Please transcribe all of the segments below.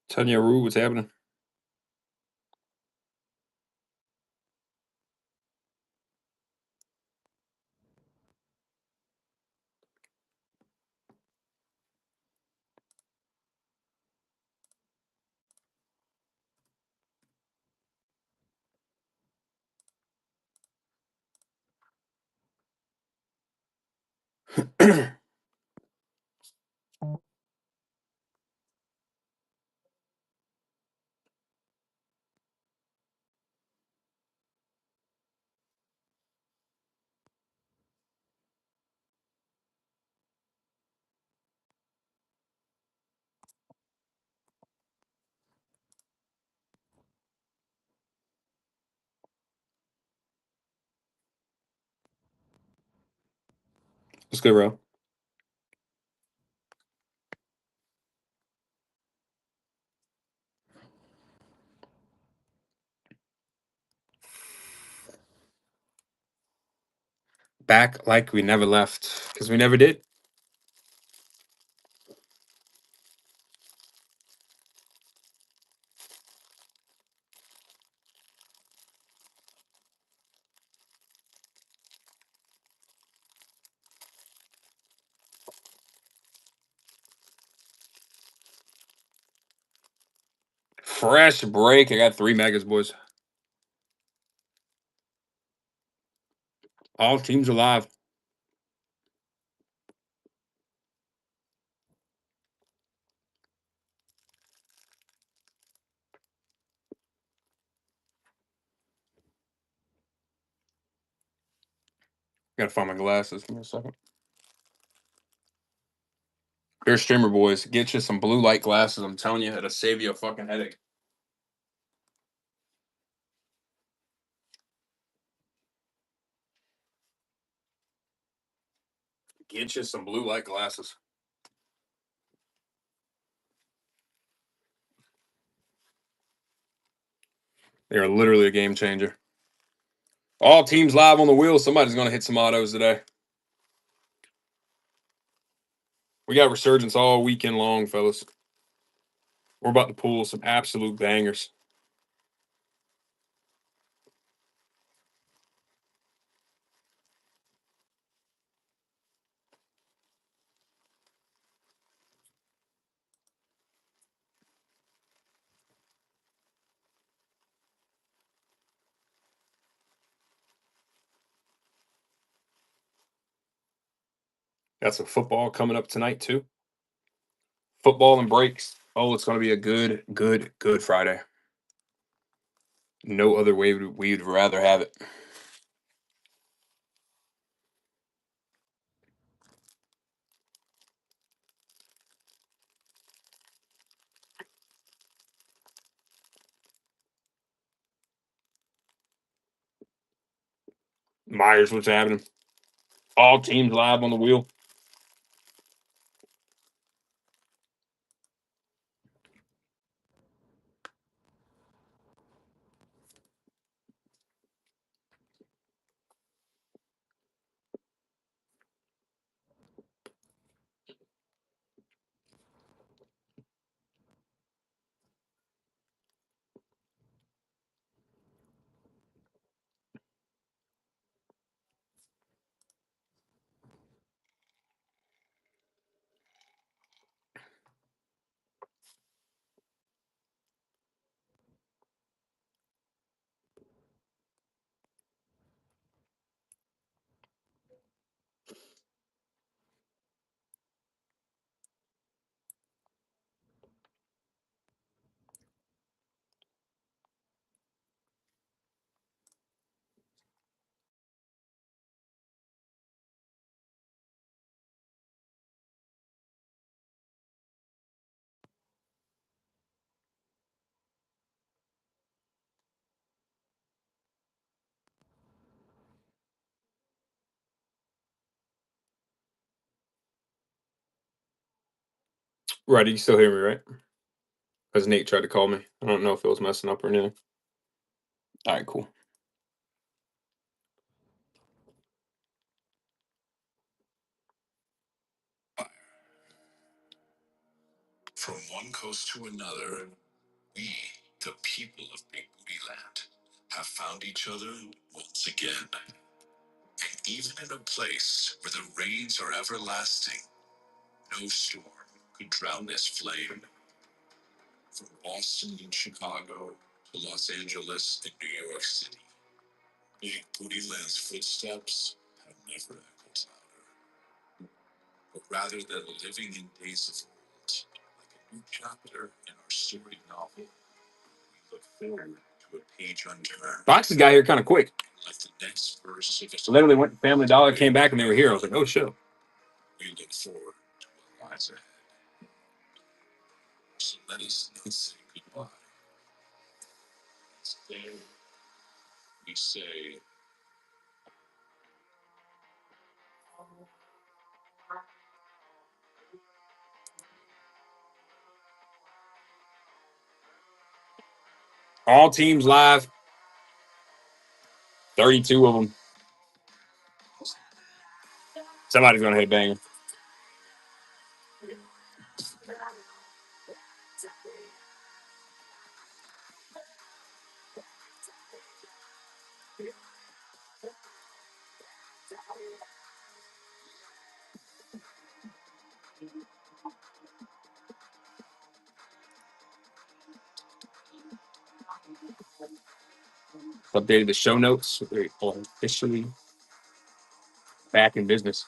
Tanya Rue, what's happening? What's good, bro? Back like we never left, because we never did. Fresh break. I got 3 megas, boys. All teams are live. Gotta find my glasses. Give me a second. Here, streamer boys, get you some blue light glasses. I'm telling you, it'll save you a fucking headache. Get you some blue light glasses. They're literally a game changer. All teams live on the wheel. Somebody's gonna hit some autos today. We got Resurgence all weekend long, fellas. We're about to pull some absolute bangers. Got some football coming up tonight too. Football and breaks. Oh, it's going to be a good Friday. No other way we'd rather have it. Myers, what's happening? All teams live on the wheel. Right, you still hear me, right? Because Nate tried to call me. I don't know if it was messing up or anything. All right, cool. From one coast to another, we, the people of Big Booty Land, have found each other once again. And even in a place where the rains are everlasting, no storm could drown this flame. From Boston and Chicago to Los Angeles and New York City, Big Booty Land's footsteps have never echoed louder. But rather than living in days of old, like a new chapter in our storied novel, we look forward to a page unturned. Boxes got here kind of quick. Like the next verse of a Literally went to Family Dollar, came back, and they were here. I was like, oh, shit. we look forward to what lies ahead. So let us not say goodbye. Instead, we say, All teams live. 32 of them. Somebody's going to hit a banger. Updated the show notes. They're officially back in business.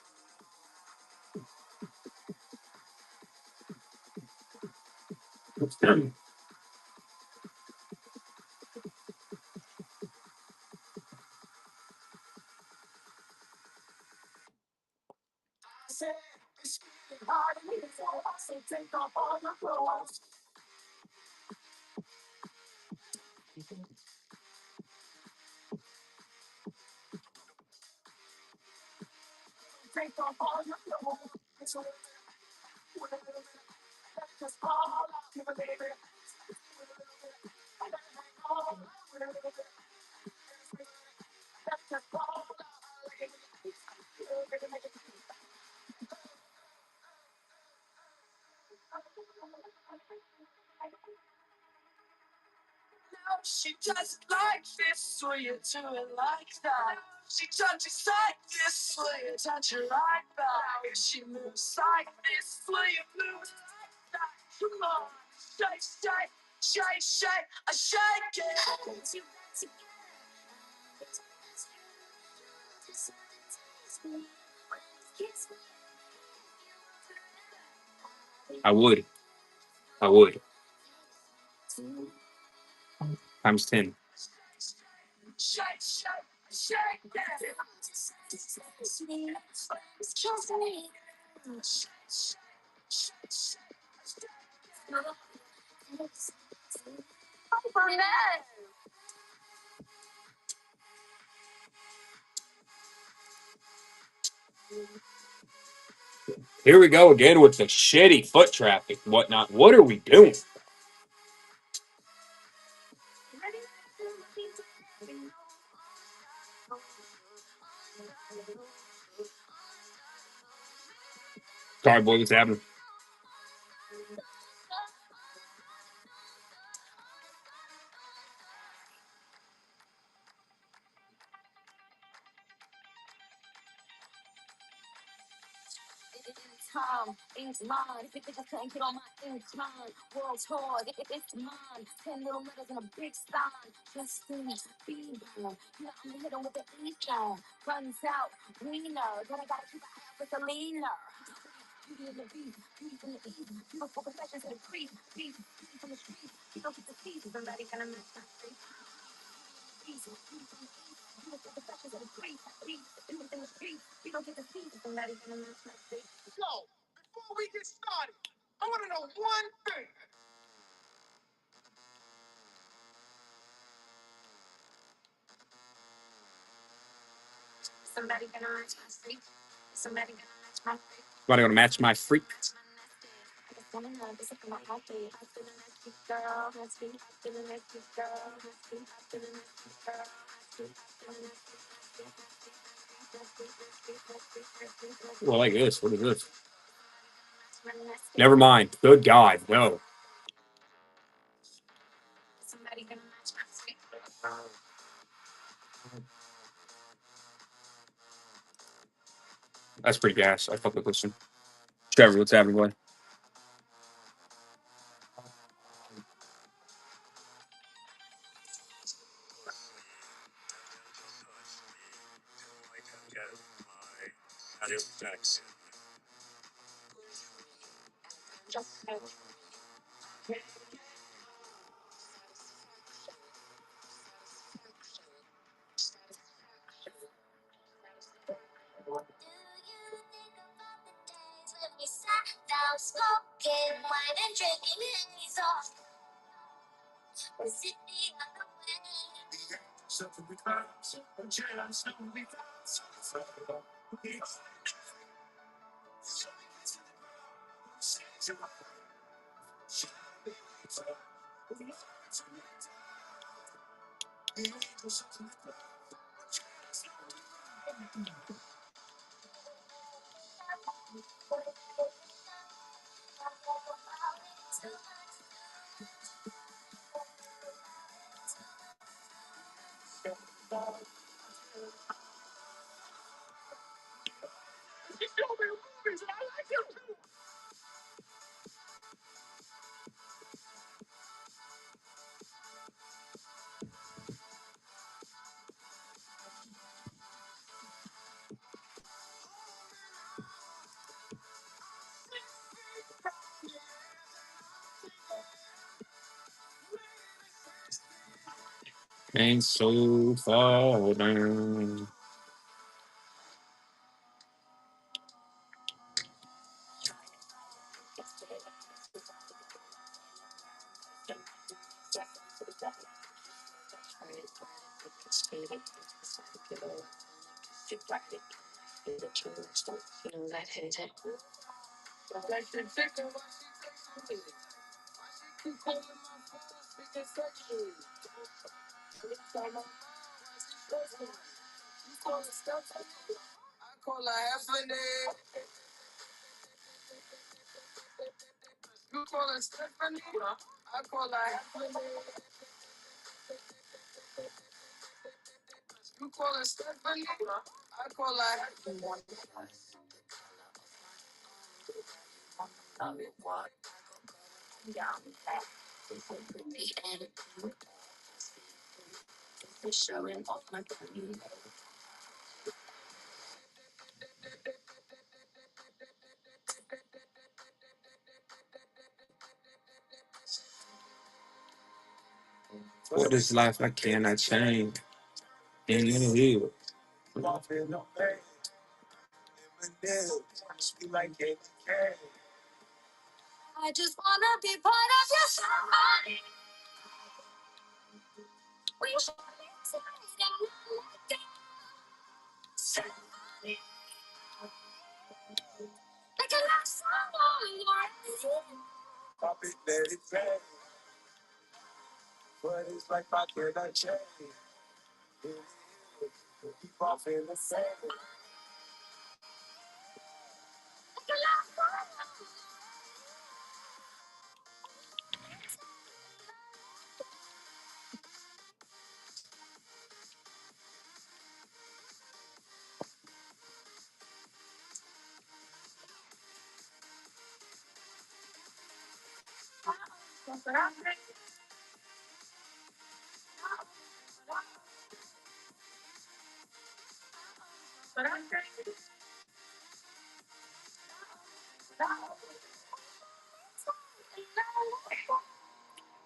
she does it like this, so you do it like that. She touches like this, so you touch her right back. She moves like this, so you move like that. Come on, shake, shake, shake, shake, I shake it. I would. I would. Times 10. Shake, shake, shake it. Here we go again with the shitty foot traffic and whatnot. What are we doing? Sorry, boy, what's happening? Time, ink's mine. If you think I can't get on my incline, world's hard, it's mine. 10 little letters in a big sign. Justin Bieber, you know I'm hitting with the ether. Runs out, wiener, then I gotta keep a half with the leaner. Beauty in the beat, beauty in the east, beautiful confessions in the crease, beat from the streets, you don't get to see, somebody gonna make my face. Beautiful confessions in the crease, beat in the streets, you don't get to see, somebody gonna make my face. So, before we get started, I want to know one thing. Somebody gonna match my freak. Somebody gonna match my freak. Somebody gonna match my freak. I just wanna know this is my heartbeat. I feel an nasty girl, nasty. I feel an nasty girl, nasty. I feel an nasty girl, nasty. I feel an nasty, Well, like this. What is this? Never mind. Good God, no. That's pretty gas. I fuck with this one. Trevor, what's happening, boy? Ain't so far down. What is life I cannot change? In the hill.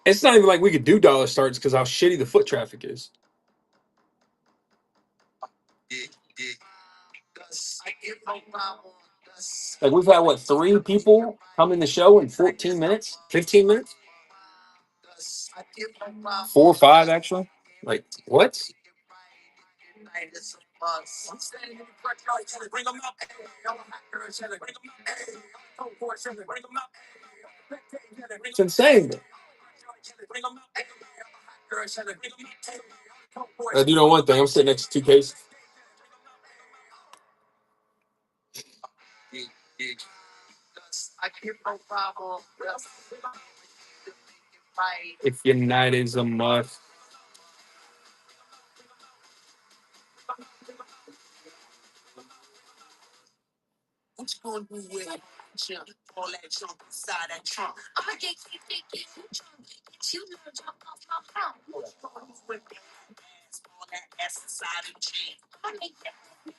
It's not even like we could do dollar starts because how shitty the foot traffic is. Like we've had what 3 people come in the show in 14 minutes, 15 minutes, 4 or 5 actually. Like what? It's insane. I do know one thing. I'm sitting next to 2 cases. If your night is a must.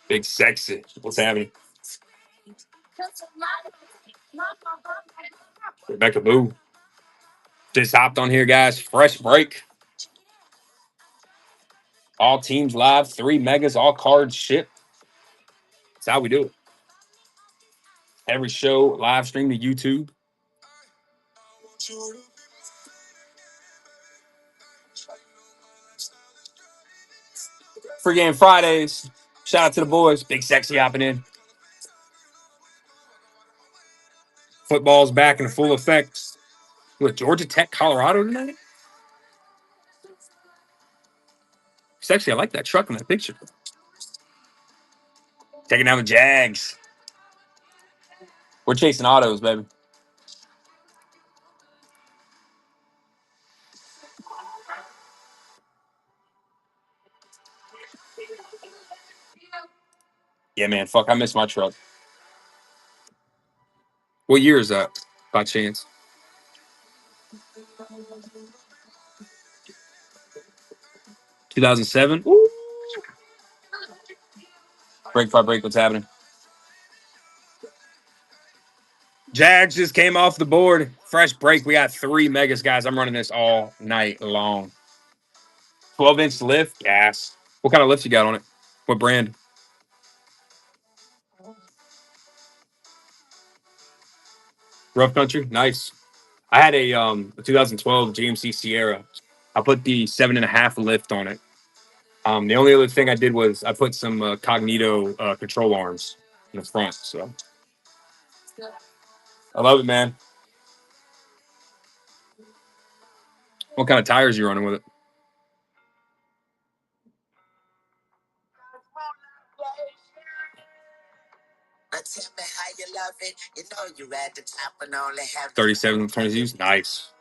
Big sexy. What's happening? Rebecca Boo. Just hopped on here, guys. Fresh break. All teams live. 3 megas. All cards shipped. That's how we do it. Every show live stream to YouTube. Free game Fridays. Shout out to the boys. Big sexy hopping in. Football's back in full effect. With Georgia Tech, Colorado tonight. Sexy, I like that truck in that picture. Taking down the Jags. We're chasing autos, baby. Yeah, man. Fuck, I miss my truck. What year is that, by chance? 2007? Break by break, what's happening? Jags just came off the board. Fresh break. We got 3 megas, guys. I'm running this all night long. 12-inch lift, gas. What kind of lift you got on it? What brand? Rough Country? Nice. I had a 2012 GMC Sierra. I put the 7.5 lift on it. The only other thing I did was I put some Cognito control arms in the front. So I love it, man. What kind of tires you running with it? Tell me how you love it. You know you at the top and only have 37 22s. Nice.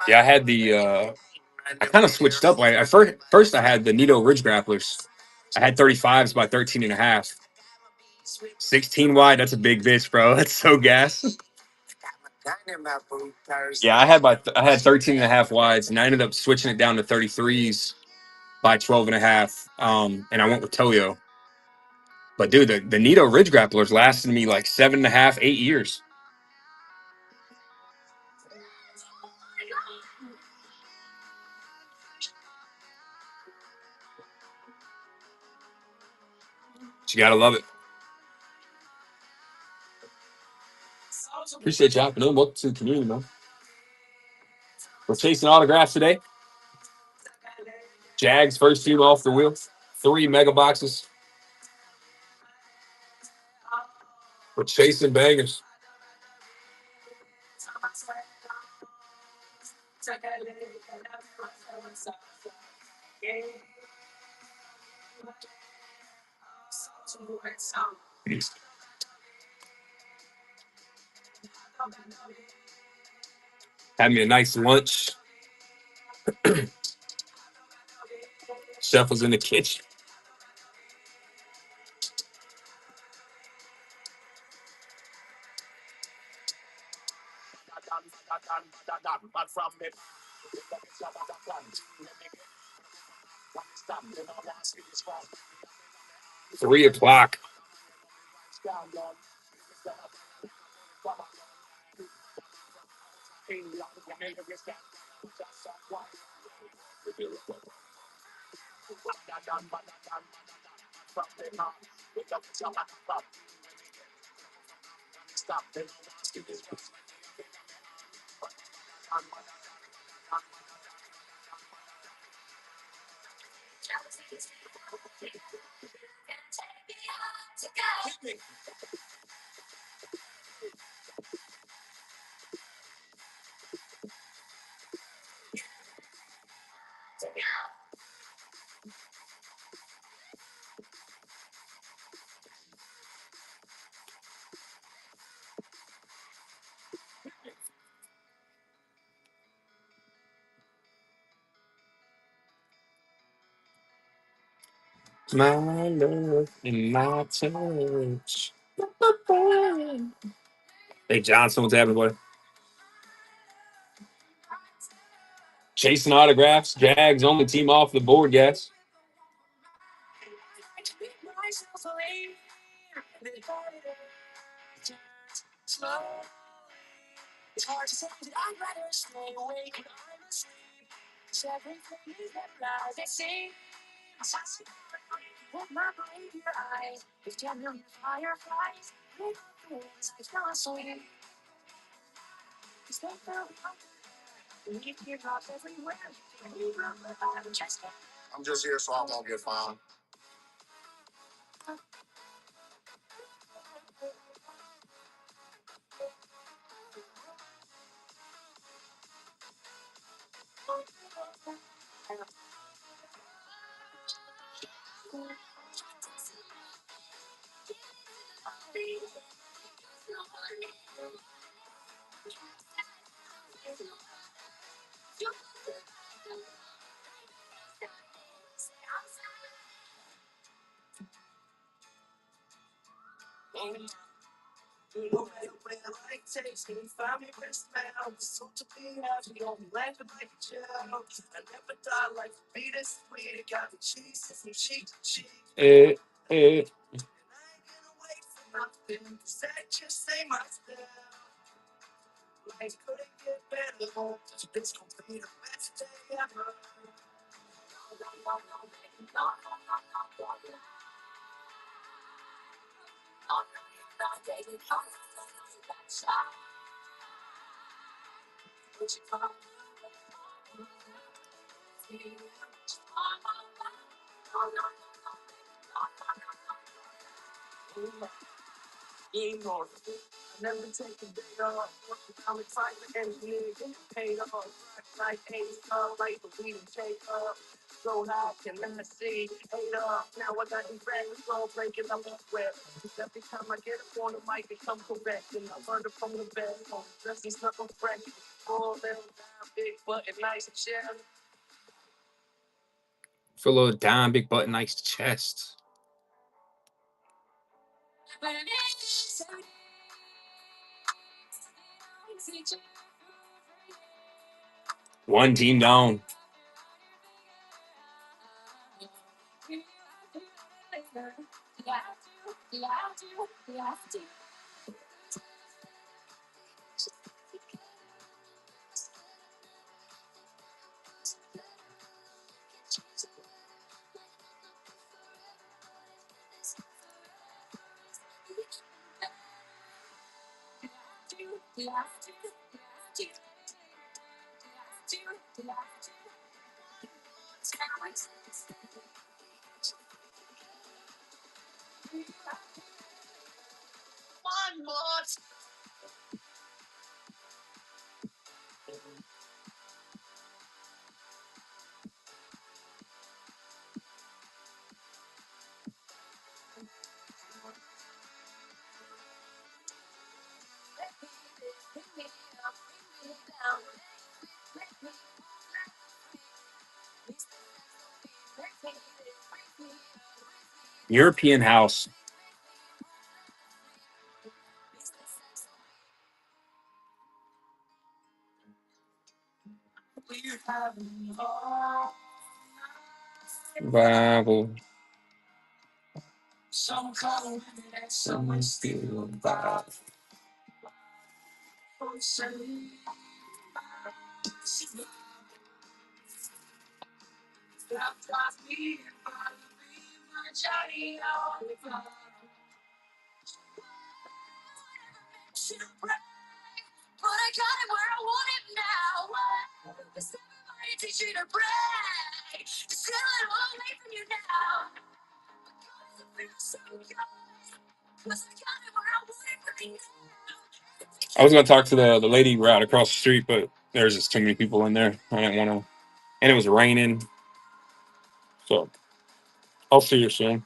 Yeah, I had the I kind of switched up. I first I had the Nito Ridge Grapplers. I had 35s by 13 and a half. 16 wide, that's a big bitch, bro. That's so gas. Yeah, I had 13 and a half wides, and I ended up switching it down to 33s by 12 and a half. And I went with Toyo. But dude, the Nito Ridge Grapplers lasted me like 7.5, 8 years. You gotta love it. Appreciate you hopping in. Welcome to the community, man. We're chasing autographs today. Jags first team off the wheel. 3 mega boxes. We're chasing bangers. Had me a nice lunch. Chef was in the kitchen. Three o'clock. My love and my touch. Hey, Johnson, what's happening, boy? Chasing autographs. Jags only team off the board, guys. I'm just here so I won't get fined. Eh, eh. For a little dime, big butt, nice chest. One team down. European house. Bible. Someone still alive. I was gonna talk to the lady right across the street, but there's just too many people in there. I didn't want to, and it was raining, so I'll see you soon.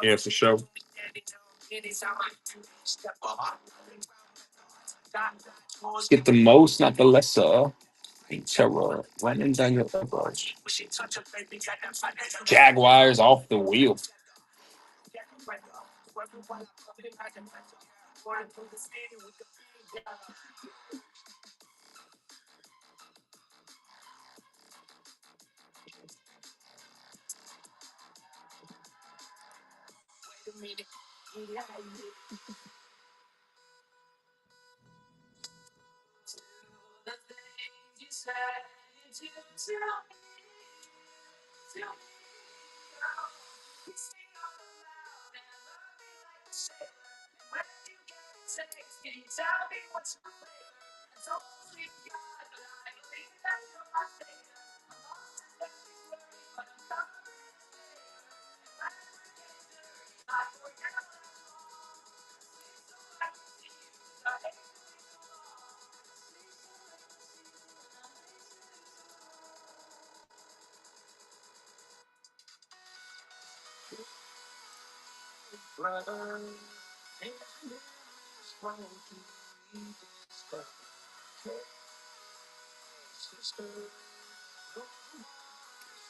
Yeah, for sure. Let's get the most, not the lesser. Terror running down your elbows. Jaguars off the wheel.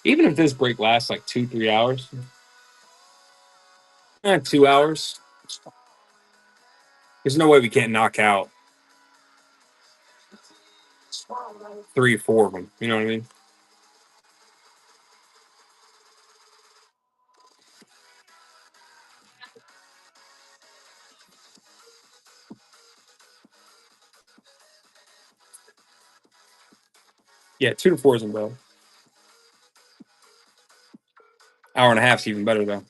Even if this break lasts like 2, 3 hours, 2 hours, there's no way we can't knock out 3, 4 of them. You know what I mean? Yeah, 2 to 4 isn't bad. Hour and a half's even better though.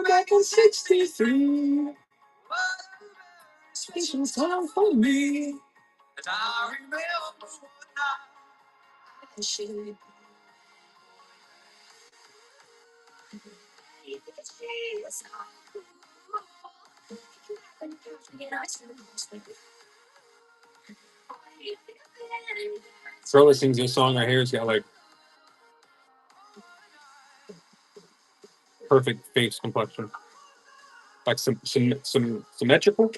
Back in '63. Special time for me. Thriller sings this song right here. It's got like perfect face complexion, like some symmetrical.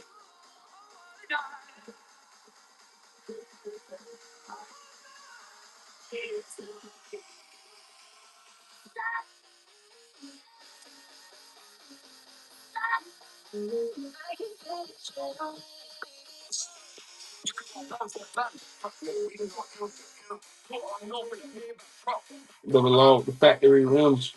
The below the factory rims.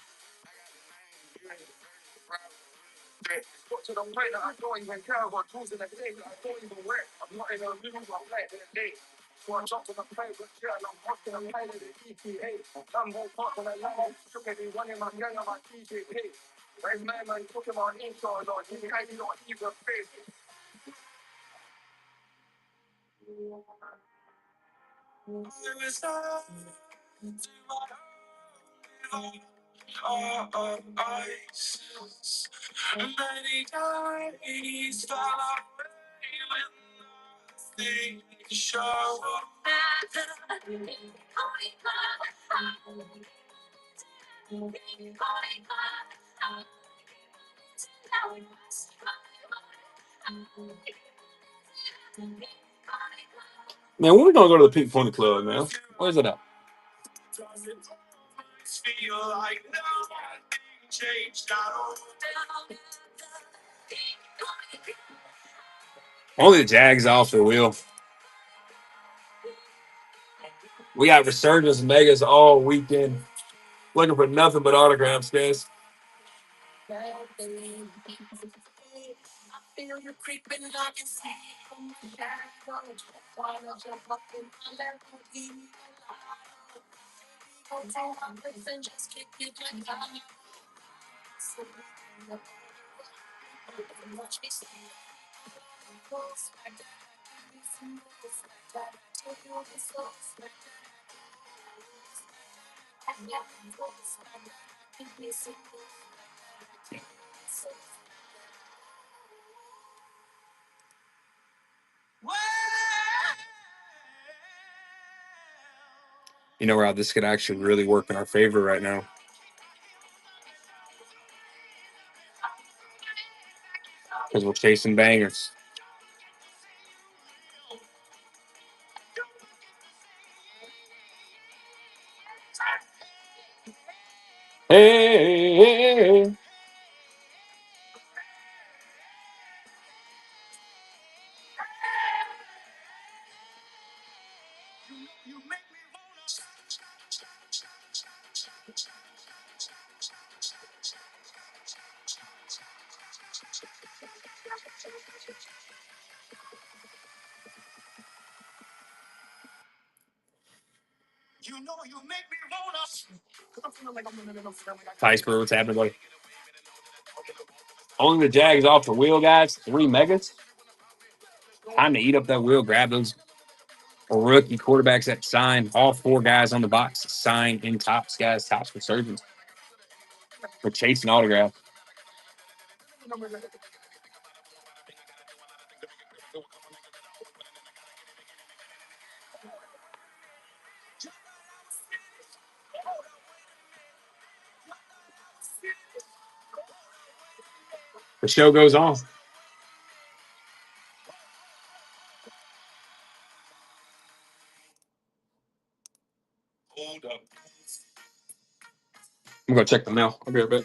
Man, when we gonna go to the Pink Pony Club, man? Where's it at? Only the Jags off the wheel. We got Resurgence Megas all weekend. Looking for nothing but autographs, guys. You know, Rob, this could actually really work in our favor right now because we're chasing bangers. Hey. Ticeberg, what's happening, buddy? Only the Jags off the wheel, guys. 3 megas. Time to eat up that wheel. Grab those rookie quarterbacks that sign. All 4 guys on the box sign in tops, guys. Tops Resurgence. We're chasing autographs. The show goes on. I'm going to check the mail. I'll be right back.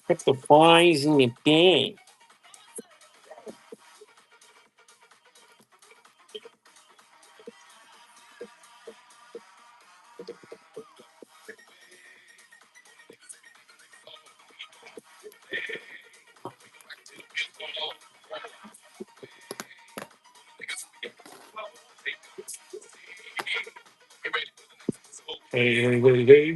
Put the fries in the bin. Hey.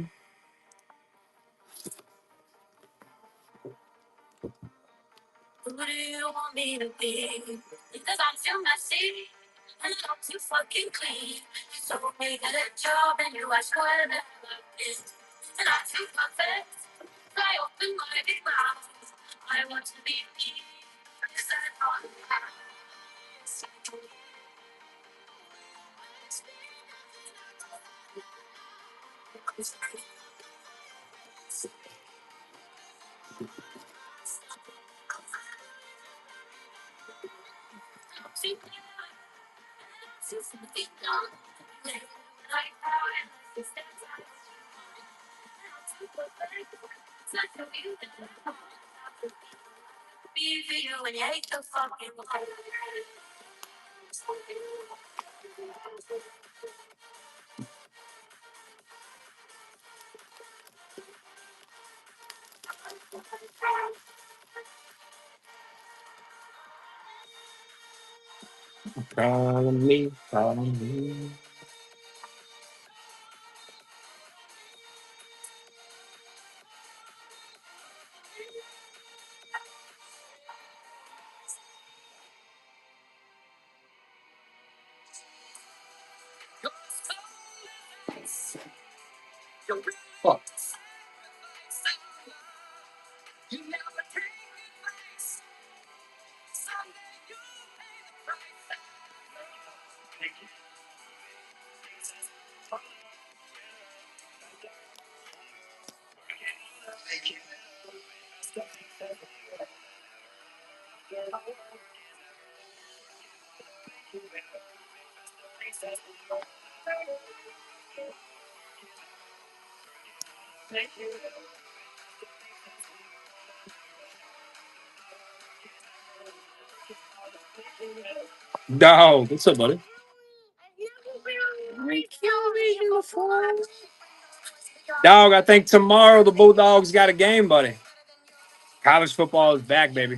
Follow me. Fuck. Dog, what's up, buddy? Dog, I think tomorrow the Bulldogs got a game, buddy. College football is back, baby.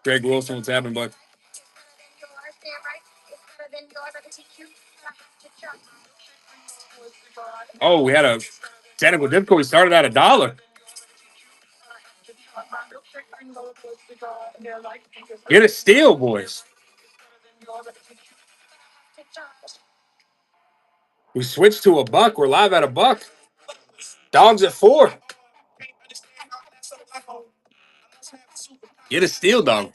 Greg Wilson, what's happening, bud? Oh, we had a technical difficulty. Started at $1. Get a steal, boys. We switched to $1. We're live at $1. Dogs at 4. Get a steal, dog.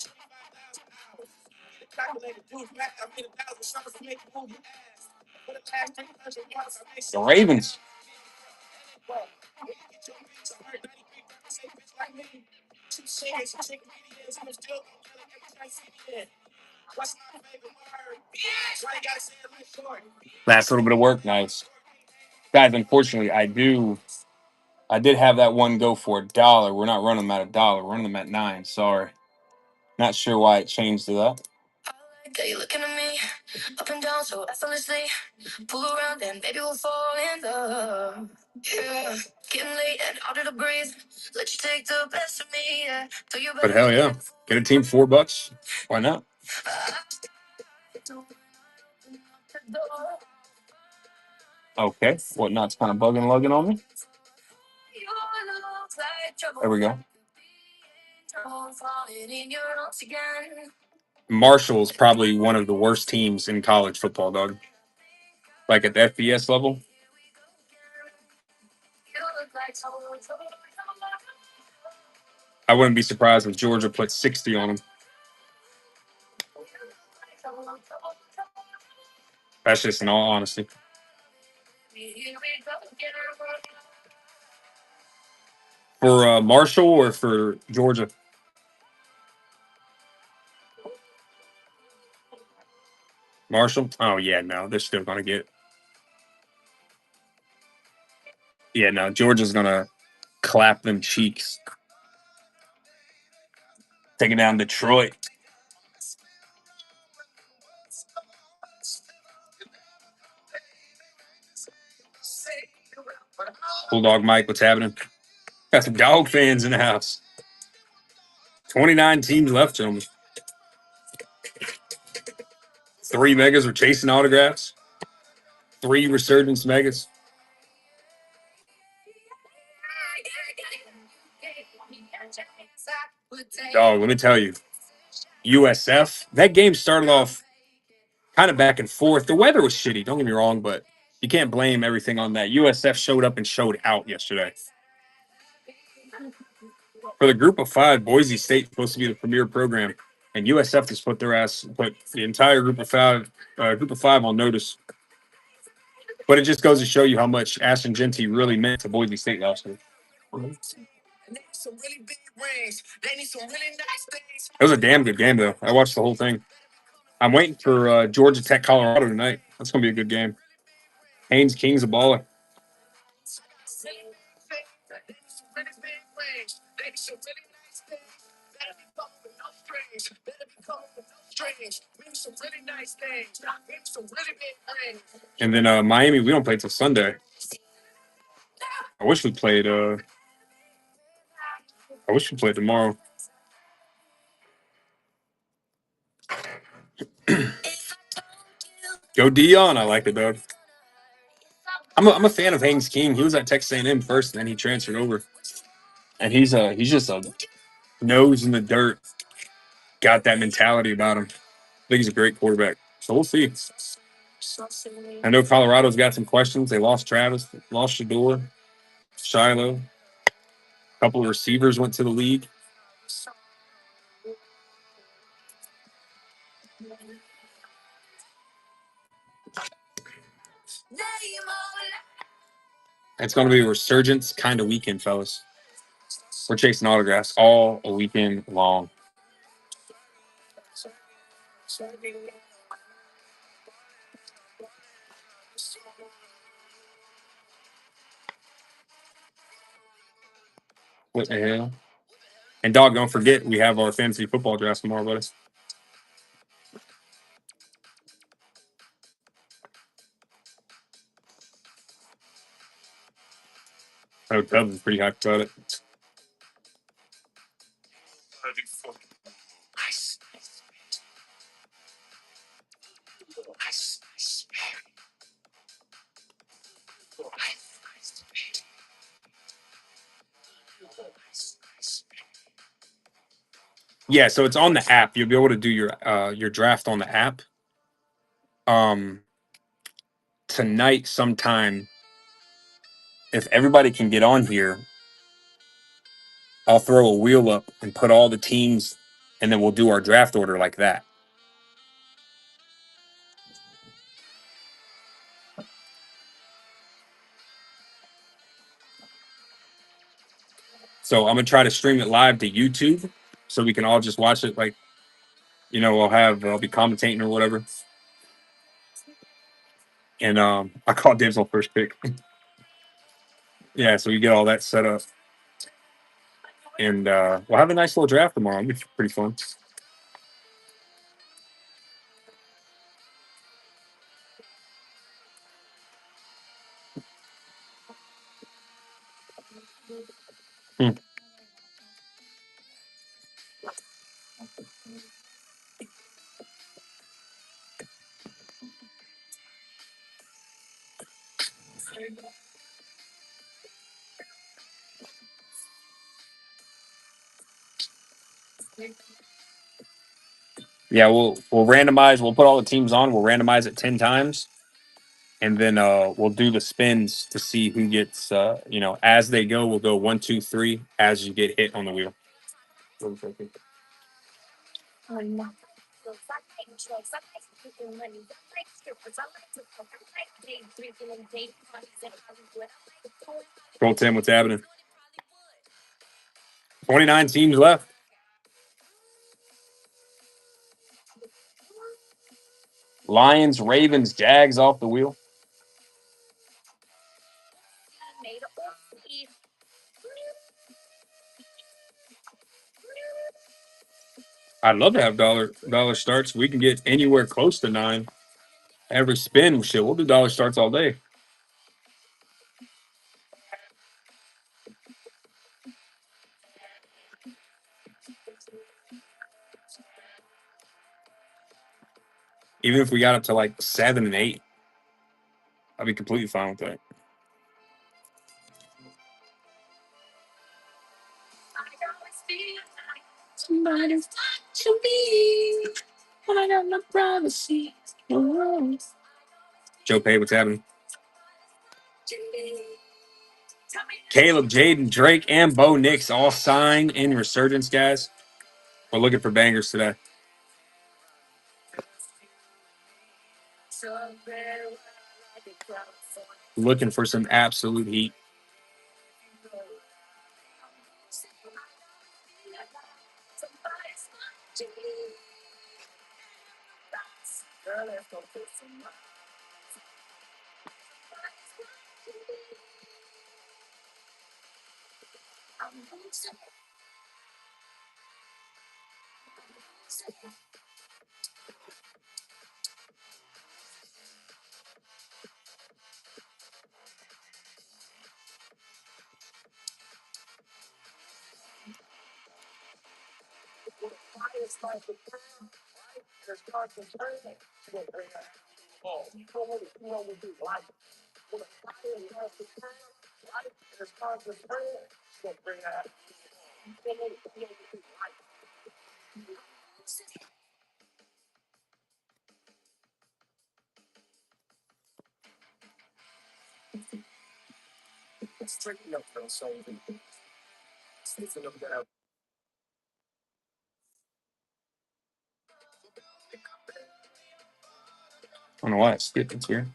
The Ravens. Last little bit of work, nice. Guys, unfortunately, I did have that one go for $1. We're not running them at $1. We're running them at 9. Sorry. Not sure why it changed to that. Okay, you looking at me, up and down so effortlessly. Pull around and baby we'll fall in love. Yeah, getting late and harder to breathe. Let you take the best of me. Yeah, till you But hell yeah. Get a team $4. Why not? Okay. Whatnot's kind of bugging lugging on me. There we go. Marshall's probably one of the worst teams in college football, dog. Like at the FBS level. I wouldn't be surprised if Georgia put 60 on them. That's just in all honesty. For Marshall or for Georgia? Marshall? Oh, yeah, no. They're still going to get. Yeah, no. Georgia's going to clap them cheeks. Taking down Detroit. Bulldog Mike, what's happening? Got some dog fans in the house. 29 teams left, gentlemen. 3 megas are chasing autographs. 3 Resurgence megas. Dog, let me tell you. USF. That game started off kind of back and forth. The weather was shitty. Don't get me wrong, but you can't blame everything on that. USF showed up and showed out yesterday. For the group of five, Boise State supposed to be the premier program, and USF just put the entire group of five on notice. But it just goes to show you how much Ashton Genty really meant to Boise State last year. It was a damn good game, though. I watched the whole thing. I'm waiting for Georgia Tech, Colorado tonight. That's gonna be a good game. Haynes King's a baller. And then Miami, we don't play till Sunday. I wish we played. I wish we played tomorrow. Go Dion. I like it, though. I'm a fan of Haynes King. He was at Texas A&M first, and then he transferred over. And he's just a nose in the dirt. Got that mentality about him. I think he's a great quarterback. So we'll see. I know Colorado's got some questions. They lost Travis, lost Shador, Shiloh. A couple of receivers went to the league. It's going to be a resurgence kind of weekend, fellas. We're chasing autographs all a weekend long. What the hell? And dog, don't forget we have our fantasy football draft tomorrow, buddy. I know Cubs is pretty hyped about it. Yeah, so it's on the app. You'll be able to do your draft on the app. Tonight sometime, if everybody can get on here, I'll throw a wheel up and put all the teams, and then we'll do our draft order like that. So I'm gonna try to stream it live to YouTube, so we can all just watch it. Like, I'll be commentating or whatever. And I call dibs on first pick. Yeah, so we get all that set up, and we'll have a nice little draft tomorrow. It'll be pretty fun. Hmm. Yeah, we'll randomize. We'll put all the teams on. We'll randomize it 10 times, and then we'll do the spins to see who gets. As they go, we'll go 1, 2, 3 as you get hit on the wheel. Roll 10. What's happening? 29 teams left. Lions, Ravens, Jags off the wheel. I'd love to have dollar starts. We can get anywhere close to 9. Every spin, shit, we'll do dollar starts all day. Even if we got up to like 7 and 8, I'd be completely fine with that. Joe Pay, what's happening? Caleb, Jaden, Drake, and Bo Nix all signed in Resurgence, guys. We're looking for bangers today. Looking for some absolute heat. I don't know why I skipped it here.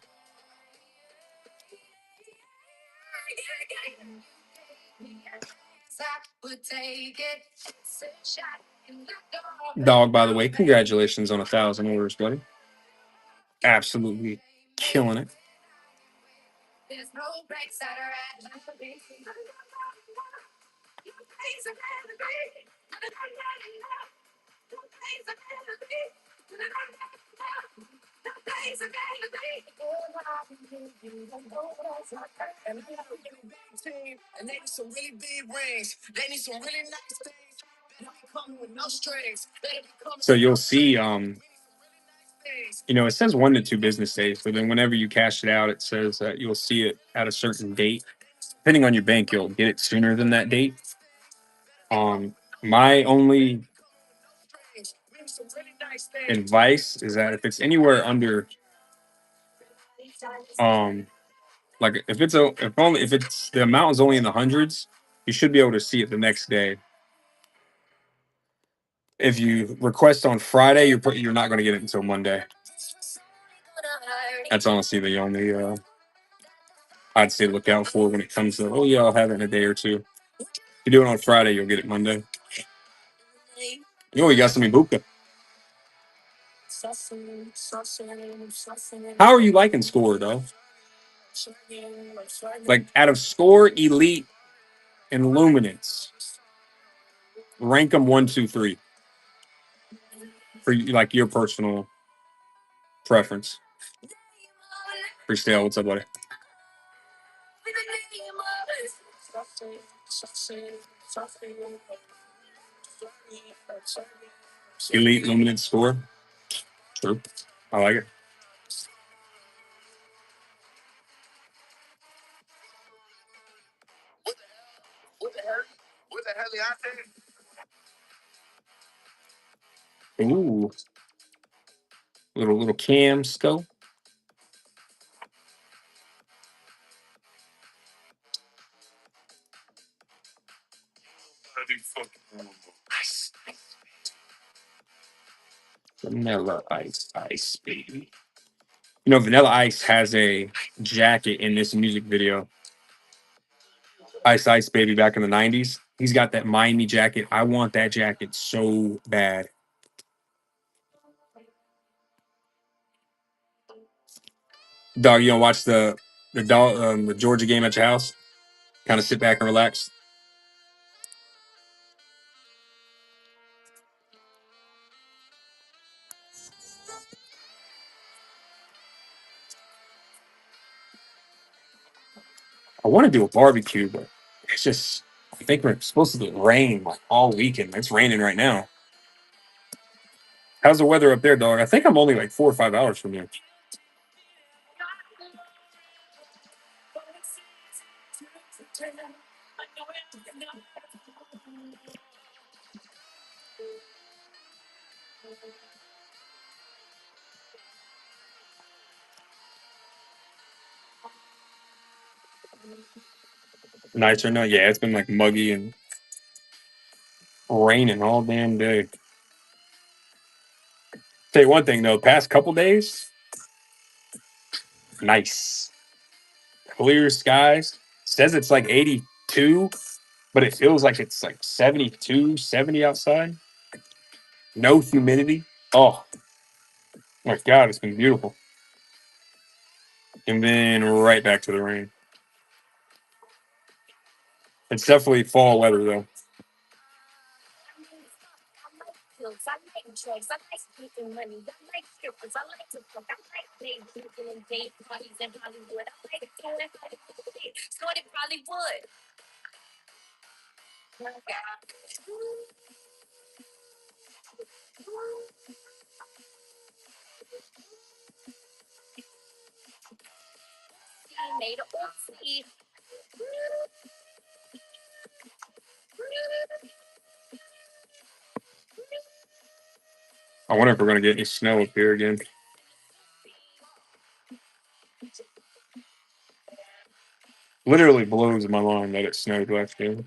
Dog, by the way, congratulations on 1,000 orders, buddy. Absolutely killing it. So you'll see, it says 1 to 2 business days, but then whenever you cash it out, it says that you'll see it at a certain date. Depending on your bank, you'll get it sooner than that date. My only advice is that if it's anywhere under, like if it's the amount is only in the hundreds, you should be able to see it the next day. If you request on Friday, you're not going to get it until Monday. That's honestly the only I'd say look out for when it comes to, oh yeah, I'll have it in a day or two. If you do it on Friday, you'll get it Monday. You got some Ibuka. How are you liking Score though? Like out of Score, Elite, and Luminance, rank them 1, 2, 3 for like your personal preference. Freestyle, what's up, buddy? Elite, Luminance, Score. True. I like it. Ooh, little cam scope. Vanilla Ice, baby. Vanilla Ice has a jacket in this music video. Ice Baby back in the 90s. He's got that Miami jacket. I want that jacket so bad. Dog, you don't watch the Georgia game at your house? Kind of sit back and relax. I want to do a barbecue, but it's just, I think we're supposed to get rain like all weekend. It's raining right now. How's the weather up there, dog? I think I'm only like 4 or 5 hours from here. Nights or no? Yeah, it's been like muggy and raining all damn day. Tell you one thing though, past couple days, nice. Clear skies. Says it's like 82, but it feels like it's like 72, 70 outside. No humidity. Oh my God, it's been beautiful. And then right back to the rain. It's definitely fall weather though. I wonder if we're gonna get any snow up here again. Literally blows my mind that it snowed last year.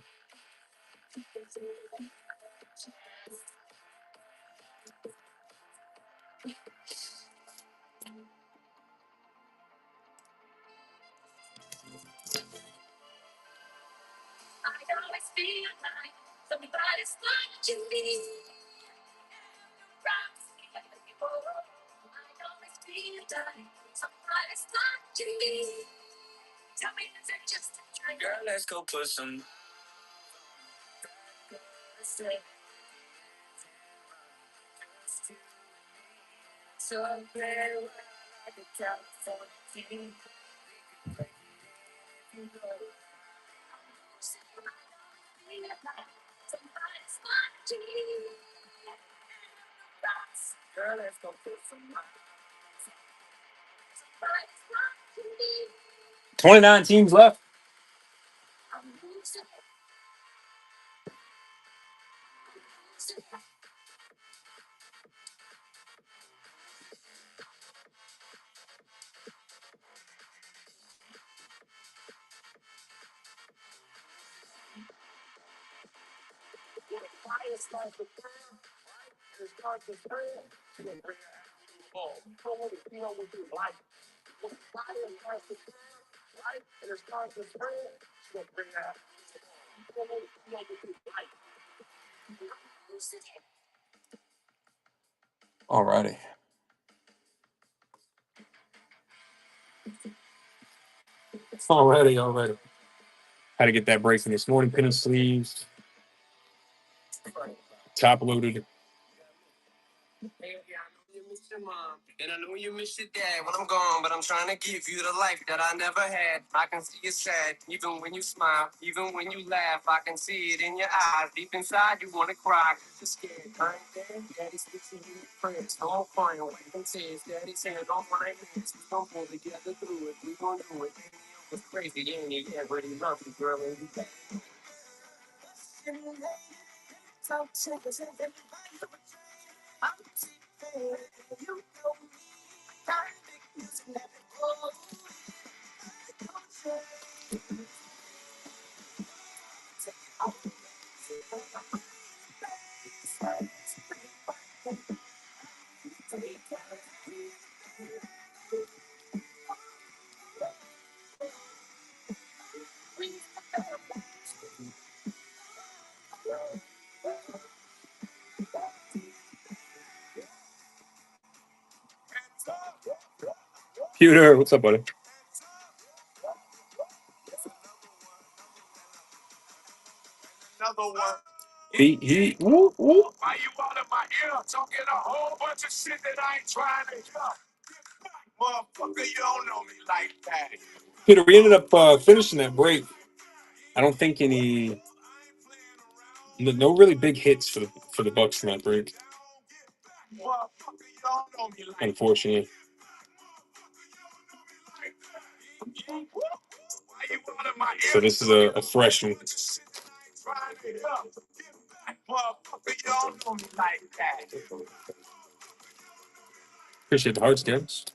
$29 teams left. Alrighty. Already. Had to get that break in this morning. Pin and sleeves, top loaded. And I know you miss your dad when I'm gone, but I'm trying to give you the life that I never had. I can see you sad, even when you smile, even when you laugh. I can see it in your eyes. Deep inside, you want to cry. You're scared. I ain't there. Daddy's fixing you with friends. No more crying, wiping tears. Daddy's saying, don't mind this. We gon' pull together through it. We gon' do it. It's crazy, ain't it? Yeah, but he loves you, girl, and you back. Pewter, what's up, buddy? Another one. Woo, woo. Why you out of my ear talking a whole bunch of shit that I ain't trying to hear? Motherfucker, you don't know me like that. Peter, we ended up finishing that break. I don't think no really big hits for the Bucks from that break, Motherfucker, you don't know me like that. unfortunately. Why you out of my ear? So this is a fresh one. Trying to hear. Motherfucker, you don't know me like that. Appreciate the heart scans.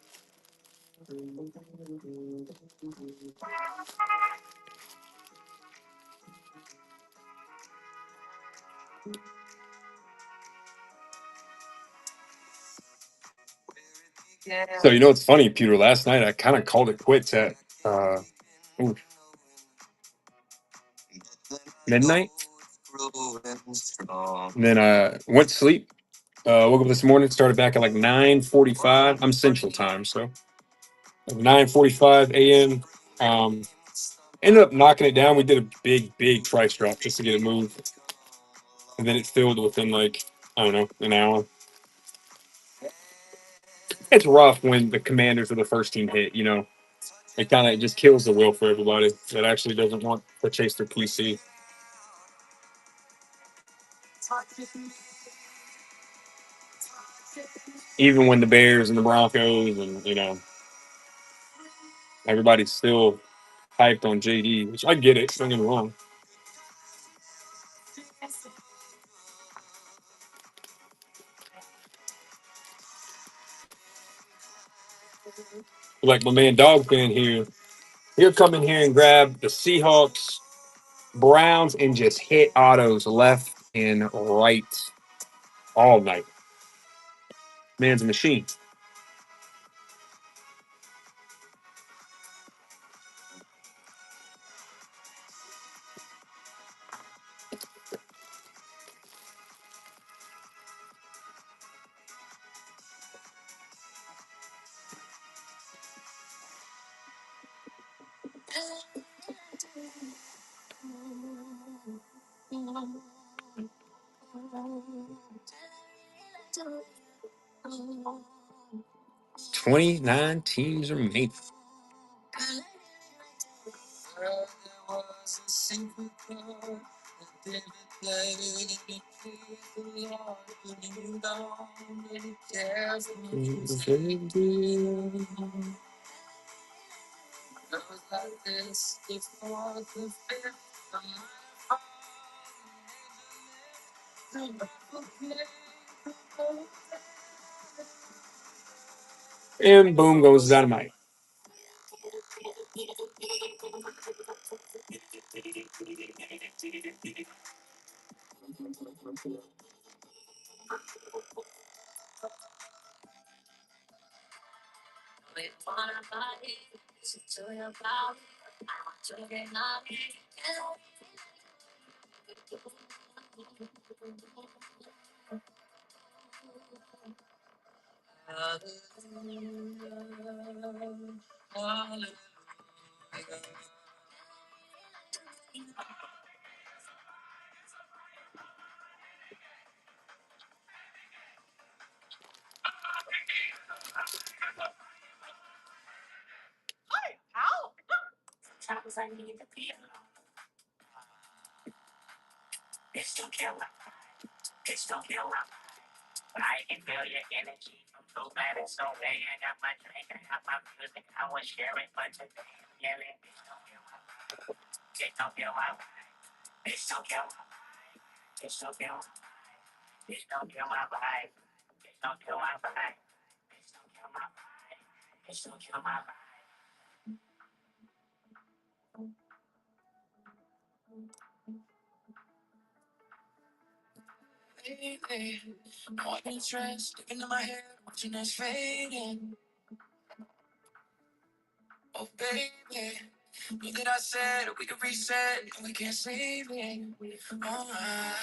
So you know what's funny, Peter? Last night I kind of called it quits at ooh, midnight. And then went to sleep. Woke up this morning, started back at like 9:45. I'm Central Time, so 9:45 a.m. Um, Ended up knocking it down. We did a big price drop just to get it moved, and then it filled within like I don't know an hour. It's rough when the Commanders are the first team hit. You know, it kind of just kills the will for everybody that actually doesn't want to chase their PC. Even when the Bears and the Broncos and everybody's still hyped on JD, which I get it. Don't get me wrong. Like my man Dog Fan here, he'll come in here and grab the Seahawks, Browns, and just hit autos left and right all night. Man's a machine. $29 remaining. And boom goes dynamite.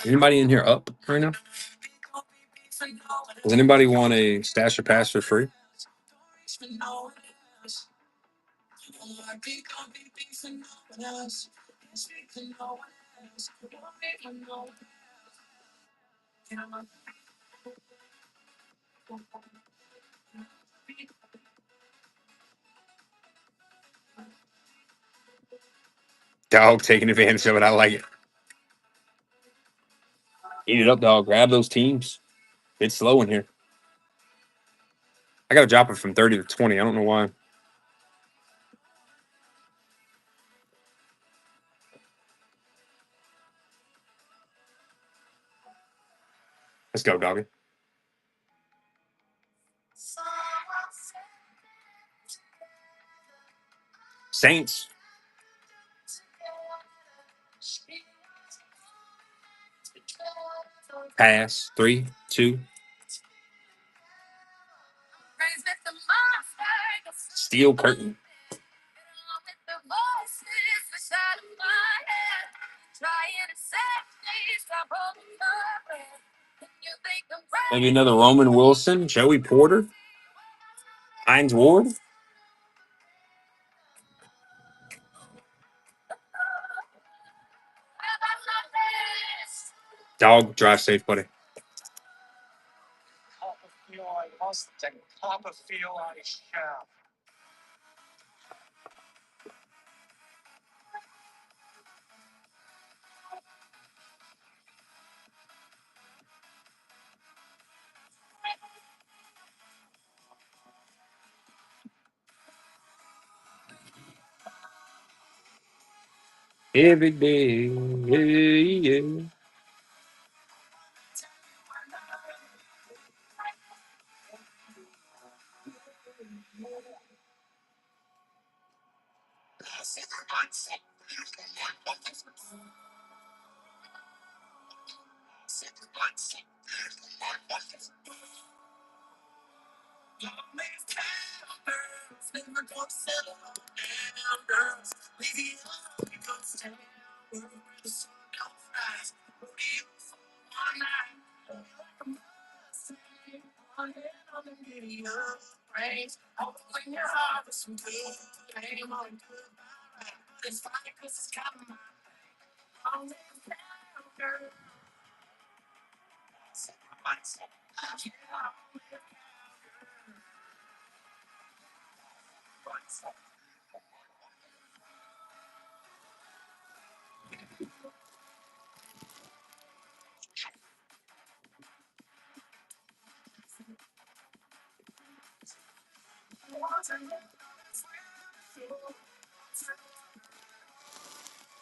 Anybody in here up right now? Does anybody want a stash or pass for free? Dog taking advantage of it. I like it. Eat it up, dog. Grab those teams. It's slow in here. I got to drop it from 30 to 20. I don't know why. Let's go, doggy. Saints. Pass. 3, 2. Steel curtain. Maybe another Roman Wilson, Joey Porter, Hines Ward. Dog, drive safe, buddy. Every day. Yeah, yeah.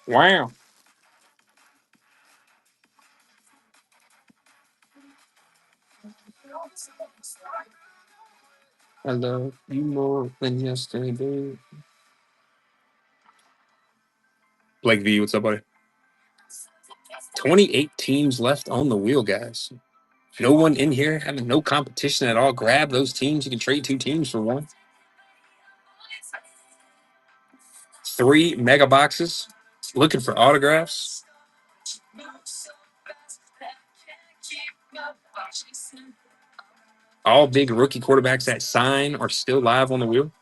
Wow. I love you more than yesterday. Blake V, what's up, buddy? 28 teams left on the wheel, guys. No one in here having no competition at all. Grab those teams. You can trade 2 teams for one. 3 mega boxes. Looking for autographs. All big rookie quarterbacks that sign are still live on the wheel.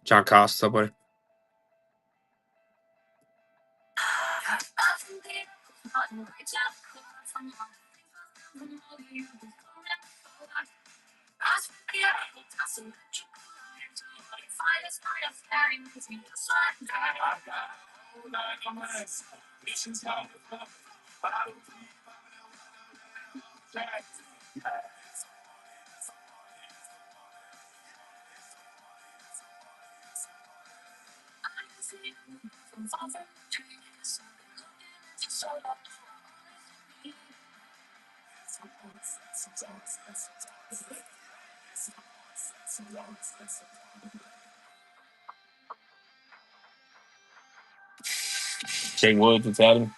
John Costa, buddy. Jay Woods, what's happening?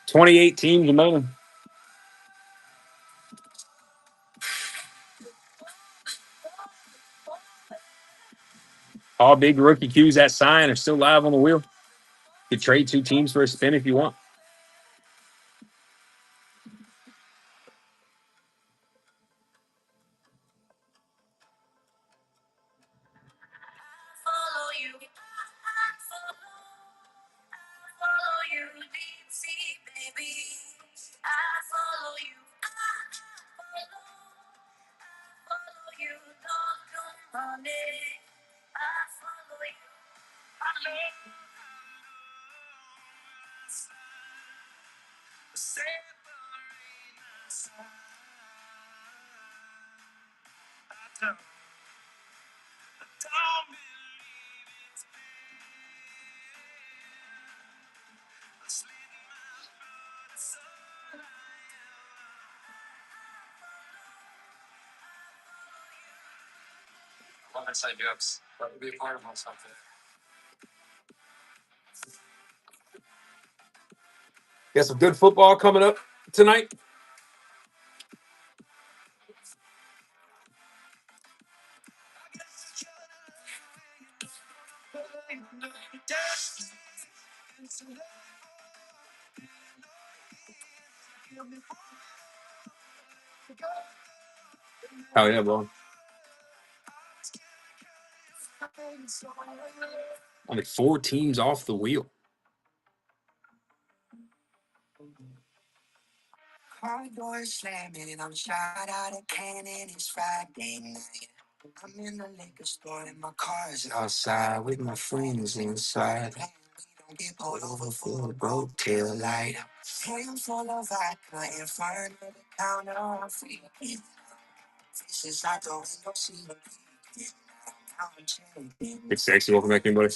28 teams remaining. All big rookie Qs that sign are still live on the wheel. You trade 2 teams for a spin if you want. Got some good football coming up tonight. Oh yeah, bro. Only 4 teams off the wheel. Car door slamming and I'm shot out of cannon. It's Friday night. I'm in the liquor store and my car's outside with my friends inside. We don't get pulled over for a broke tail light. Hands full of vodka in front of the counter on free. Faces out the window, see them. Big sexy, welcome back, anybody.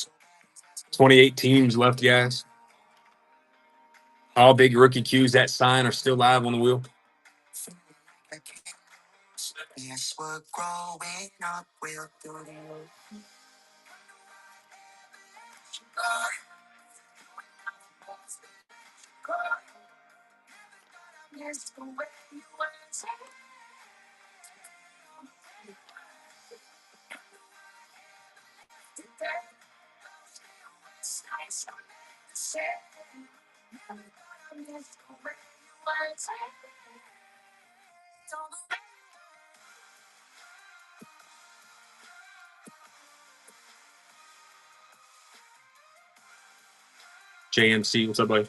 28 teams left, guys. All big rookie Qs that sign are still live on the wheel. Yes, we're growing up, we'll do it. JMC, what's up, buddy?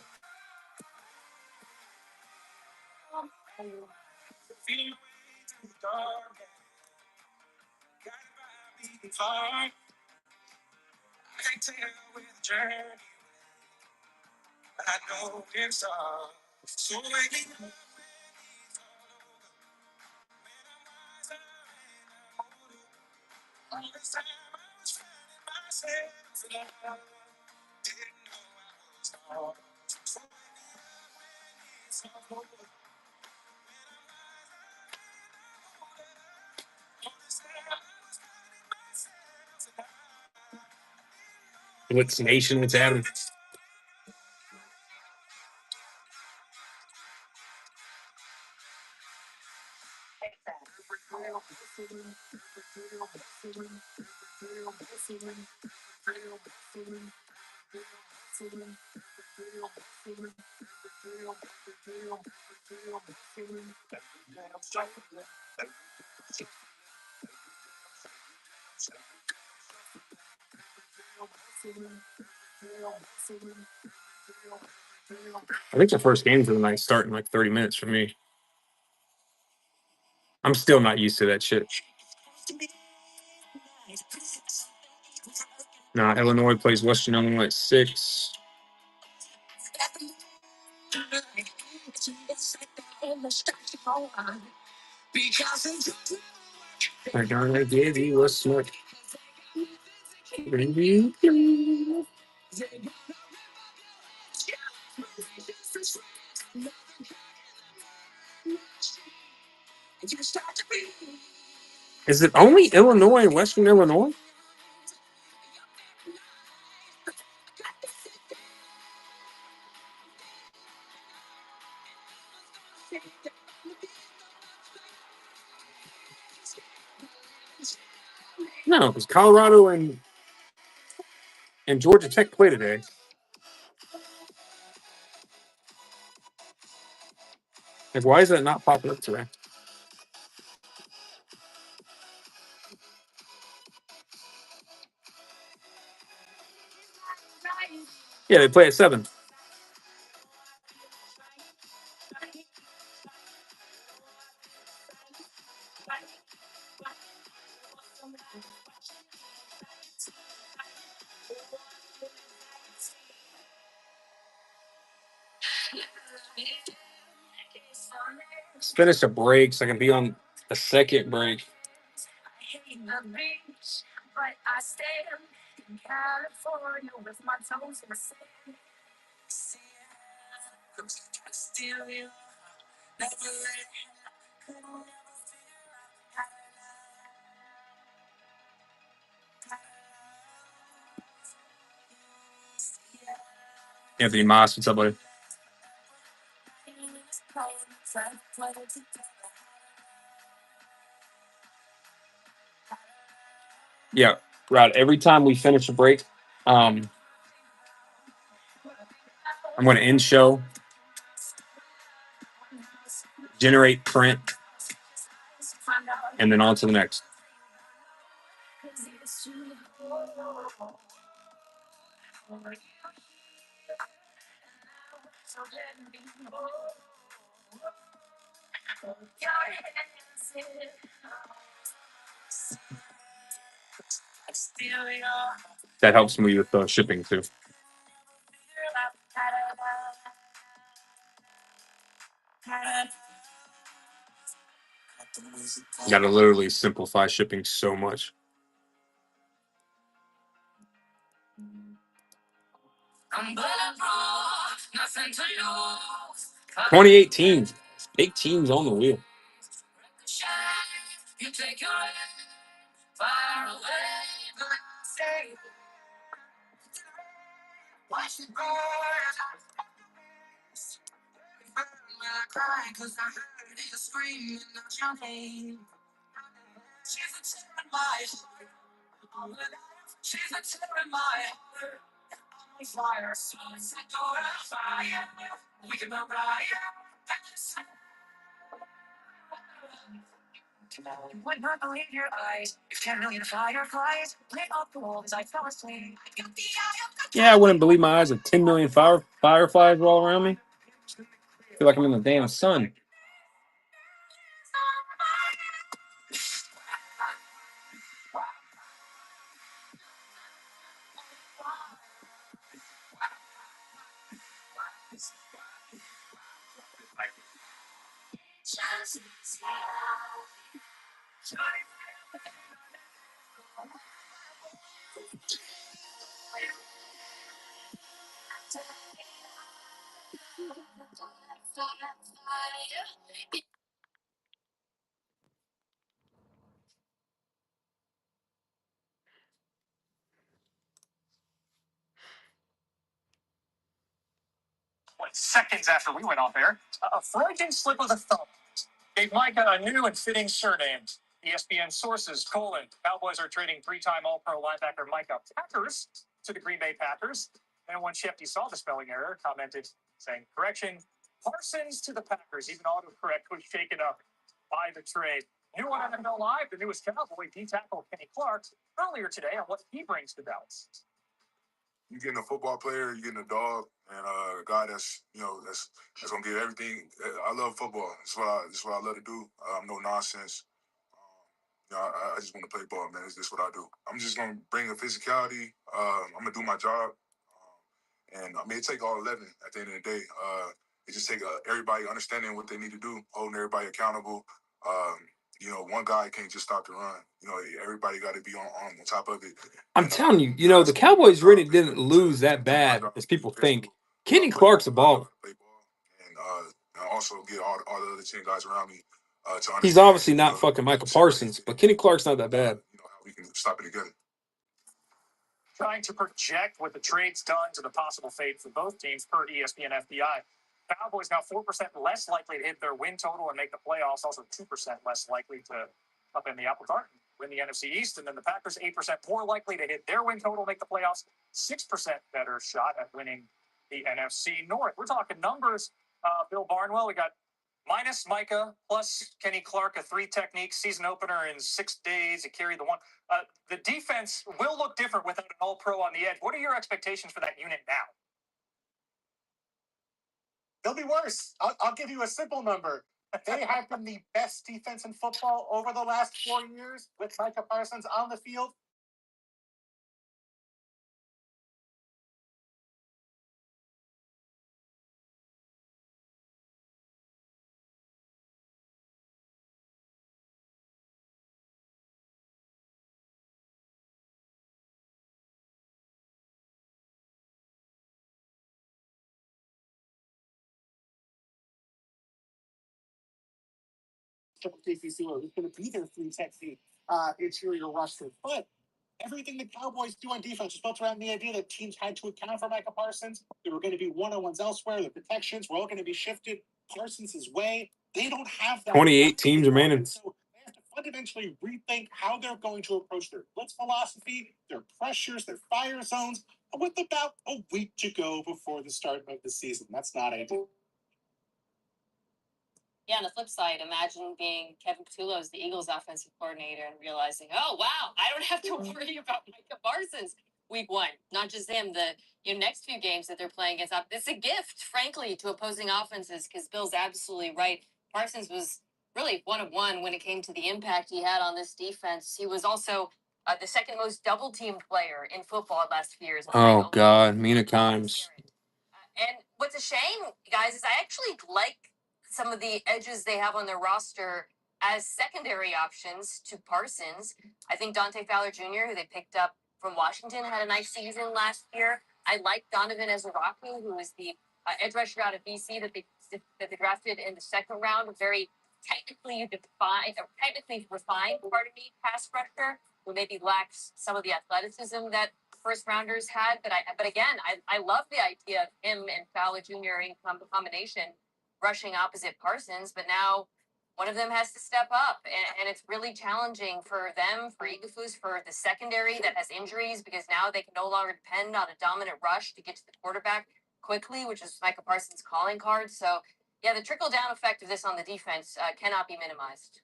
Blitz Nation, what's happening? I think the first games of the night start in like 30 minutes for me. I'm still not used to that shit. Nah, Illinois plays Western Illinois at 6. I'm gonna give you a smirk. Is it only Illinois and Western Illinois? No, because Colorado and Georgia Tech play today. Like, why is that not popping up today? Yeah, they play at 7. Let's finish a break so I can be on the second break. Anthony Moss, what's up, buddy? Yeah, Rod. Every time we finish a break, I'm going to end show, generate print, and then on to the next. That helps me with shipping too. Got to literally simplify shipping so much. 2018, big teams on the wheel. Yeah, I wouldn't believe my eyes if 10 million fireflies were all around me. I feel like I'm in the damn sun. Seconds after we went off air, a Freudian slip of the thumb gave Micah a new and fitting surname. ESPN sources, Cowboys are trading three-time All-Pro linebacker Micah Packers to the Green Bay Packers. And when Shefty saw the spelling error, commented, saying, correction, Parsons to the Packers. Even autocorrect was shaken up by the trade. New on NFL Live, the newest Cowboy D-tackle Kenny Clark earlier today on what he brings to Dallas. You're getting a football player, you're getting a dog, and a guy that's gonna give everything. I love football. That's what I love to do. No nonsense. I just want to play ball, man. It's just what I do. I'm just gonna bring a physicality. I'm gonna do my job, and I mean it take all 11 at the end of the day. It just take everybody understanding what they need to do, holding everybody accountable. One guy can't just stop the run. Everybody got to be on top of it. I'm telling you, the Cowboys really didn't lose that bad as people think. Kenny Clark's a baller. And also get all the other 10 guys around me to understand. He's obviously not fucking Michael Parsons, but Kenny Clark's not that bad. How we can stop it together. Trying to project what the trade's done to the possible fate for both teams per ESPN FPI. Cowboys now 4% less likely to hit their win total and make the playoffs, also 2% less likely to up in the apple cart, win the NFC East, and then the Packers 8% more likely to hit their win total, make the playoffs, 6% better shot at winning the NFC North. We're talking numbers, Bill Barnwell. We got minus Micah plus Kenny Clark, a 3-technique season opener in 6 days. He carried the one. The defense will look different without an all-pro on the edge. What are your expectations for that unit now? They'll be worse. I'll give you a simple number. They have been the best defense in football over the last 4 years with Micah Parsons on the field. JPC who's going to be their free safety interior rusher. But everything the Cowboys do on defense is built around the idea that teams had to account for Micah Parsons. There were going to be one-on-ones elsewhere. The protections were all going to be shifted Parsons' way. They don't have that. 28 teams remaining. So they have to fundamentally rethink how they're going to approach their blitz philosophy, their pressures, their fire zones, with about a week to go before the start of the season. That's not ideal. Yeah, on the flip side, imagine being Kevin Patullo as the Eagles offensive coordinator and realizing, oh, wow, I don't have to worry about Micah Parsons week one. Not just him, the next few games that they're playing against. It's a gift, frankly, to opposing offenses because Bill's absolutely right. Parsons was really one of one when it came to the impact he had on this defense. He was also the second most double-teamed player in football last few years. Oh, God, Mina Kimes. And what's a shame, guys, is I actually like some of the edges they have on their roster as secondary options to Parsons. I think Dante Fowler Jr., who they picked up from Washington, had a nice season last year. I like Donovan Ezraku, who is the edge rusher out of BC that they drafted in the second round. A very technically refined, pass rusher who maybe lacks some of the athleticism that first rounders had. But again, I love the idea of him and Fowler Jr. in combination rushing opposite Parsons. But now one of them has to step up, and it's really challenging for them, for Eagles, for the secondary that has injuries, because now they can no longer depend on a dominant rush to get to the quarterback quickly, which is Micah Parsons' calling card. So, yeah, the trickle-down effect of this on the defense cannot be minimized.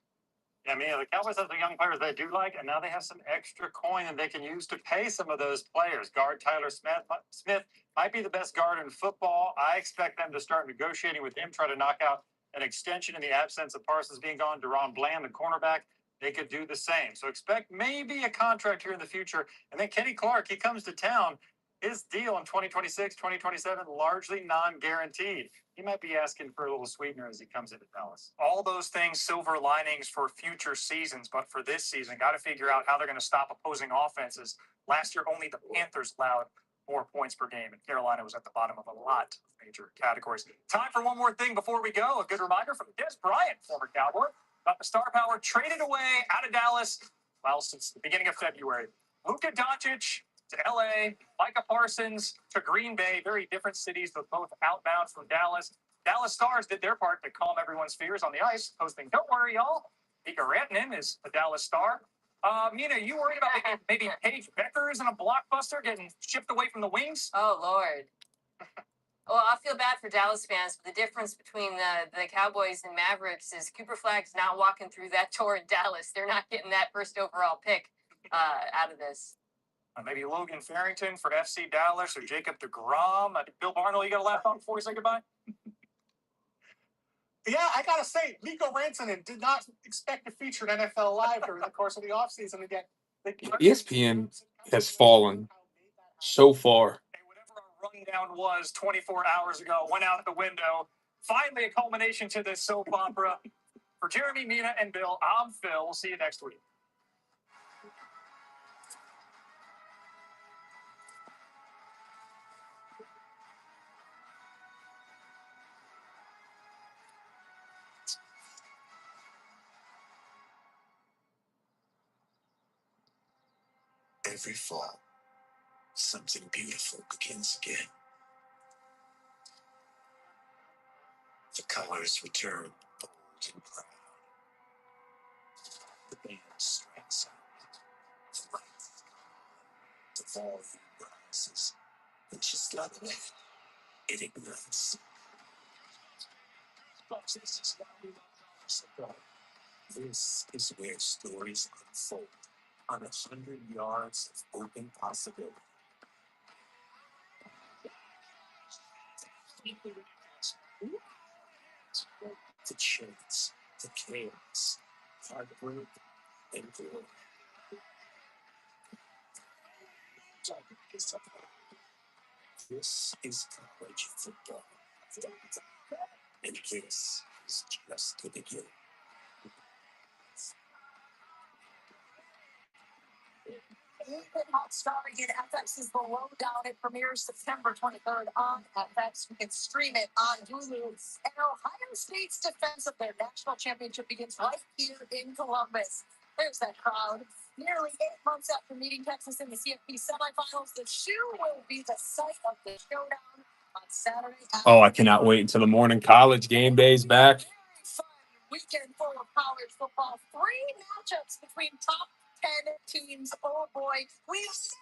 Yeah, I mean, the Cowboys have the young players they do like, and now they have some extra coin that they can use to pay some of those players. Guard Tyler Smith might be the best guard in football. I expect them to start negotiating with him, try to knock out an extension in the absence of Parsons being gone. Deron Bland, the cornerback, they could do the same. So expect maybe a contract here in the future. And then Kenny Clark, he comes to town. His deal in 2026, 2027, largely non-guaranteed. He might be asking for a little sweetener as he comes into Dallas. All those things, silver linings for future seasons, but for this season, got to figure out how they're going to stop opposing offenses. Last year, only the Panthers allowed 4 points per game, and Carolina was at the bottom of a lot of major categories. Time for one more thing before we go. A good reminder from Des Bryant, former Cowboy, about the star power traded away out of Dallas, well, since the beginning of February. Luka Doncic to LA, Micah Parsons to Green Bay, very different cities, but both outbound from Dallas. Dallas Stars did their part to calm everyone's fears on the ice, posting, "Don't worry, y'all. Mika Rantanen is a Dallas Star." Mina, you worried about maybe Paige Beckers in a blockbuster getting shipped away from the Wings? Oh, Lord. Well, I feel bad for Dallas fans, but the difference between the Cowboys and Mavericks is Cooper Flagg's not walking through that door in Dallas. They're not getting that first overall pick out of this. Maybe Logan Farrington for FC Dallas or Jacob deGrom. Bill Barnwell, you got a last thought before we say goodbye? Yeah, I got to say, Miko Rantanen did not expect to feature an NFL Live during the course of the offseason again. ESPN has fallen so far. Hey, whatever our rundown was 24 hours ago went out the window. Finally, a culmination to this soap opera. For Jeremy, Mina, and Bill, I'm Phil. We'll see you next week. Every fall, something beautiful begins again. The colors return, bold and proud. The band strikes out. The lights come on. The volume rises. And just like that, it ignites. This is where stories unfold on 100 yards of open possibility. The chance, the chaos, heartbreak, and glory. This is college football. And this is just the beginning. Starring in FX's The Lowdown. It premieres September 23rd on FX. You can stream it on Hulu. And Ohio Ohio State's defense of their national championship begins right here in Columbus. There's that crowd. Nearly 8 months after meeting Texas in the CFP semifinals, the shoe will be the site of the showdown on Saturday. Oh, I cannot wait until the morning. College game days back. Fun weekend full of college football. 3 matchups between top 10 teams. Oh boy, we've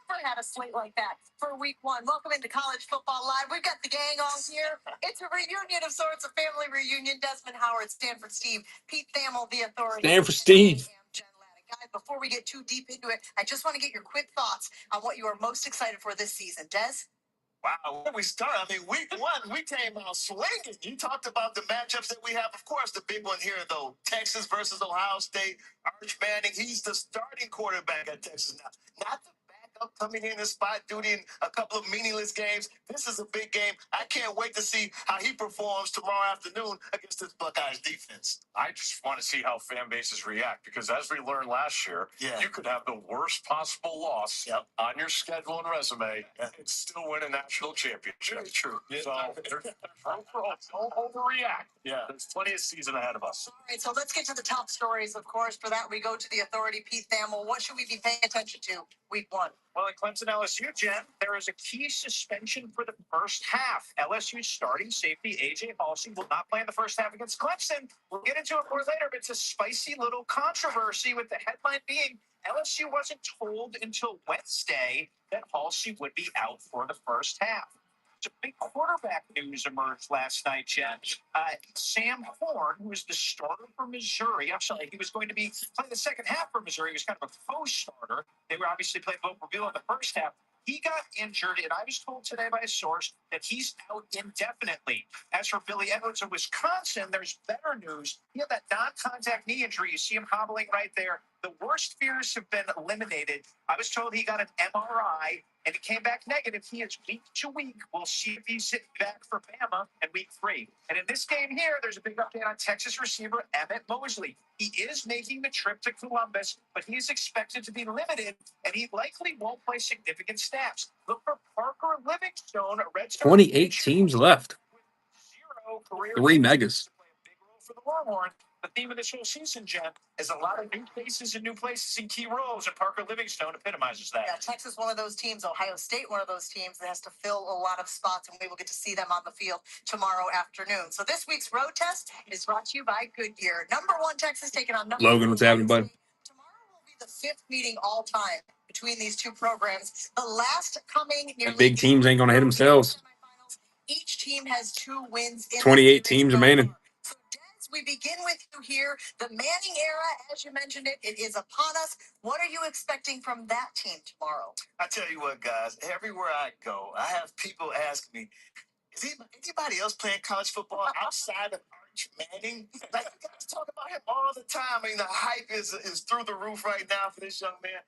never had a slate like that for week 1. Welcome into College Football Live. We've got the gang all here. It's a reunion of sorts, a family reunion. Desmond Howard, Stanford Steve, Pete Thamel, the authority. Stanford Steve. I am Jen Laddick. Guys, before we get too deep into it, I just want to get your quick thoughts on what you are most excited for this season. Des? Wow, where we start? I mean, week 1, we came out swinging. You talked about the matchups that we have. Of course, the big one here, though, Texas versus Ohio State. Arch Manning, he's the starting quarterback at Texas now. Not the backup coming in spot duty in a couple of meaningless games. This is a big game. I can't wait to see how he performs tomorrow afternoon against this Buckeyes defense. I just want to see how fan bases react because, as we learned last year, you could have the worst possible loss on your schedule and resume and still win a national championship. Very true. So don't overreact. Yeah, there's plenty of season ahead of us. All right, so let's get to the top stories. Of course, for that, we go to the authority, Pete Thamel. What should we be paying attention to week 1? Well, at Clemson LSU, Jen, there is a key suspension for the first half. LSU starting safety A.J. Halsey will not play in the first half against Clemson. We'll get into it more later, but it's a spicy little controversy with the headline being LSU wasn't told until Wednesday that Halsey would be out for the first half. Some big quarterback news emerged last night, Jen. Sam Horn, who was the starter for Missouri, he was going to be playing the second half for Missouri. He was kind of a co-starter. They were obviously playing both Mobile in the first half. He got injured, and I was told today by a source that he's out indefinitely. As for Billy Edwards of Wisconsin, there's better news. He had that non-contact knee injury. You see him hobbling right there. The worst fears have been eliminated. I was told he got an MRI, and it came back negative. He is week to week. We'll see if he's back for Bama in week 3. And in this game here, there's a big update on Texas receiver Emmett Mosley. He is making the trip to Columbus, but he is expected to be limited, and he likely won't play significant snaps. Look for Parker Livingstone, a Red Star. 28 teams left. With 0 career 3 megas. to play a big role for the Longhorns. The theme of this whole season, Jen, is a lot of new faces and new places in key roles, and Parker Livingstone epitomizes that. Yeah, Texas, one of those teams. Ohio State, one of those teams that has to fill a lot of spots, and we will get to see them on the field tomorrow afternoon. So this week's road test is brought to you by Goodyear. Number 1 Texas taking on number Logan, 1 what's happening, Ohio bud? State. Tomorrow will be the 5th meeting all time between these two programs. The last coming The big teams ain't going to hit themselves. semifinals. Each team has 2 wins in 28 the teams so remaining. far. So, Des, we begin with you here. The Manning era, as you mentioned it is upon us. What are you expecting from that team tomorrow? I tell you what, guys, everywhere I go, I have people ask me, is anybody else playing college football outside of Arch Manning? Like, you guys talk about him all the time. I mean, the hype is through the roof right now for this young man.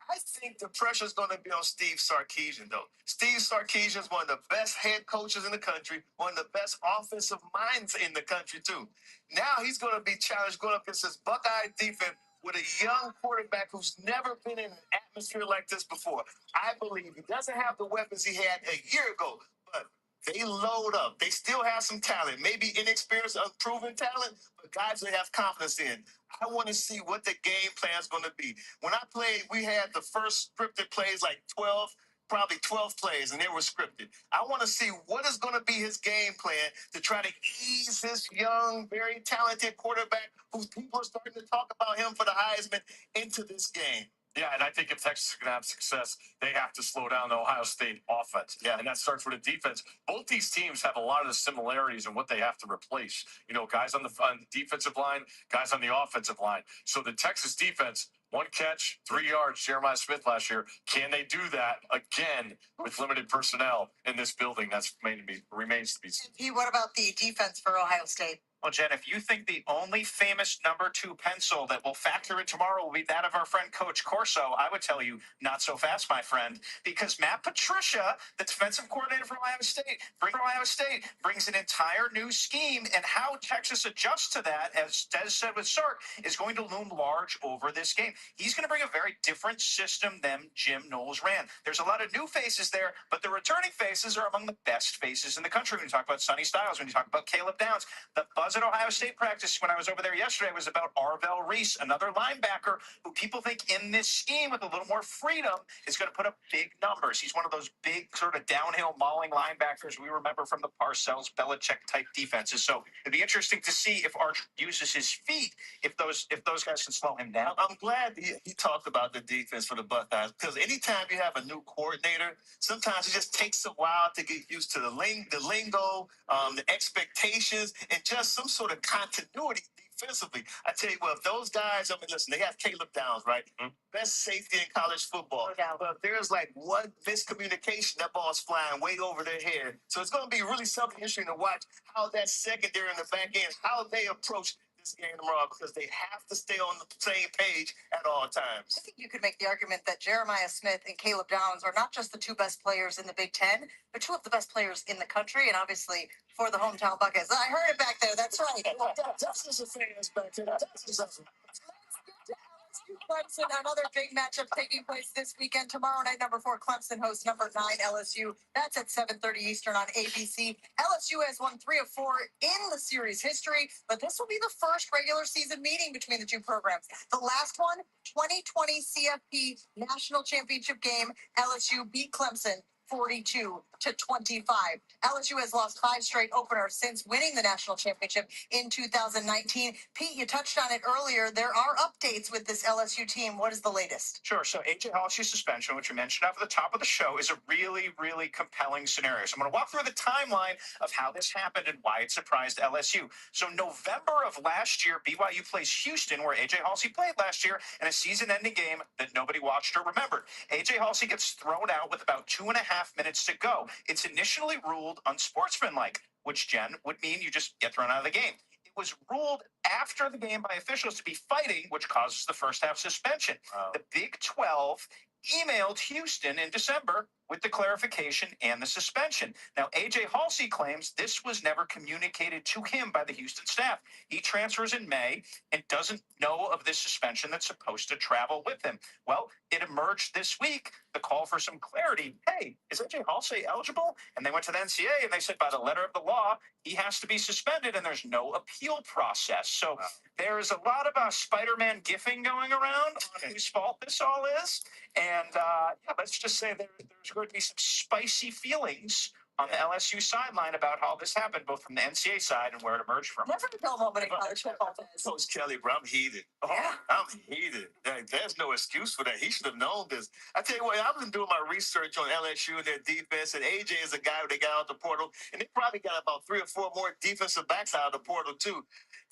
I think the pressure is going to be on Steve Sarkisian, though. Steve Sarkisian is one of the best head coaches in the country, one of the best offensive minds in the country, too. Now he's going to be challenged going up against this Buckeye defense with a young quarterback who's never been in an atmosphere like this before. I believe he doesn't have the weapons he had a year ago, but they load up. They still have some talent, maybe inexperienced, unproven talent, but guys they have confidence in. I want to see what the game plan is going to be. When I played, we had the first scripted plays, like probably 12 plays, and they were scripted. I want to see what is going to be his game plan to try to ease this young, very talented quarterback who people are starting to talk about him for the Heisman into this game. Yeah, and I think if Texas is going to have success, they have to slow down the Ohio State offense. Yeah. And that starts with the defense. Both these teams have a lot of the similarities in what they have to replace. You know, guys on the defensive line, guys on the offensive line. So the Texas defense, 1 catch, 3 yards, Jeremiah Smith last year. Can they do that again with limited personnel in this building? That's remains to be seen. Pete, what about the defense for Ohio State? Well, Jen, if you think the only famous number 2 pencil that will factor in tomorrow will be that of our friend Coach Corso, I would tell you not so fast, my friend, because Matt Patricia, the defensive coordinator for Ohio State, brings an entire new scheme, and how Texas adjusts to that, as Des said with Sark, is going to loom large over this game. he's going to bring a very different system than Jim Knowles ran. There's a lot of new faces there, but the returning faces are among the best faces in the country. When you talk about Sonny Styles, when you talk about Caleb Downs, the buzz at Ohio State practice when I was over there yesterday was about Arvell Reese, another linebacker who people think in this scheme with a little more freedom is going to put up big numbers. He's one of those big sort of downhill mauling linebackers we remember from the Parcells, Belichick type defenses. So it'd be interesting to see if Arch uses his feet, if those guys can slow him down. I'm glad he talked about the defense for the Buckeyes, because anytime you have a new coordinator, sometimes it just takes a while to get used to the lingo, the expectations, and just some sort of continuity defensively. I tell you what, if those guys, I mean, listen, they have Caleb Downs, right? Mm-hmm. Best safety in college football. No doubt. But there's like one miscommunication, that ball's flying way over their head. So it's going to be really something interesting to watch how that secondary in the back end, how they approach this game tomorrow, because they have to stay on the same page at all times. I think you could make the argument that Jeremiah Smith and Caleb Downs are not just the two best players in the Big Ten, but two of the best players in the country, and obviously for the hometown Buckeyes. I heard it back there. That's right. Justice is fans back there. Clemson, another big matchup taking place this weekend. Tomorrow night, number 4 Clemson hosts number 9 LSU. That's at 7:30 Eastern on ABC. LSU has won 3 of 4 in the series history, but this will be the first regular season meeting between the two programs. The last one, 2020 CFP National Championship game, LSU beat Clemson 42-25. LSU has lost 5 straight openers since winning the national championship in 2019. Pete, you touched on it earlier. There are updates with this LSU team. What is the latest? Sure. So AJ Hollis's suspension, which you mentioned off at the top of the show, is a really, really compelling scenario. So I'm going to walk through the timeline of how this happened and why it surprised LSU. So November of last year, BYU plays Houston, where AJ Hollis played last year, in a season-ending game that nobody watched or remembered. AJ Hollis gets thrown out with about 2.5 minutes to go. It's initially ruled unsportsmanlike, which, Jen, would mean you just get thrown out of the game. It was ruled after the game by officials to be fighting, which causes the first half suspension. The Big 12 emailed Houston in December with the clarification and the suspension. Now, A.J. Halsey claims this was never communicated to him by the Houston staff. He transfers in May and doesn't know of this suspension that's supposed to travel with him. Well, it emerged this week, the call for some clarity. Hey, is A.J. Halsey eligible? And they went to the NCAA and they said, by the letter of the law, he has to be suspended and there's no appeal process. So there's a lot of Spider-Man gifting going around on whose fault this all is. And yeah, let's just say there's going to be some spicy feelings on the LSU sideline about how this happened, both from the NCAA side and where it emerged from. Never a dull moment in college football. Coach Kelly, bro, I'm heated. Yeah. I'm heated. There's no excuse for that. He should have known this. I tell you what, I've been doing my research on LSU and their defense, and AJ is a guy who they got out the portal, and they probably got about 3 or 4 more defensive backs out of the portal, too.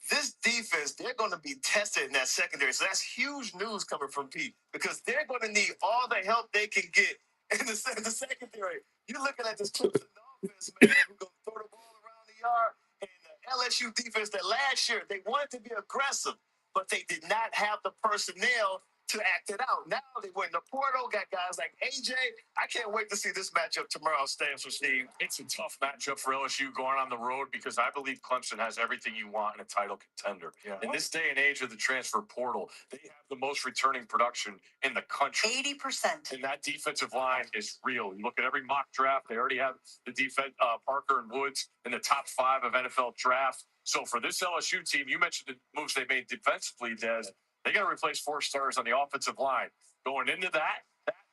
This defense, they're going to be tested in that secondary. So that's huge news coming from Pete, because they're going to need all the help they can get in the secondary. You're looking at this Clemson offense, man, who's going to throw the ball around the yard. And the LSU defense that last year, they wanted to be aggressive, but they did not have the personnel to act it out. Now they went in the portal, got guys like AJ. I can't wait to see this matchup tomorrow, Stan. So, Steve, it's a tough matchup for LSU going on the road, because I believe Clemson has everything you want in a title contender. Yeah. In this day and age of the transfer portal, they have the most returning production in the country. 80%. And that defensive line is real. You look at every mock draft, they already have the defense, Parker and Woods in the top 5 of NFL draft. So for this LSU team, you mentioned the moves they made defensively, Des. They got to replace 4 stars on the offensive line. Going into that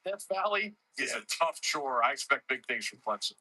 Death Valley is a tough chore. I expect big things from Clemson.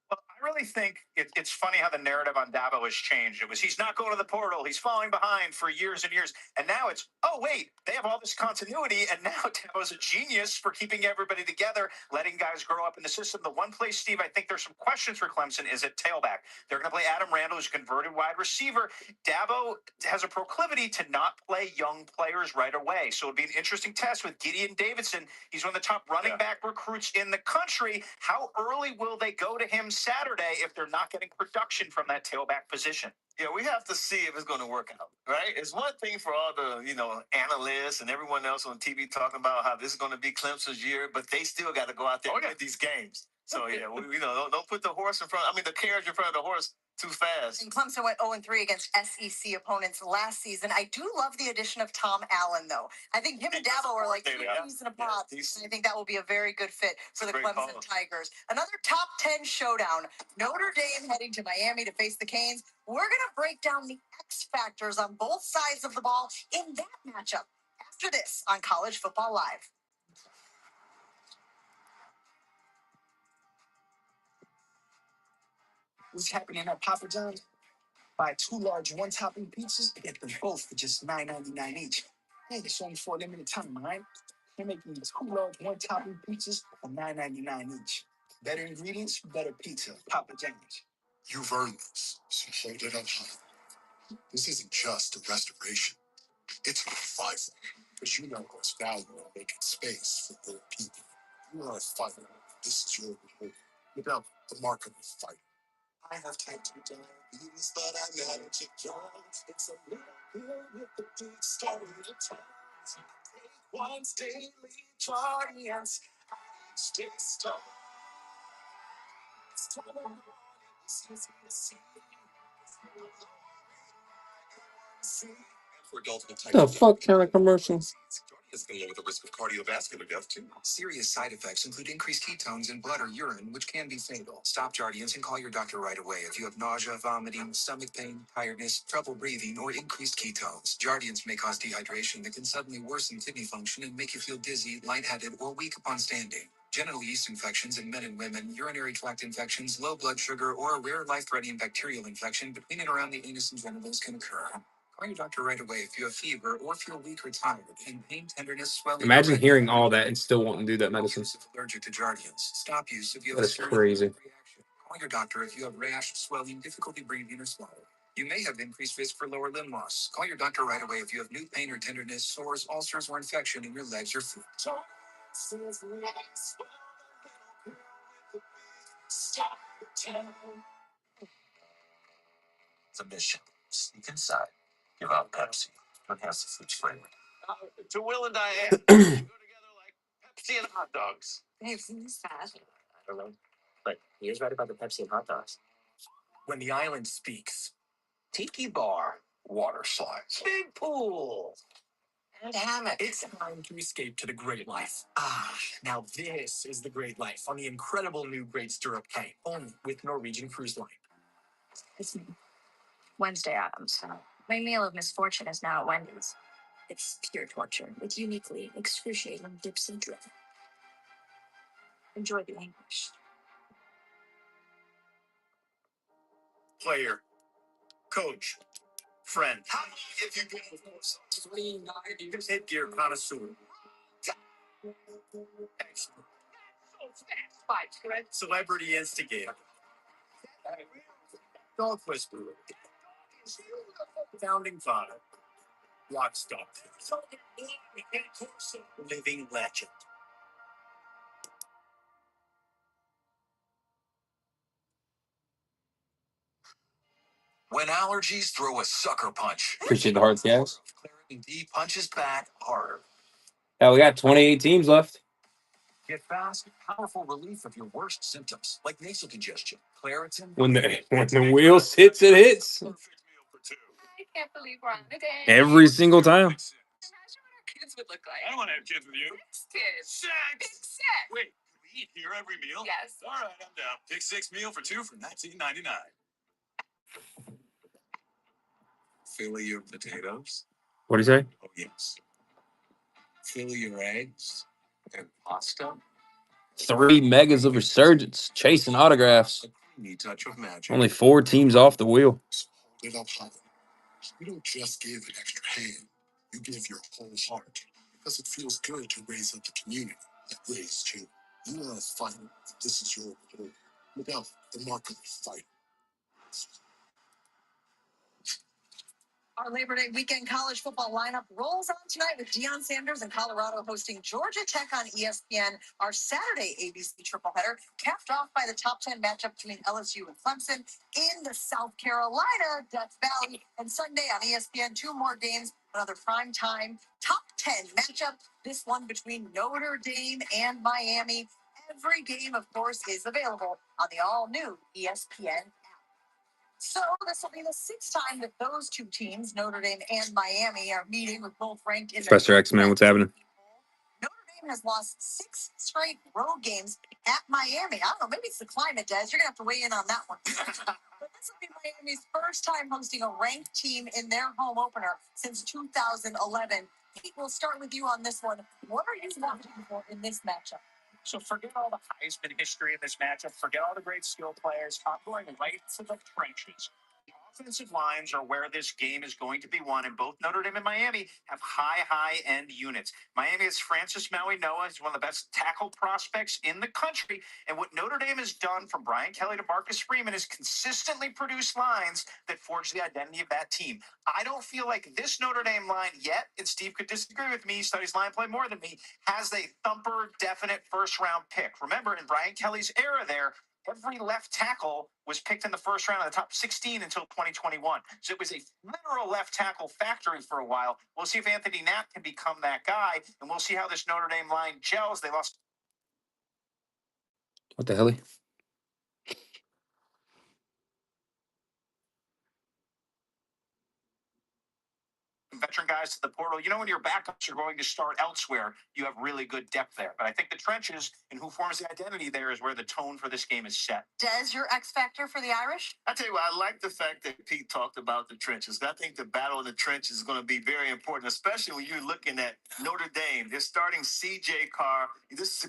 Well, I really think it's funny how the narrative on Dabo has changed. It was, he's not going to the portal, he's falling behind for years and years. And now it's, oh, wait, they have all this continuity, and now Dabo's a genius for keeping everybody together, letting guys grow up in the system. The one place, Steve, I think there's some questions for Clemson is at tailback. They're going to play Adam Randall, who's a converted wide receiver. Dabo has a proclivity to not play young players right away. So it'll be an interesting test with Gideon Davidson. He's one of the top running back recruits in the country. How early will they go to him Saturday if they're not getting production from that tailback position? Yeah, we have to see if it's going to work out, right? It's one thing for all the, analysts and everyone else on TV talking about how this is going to be Clemson's year, but they still got to go out there and win these games. So, yeah, don't put the horse in front. I mean, the carriage in front of the horse. Too fast. And Clemson went 0-3 against SEC opponents last season. I do love the addition of Tom Allen, though. I think him and Dabo are like two peas in a pod. And I think that will be a very good fit for the Clemson Tigers. Another top 10 showdown. Notre Dame heading to Miami to face the Canes. We're going to break down the X factors on both sides of the ball in that matchup after this on College Football Live. What's happening at Papa John's? Buy 2 large one-topping pizzas and get them both for just $9.99 each. Hey, it's only for a limited time, right? They're making 2 large one-topping pizzas for $9.99 each. Better ingredients, better pizza. Papa John's. You've earned this, so hold it up high. This isn't just a restoration. It's a revival. Because you know what's valuable in making space for good people. You are a fighter. This is your reward. Without the mark of a fighter. I have taken diabetes, but I manage it just. It's a little pill with a big story to tell. Take one's daily guardians. Stay strong. It's time. It's easy to see. For adults with type 2 fuck kind of commercial? It's can lower the risk of cardiovascular death too. Serious side effects include increased ketones in blood or urine, which can be fatal. Stop Jardiance and call your doctor right away if you have nausea, vomiting, stomach pain, tiredness, trouble breathing, or increased ketones. Jardiance may cause dehydration that can suddenly worsen kidney function and make you feel dizzy, lightheaded, or weak upon standing. Genital yeast infections in men and women, urinary tract infections, low blood sugar, or a rare life-threatening bacterial infection between and around the anus and genitals can occur. Call your doctor right away if you have fever or feel weak or tired, and pain, tenderness, swelling. Imagine hearing all that and still wanting to do that medicine. Allergic to Jardiance. Stop use if you have That a is serious crazy. reaction. Call your doctor if you have rash, swelling, difficulty breathing, or swallowing. You may have increased risk for lower limb loss. Call your doctor right away if you have new pain or tenderness, sores, ulcers, or infection in your legs or feet. It's a mission. Sneak inside. Give out Pepsi. Enhance the food's flavor. To Will and Diane, go together like Pepsi and hot dogs. They've seen this fast. I don't know, but he is right about the Pepsi and hot dogs. When the island speaks, tiki bar, water slides, big pool, and hammock. It's time to escape to the great life. Ah, now this is the great life on the incredible new Great Stirrup Cay, only with Norwegian Cruise Line. It's me, Wednesday Adams. My meal of misfortune is now at Wendy's. It's pure torture. It's uniquely excruciating dips and drip. Enjoy the anguish. Player, coach, friend. How long have you been with us? 29 years. Headgear connoisseur. Expert. Celebrity instigator. Dog whisperer. Founding father. Rock star. Living legend. When allergies throw a sucker punch. Appreciate the hearts, guys. Claritin D punches back harder. Hell, we got 28 teams left. Get fast, powerful relief of your worst symptoms, like nasal congestion. Claritin. When the wheel hits, it hits. I can't believe we're on the day. Every single time. Imagine what our kids would look like. I don't want to have kids with you. Six kids. Big Six. set. Wait, you eat here every meal? Yes. All right, I'm down. Pick 6 meal for 2 for $19.99. Fill your potatoes. What do you say? Oh, yes. Fill your eggs and pasta. 3 megas of Resurgence chasing autographs. A creamy touch of magic. Only 4 teams off the wheel. Hold it up high. You don't just give an extra hand. You give your whole heart. Because it feels good to raise up the community that raised you. You are a fighter. This is your reward. Without the mark of a fighter. Our Labor Day weekend college football lineup rolls on tonight with Deion Sanders and Colorado hosting Georgia Tech on ESPN. Our Saturday ABC triple header capped off by the top 10 matchup between LSU and Clemson in the South Carolina Death Valley. And Sunday on ESPN, 2 more games, another prime time top 10 matchup. This one between Notre Dame and Miami. Every game, of course, is available on the all-new ESPN. So this will be the sixth time that those two teams, Notre Dame and Miami, are meeting with both ranked in the Professor X, man, what's happening? Notre Dame has lost 6 straight road games at Miami. I don't know, maybe it's the climate, Des. You're gonna have to weigh in on that one. But this will be Miami's first time hosting a ranked team in their home opener since 2011. Pete, we'll start with you on this one. What are you watching for in this matchup? So forget all the Heisman history in this matchup. Forget all the great skill players. I'm going right to the trenches. The offensive lines are where this game is going to be won, and both Notre Dame and Miami have high-end units. Miami is Francis Maui-Noah. He's one of the best tackle prospects in the country, and what Notre Dame has done from Brian Kelly to Marcus Freeman is consistently produce lines that forge the identity of that team. I don't feel like this Notre Dame line yet, and Steve could disagree with me, he studies line play more than me, has a thumper definite first-round pick. Remember, in Brian Kelly's era there, every left tackle was picked in the first round of the top 16 until 2021. So it was a literal left tackle factory for a while. We'll see if Anthony Knapp can become that guy, and we'll see how this Notre Dame line gels. They lost. What the hell? Veteran guys to the portal. You know, when your backups are going to start elsewhere, you have really good depth there. But I think the trenches and who forms the identity there is where the tone for this game is set. Des, your X factor for the Irish? I tell you what, I like the fact that Pete talked about the trenches. I think the battle in the trenches is going to be very important, especially when you're looking at Notre Dame. They're starting C.J. Carr. This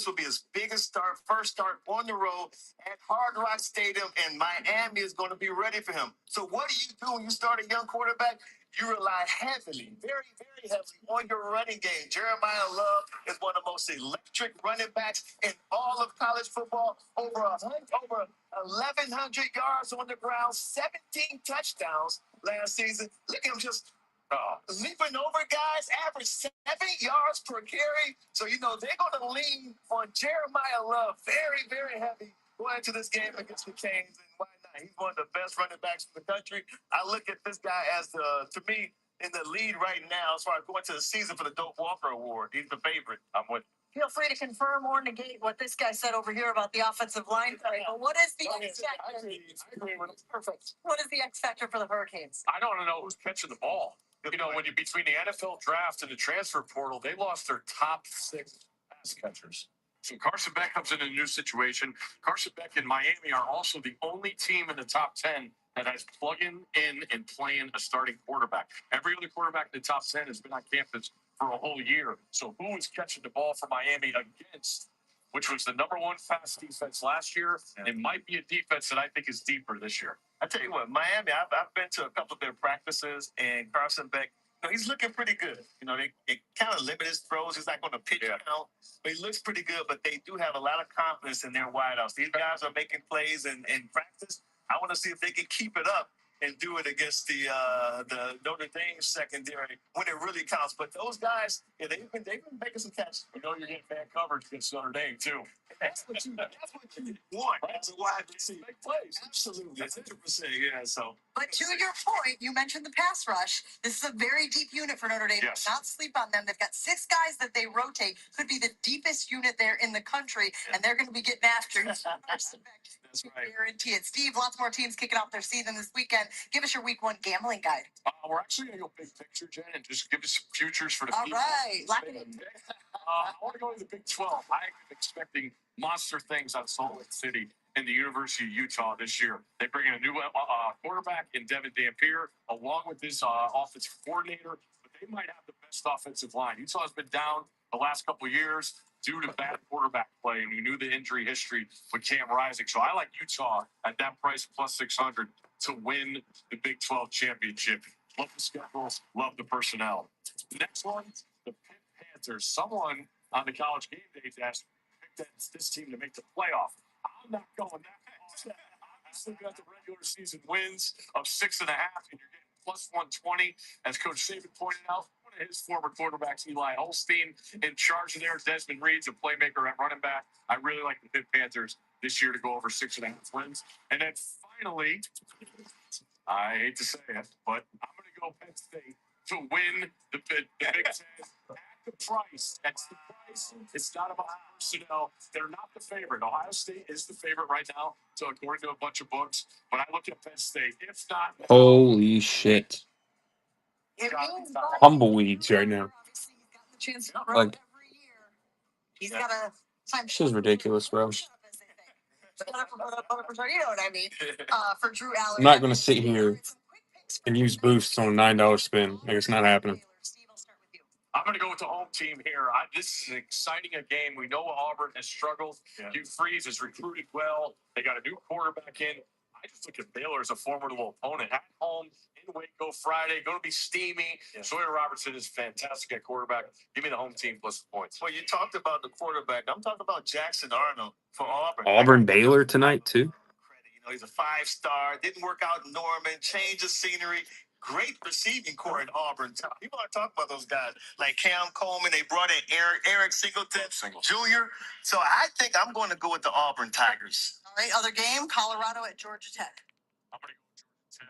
will be his biggest first start on the road at Hard Rock Stadium, and Miami is going to be ready for him. So what do you do when you start a young quarterback? You rely heavily, very, very heavily on your running game. Jeremiah Love is one of the most electric running backs in all of college football. Over 1,100 yards on the ground, 17 touchdowns last season. Look at him just leaping over guys, average 7 yards per carry. So, you know, they're going to lean on Jeremiah Love very, very heavy going into this game against the Canes. And why not? He's one of the best running backs in the country. I look at this guy as to me, in the lead right now as far as going to the season for the Doak Walker Award. He's the favorite. I'm with. Feel free to confirm or negate what this guy said over here about the offensive line play. But what is the X factor? I agree with him. Perfect. What is the X factor for the Hurricanes? I don't know who's catching the ball. You know, when you between the NFL draft and the transfer portal, they lost their top 6 pass catchers. So Carson Beck comes in a new situation. Carson Beck and Miami are also the only team in the top 10 that has plugging in and playing a starting quarterback. Every other quarterback in the top 10 has been on campus for a whole year. So who is catching the ball for Miami against, which was the number 1 pass defense last year? It might be a defense that I think is deeper this year. I tell you what, Miami, I've been to a couple of their practices, and Carson Beck, you know, he's looking pretty good. You know, they kind of limit his throws. He's not going to pitch count, but he looks pretty good. But they do have a lot of confidence in their wideouts. These guys are making plays in practice. I want to see if they can keep it up and do it against the Notre Dame secondary when it really counts. But those guys, yeah, they've been making some catches. You know you're getting fan coverage against Notre Dame, too. That's what you want as a wide receiver. Make plays. Absolutely, 100%. Yeah. So, But to your point, you mentioned the pass rush. This is a very deep unit for Notre Dame. Yes. Not sleep on them. They've got 6 guys that they rotate. Could be the deepest unit there in the country, and they're going to be getting after you. that's right. Guarantee it. Steve, lots more teams kicking off their season this weekend. Give us your week 1 gambling guide. We're actually going to go big picture, Jen, and just give us some futures for the All people. right. Lock it in. I want to go to the Big 12. I'm expecting monster things on Salt Lake City and the University of Utah this year. They bring in a new quarterback in Devin Dampier, along with this offensive coordinator, but they might have the best offensive line. Utah's been down the last couple of years due to bad quarterback play, and we knew the injury history with Cam Rising. So I like Utah at that price, plus 600, to win the Big 12 championship. Love the schedules, love the personnel. The next one, the Pitt Panthers. Someone on the College Game Day desk picked this team to make the playoff. I'm not going that far. I'm still got the regular season wins of 6.5, and you're getting plus 120, as Coach Saban pointed out. One of his former quarterbacks, Eli Holstein, in charge of there. Desmond Reed's a playmaker at running back. I really like the Pitt Panthers this year to go over 6.5 wins. And then finally, I hate to say it, but I'm going to go Penn State to win the Big Ten at the price. That's the It's not about personnel. They're not the favorite. Ohio State is the favorite right now, so according to a bunch of books. But I look at Penn State. If not, Holy shit. Tumbleweeds right now. Like, He's got a time. this is ridiculous, bro. You know what I mean? For Drew Aller. I'm not going to sit here and use boosts on a $9 spin. Like, it's not happening. I'm going to go with the home team here. This is exciting a game. We know Auburn has struggled. Hugh Freeze has recruited well. They got a new quarterback in. I just look at Baylor as a formidable opponent. At home, in Waco Friday, going to be steamy. Sawyer Robertson is fantastic at quarterback. Give me the home team plus the points. Well, you talked about the quarterback. I'm talking about Jackson Arnold for Auburn. Auburn Baylor tonight, too. He's a 5-star. Didn't work out in Norman. Change of scenery. Great receiving core in Auburn. People are talking about those guys like Cam Coleman. They brought in Eric Singleton Jr. So I think I'm going to go with the Auburn Tigers. All right, other game, Colorado at Georgia Tech. I'm going to go with Georgia Tech.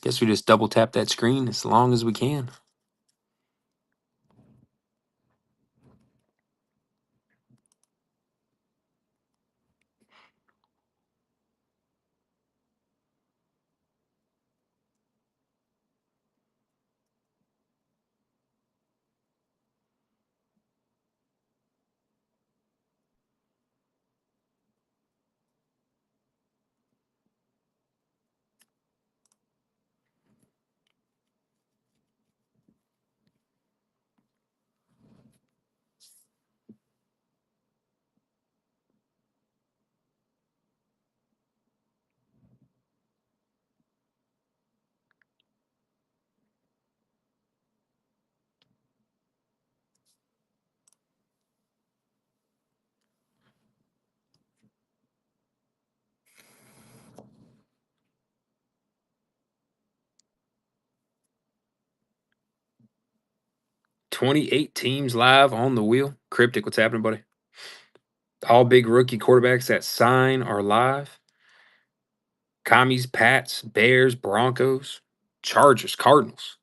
Guess we just double tap that screen as long as we can. $28 teams live on the wheel. Cryptic, what's happening, buddy? All big rookie quarterbacks that sign are live. Commies, Pats, Bears, Broncos, Chargers, Cardinals.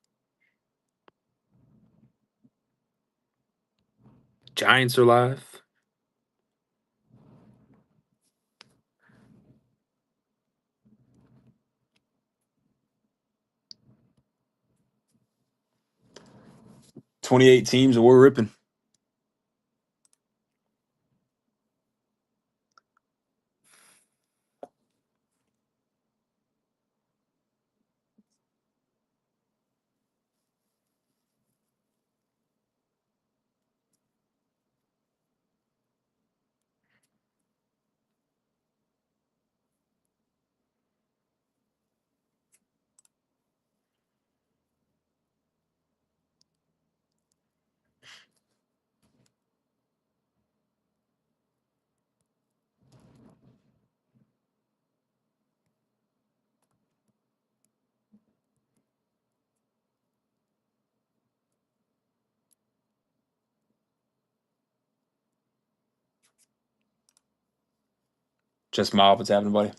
Giants are live. $28 teams, and we're ripping. Just mob, what's happening, buddy?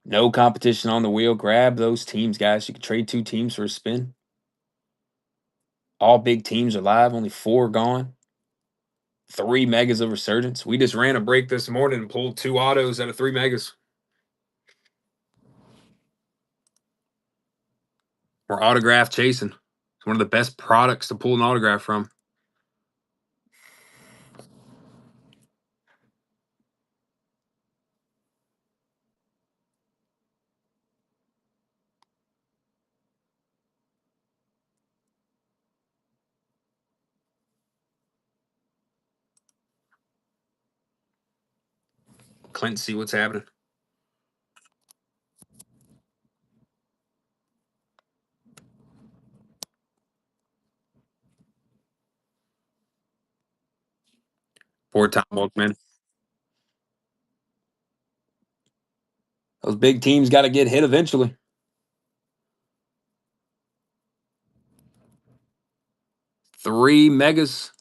No competition on the wheel. Grab those teams, guys. You can trade 2 teams for a spin. All big teams are live. Only 4 gone. 3 megas of Resurgence. We just ran a break this morning and pulled 2 autos out of 3 megas. We're autograph chasing. It's one of the best products to pull an autograph from. Clint, see what's happening. Poor Tom Wilkman. Those big teams got to get hit eventually. Three megas.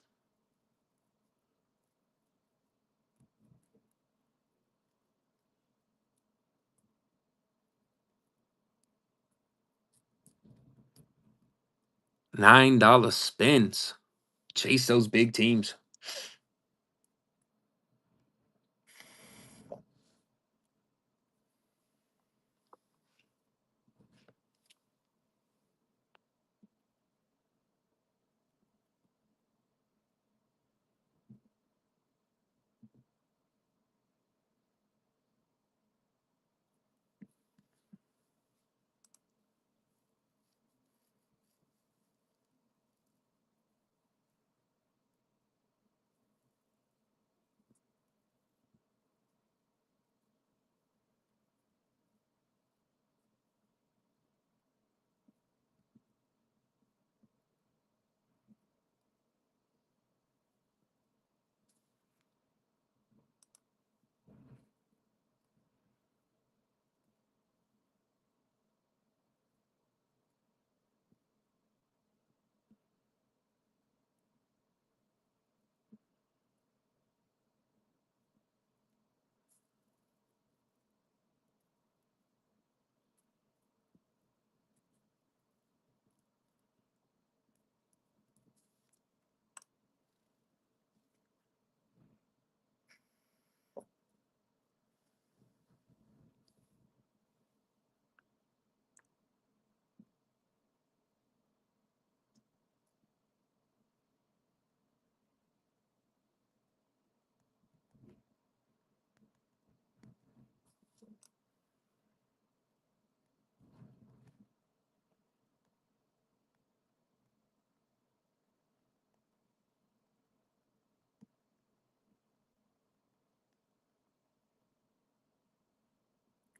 $9 spins. Chase those big teams.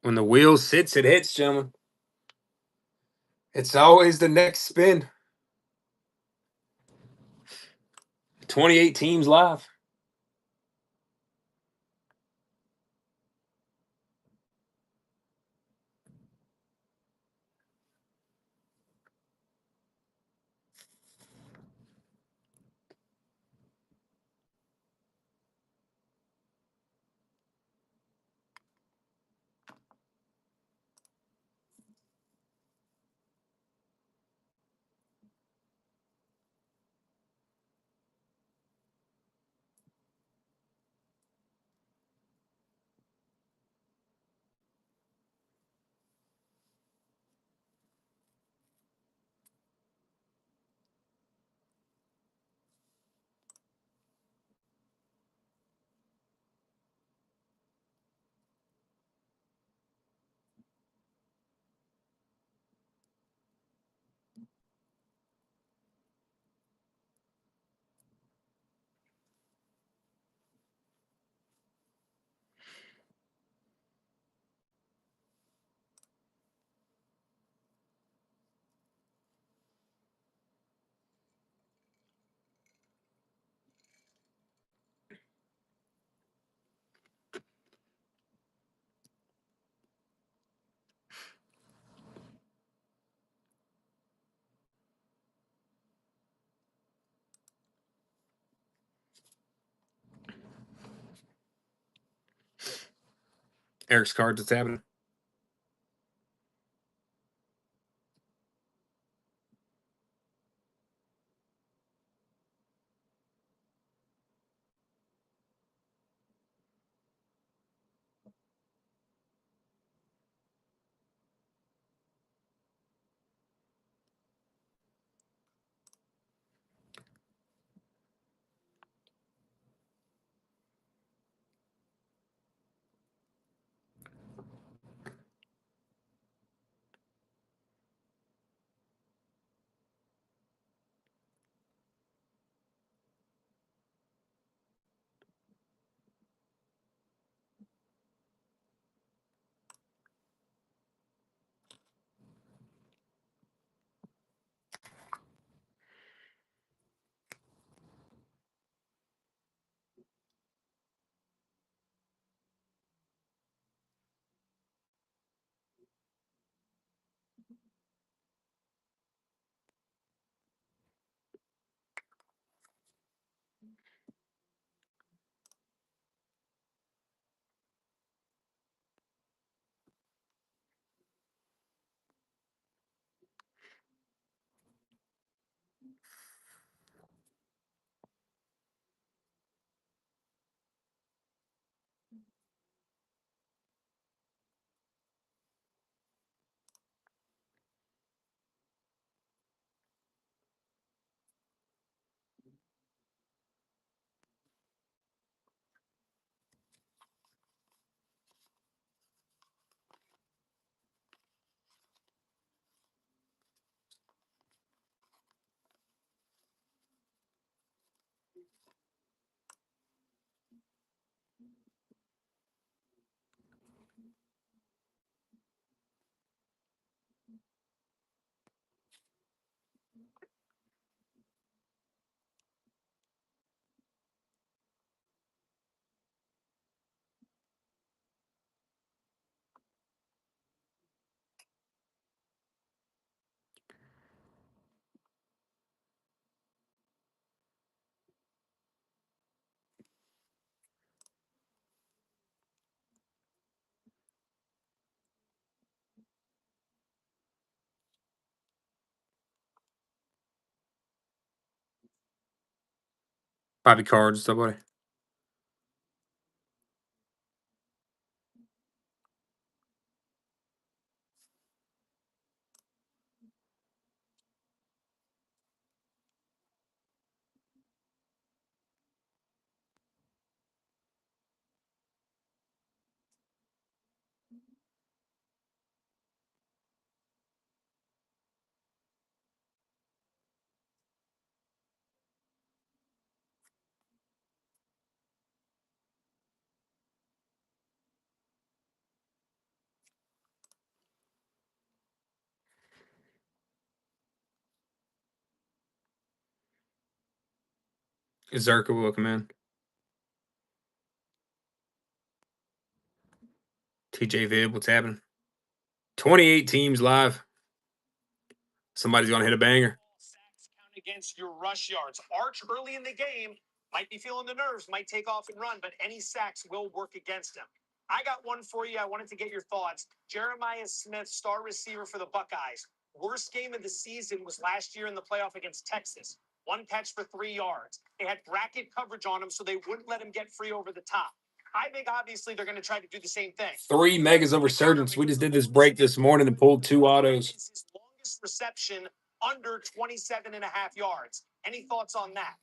When the wheel sits, it hits, gentlemen. It's always the next spin. 28 teams live. Eric's cards, what's happening? Probably cards, somebody. Zerka will come in. TJ Vibb, what's happening? 28 teams live. Somebody's gonna hit a banger. Sacks count against your rush yards. Arch early in the game might be feeling the nerves, might take off and run, but any sacks will work against him. I got one for you. I wanted to get your thoughts. Jeremiah Smith, star receiver for the Buckeyes. Worst game of the season was last year in the playoff against Texas. 1 catch for 3 yards. They had bracket coverage on him, so they wouldn't let him get free over the top. I think obviously they're going to try to do the same thing. 3 megas of Resurgence. We just did this break this morning and pulled 2 autos. His longest reception under 27.5 yards. Any thoughts on that?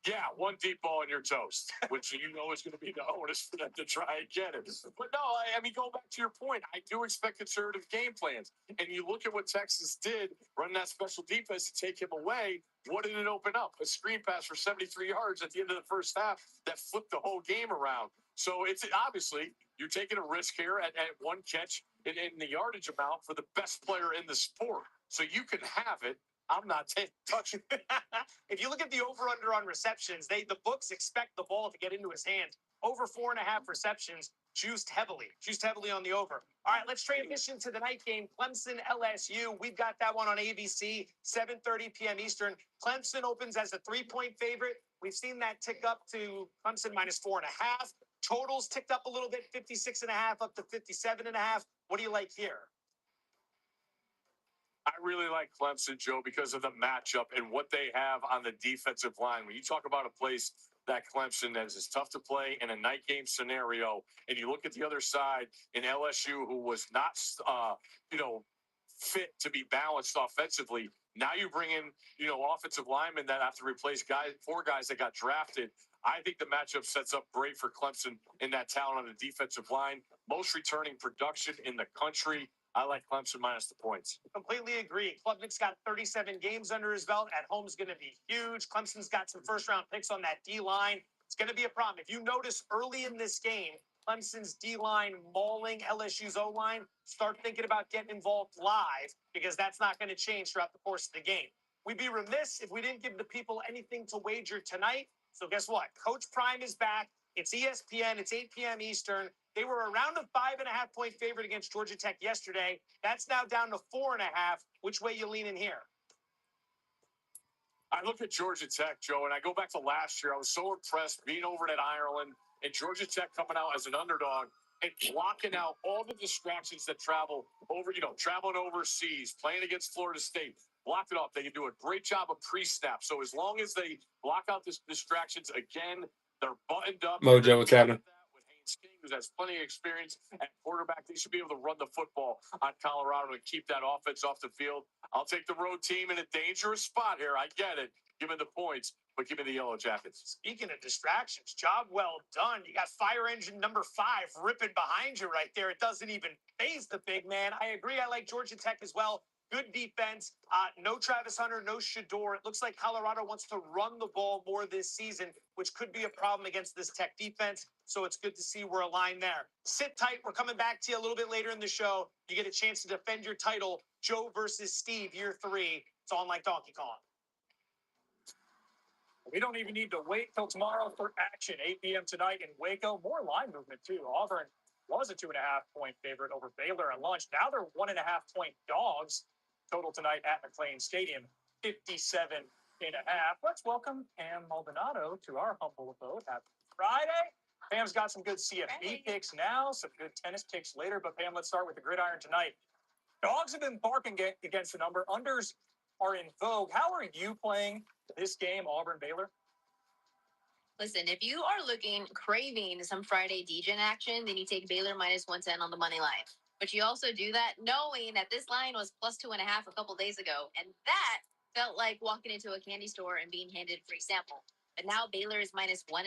Yeah, one deep ball and you're toast, which you know is going to be the onus for them to try and get it. But no, I mean, going back to your point, I do expect conservative game plans. And you look at what Texas did, running that special defense to take him away. What did it open up? A screen pass for 73 yards at the end of the first half that flipped the whole game around. So it's obviously you're taking a risk here at 1 catch in the yardage amount for the best player in the sport. So you can have it. I'm not touching it. If you look at the over-under on receptions, the books expect the ball to get into his hand. Over 4.5 receptions, juiced heavily on the over. All right, let's transition to the night game. Clemson, LSU. We've got that one on ABC, 7:30 p.m. Eastern. Clemson opens as a 3-point favorite. We've seen that tick up to Clemson minus 4.5. Totals ticked up a little bit, 56.5 up to 57.5. What do you like here? I really like Clemson, Joe, because of the matchup and what they have on the defensive line. When you talk about a place that Clemson that is tough to play in a night game scenario, and you look at the other side in LSU, who was not, fit to be balanced offensively. Now you bring in, offensive linemen that have to replace 4 guys that got drafted. I think the matchup sets up great for Clemson in that talent on the defensive line. Most returning production in the country. I like Clemson minus the points. Completely agree. Klubnik's got 37 games under his belt. At home's going to be huge. Clemson's got some first-round picks on that D-line. It's going to be a problem. If you notice early in this game, Clemson's D-line mauling LSU's O-line, start thinking about getting involved live because that's not going to change throughout the course of the game. We'd be remiss if we didn't give the people anything to wager tonight. So guess what? Coach Prime is back. It's ESPN. It's 8 p.m. Eastern. They were around a 5.5-point favorite against Georgia Tech yesterday. That's now down to 4.5. Which way you leaning here? I look at Georgia Tech, Joe, and I go back to last year. I was so impressed being over at Ireland and Georgia Tech coming out as an underdog and blocking out all the distractions that traveling overseas, playing against Florida State. Blocked it off. They can do a great job of pre-snap. So as long as they block out the distractions again, they're buttoned up. Mojo, what's happening? With Haynes King, who has plenty of experience at quarterback, they should be able to run the football on Colorado to keep that offense off the field. I'll take the road team in a dangerous spot here. I get it, given the points, but give me the Yellow Jackets. Speaking of distractions, job well done. You got fire engine number 5 ripping behind you right there. It doesn't even faze the big man. I agree. I like Georgia Tech as well. Good defense. No Travis Hunter, no Shador. It looks like Colorado wants to run the ball more this season, which could be a problem against this Tech defense. So it's good to see we're aligned there. Sit tight. We're coming back to you a little bit later in the show. You get a chance to defend your title, Joe versus Steve, year 3. It's on like Donkey Kong. We don't even need to wait till tomorrow for action. 8 p.m. tonight in Waco. More line movement, too. Auburn was a 2.5-point favorite over Baylor at lunch. Now they're 1.5-point dogs. Total tonight at McLean Stadium, 57.5. Let's welcome Pam Maldonado to our humble abode. Happy Friday. Pam's got some good CFB picks now, some good tennis picks later. But Pam, let's start with the gridiron tonight. Dogs have been barking against the number. Unders are in vogue. How are you playing this game, Auburn-Baylor? Listen, if you are craving some Friday DGen action, then you take Baylor minus 110 on the money line. But you also do that knowing that this line was plus 2.5 a couple days ago. And that felt like walking into a candy store and being handed a free sample. But now Baylor is minus 1.5,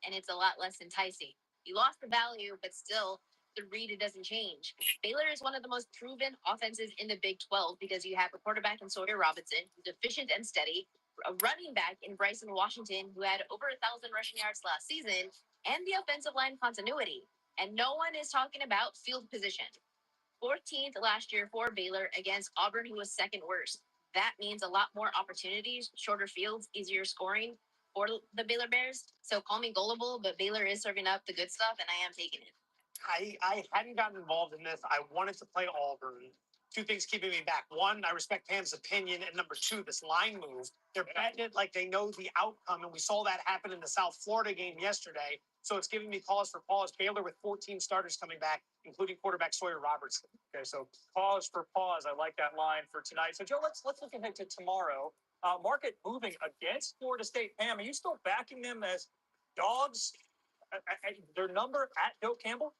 and it's a lot less enticing. You lost the value, but still, the read, it doesn't change. Baylor is one of the most proven offenses in the Big 12 because you have a quarterback in Sawyer Robinson, who's efficient and steady, a running back in Bryson Washington, who had over 1,000 rushing yards last season, and the offensive line continuity. And no one is talking about field position. 14th last year for Baylor against Auburn, who was second worst. That means a lot more opportunities, shorter fields, easier scoring for the Baylor Bears. So call me gullible, but Baylor is serving up the good stuff, and I am taking it. I hadn't gotten involved in this. I wanted to play Auburn. Two things keeping me back. One, I respect Pam's opinion. And number two, this line move. They're betting it like they know the outcome. And we saw that happen in the South Florida game yesterday. So it's giving me pause for pause. Baylor with 14 starters coming back, including quarterback Sawyer Robertson. Okay, so pause for pause. I like that line for tonight. So, Joe, let's look ahead to tomorrow. Market moving against Florida State. Pam, are you still backing them as dogs? Their number at Doak Campbell?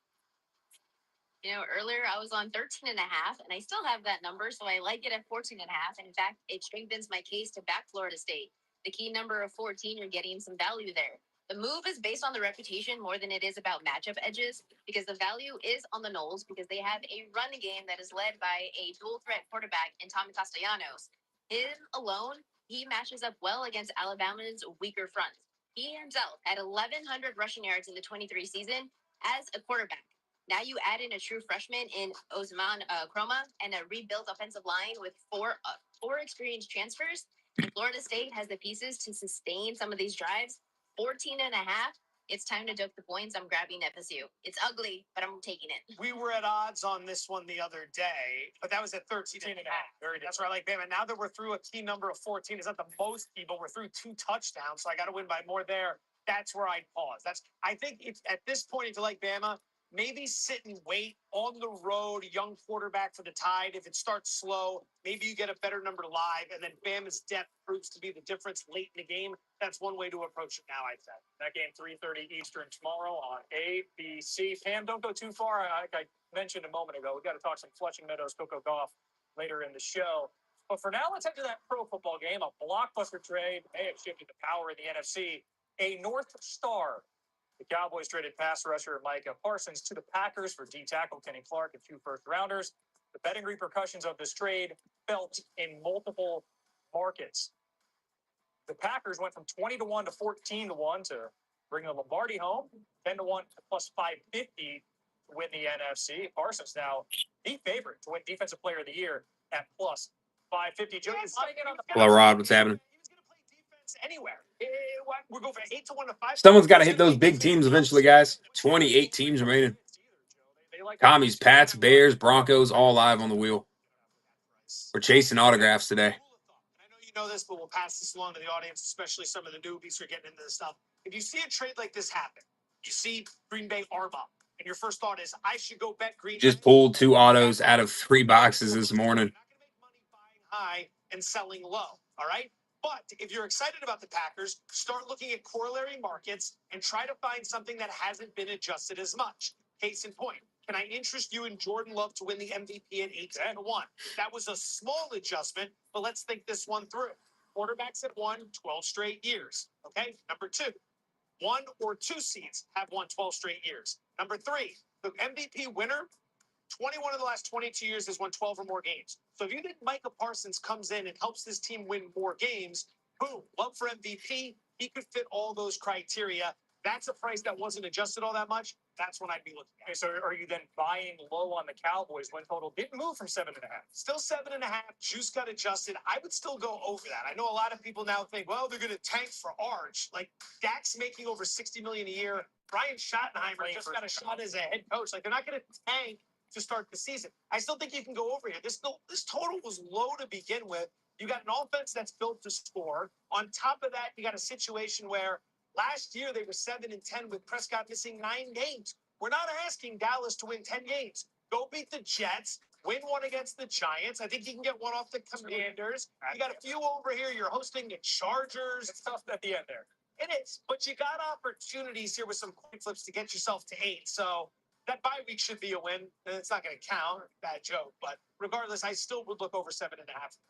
You know, earlier I was on 13.5, and I still have that number, so I like it at 14.5. In fact, it strengthens my case to back Florida State. The key number of 14, you're getting some value there. The move is based on the reputation more than it is about matchup edges, because the value is on the Noles because they have a run game that is led by a dual threat quarterback in Tommy Castellanos. Him alone, he matches up well against Alabama's weaker front. He himself had 1,100 rushing yards in the 23 season as a quarterback. Now you add in a true freshman in Osman Kroma and a rebuilt offensive line with four experienced transfers. And Florida State has the pieces to sustain some of these drives. 14.5. It's time to duck the points. I'm grabbing FSU. It's ugly, but I'm taking it. We were at odds on this one the other day, but that was at 13.5. That's where I like Bama. Now that we're through a key number of 14, it's not the most key, but we're through 2 touchdowns, so I got to win by more there. That's where I'd pause. I think it's at this point, if you like Bama, maybe sit and wait on the road, young quarterback for the Tide. If it starts slow, maybe you get a better number live, and then Bama's depth proves to be the difference late in the game. That's one way to approach it now, I'd say. That game, 3:30 Eastern tomorrow on ABC. Pam, don't go too far. Like I mentioned a moment ago, we got to talk some Flushing Meadows Cocoa Golf later in the show. But for now, let's head to that pro football game, a blockbuster trade. May have shifted the power in the NFC. A North Star. The Cowboys traded pass rusher Micah Parsons to the Packers for D tackle Kenny Clark and 2 first-rounders. The betting repercussions of this trade felt in multiple markets. The Packers went from 20-1 to 14-1 to bring the Lombardi home, 10-1 to plus 550 to win the NFC. Parsons now the favorite to win Defensive Player of the Year at plus 550. Joe, Hello, Rod. What's happening? Anywhere. We're going from 8-1 to 5. Someone's got to hit those big teams eventually, guys. 28 teams remaining. Commies, Pats, Bears, Broncos, all live on the wheel. We're chasing autographs today. I know you know this, but we'll pass this along to the audience, especially some of the newbies who are getting into this stuff. If you see a trade like this happen, you see Green Bay arm up, and your first thought is, I should go bet Green Bay. Just pulled 2 autos out of 3 boxes this morning. You're not going to make money buying high and selling low, all right? But if you're excited about the Packers, start looking at corollary markets and try to find something that hasn't been adjusted as much. Case in point, can I interest you in Jordan Love to win the MVP at 8-1? That was a small adjustment, but let's think this one through. Quarterbacks have won 12 straight years, okay? Number 2, 1 or 2 seeds have won 12 straight years. Number 3, the MVP winner, 21 of the last 22 years has won 12 or more games. So if you think Micah Parsons comes in and helps this team win more games, boom, Love for MVP, he could fit all those criteria. That's a price that wasn't adjusted all that much. That's when I'd be looking at. Okay, so are you then buying low on the Cowboys when total didn't move from 7.5? Still 7.5. Juice got adjusted. I would still go over that. I know a lot of people now think, well, they're going to tank for Arch. Like, Dak's making over $60 million a year. Brian Schottenheimer just got a shot as a head coach. Like, they're not going to tank to start the season. I still think you can go over here. This total was low to begin with. You got an offense that's built to score. On top of that, you got a situation where last year they were 7-10 with Prescott missing 9 games. We're not asking Dallas to win 10 games. Go beat the Jets. win one against the Giants. I think you can get one off the Commanders. You got a few over here. You're hosting the Chargers. It's tough at the end there. It is, but you got opportunities here with some coin flips to get yourself to 8. So that bye week should be a win. It's not going to count. Bad joke, but regardless, I still would look over 7.5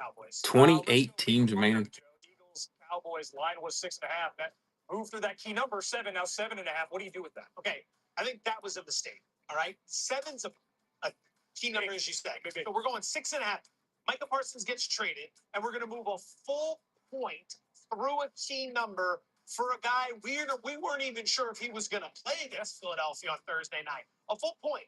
Cowboys. 28 teams remaining. Eagles, Cowboys line was 6.5. That moved through that key number 7. Now 7.5. What do you do with that? Okay, I think that was a mistake. All right, 7's a key number, as you said. So we're going 6.5. Micah Parsons gets traded, and we're going to move a full point through a key number for a guy we weren't even sure if he was going to play against Philadelphia on Thursday night. A full point.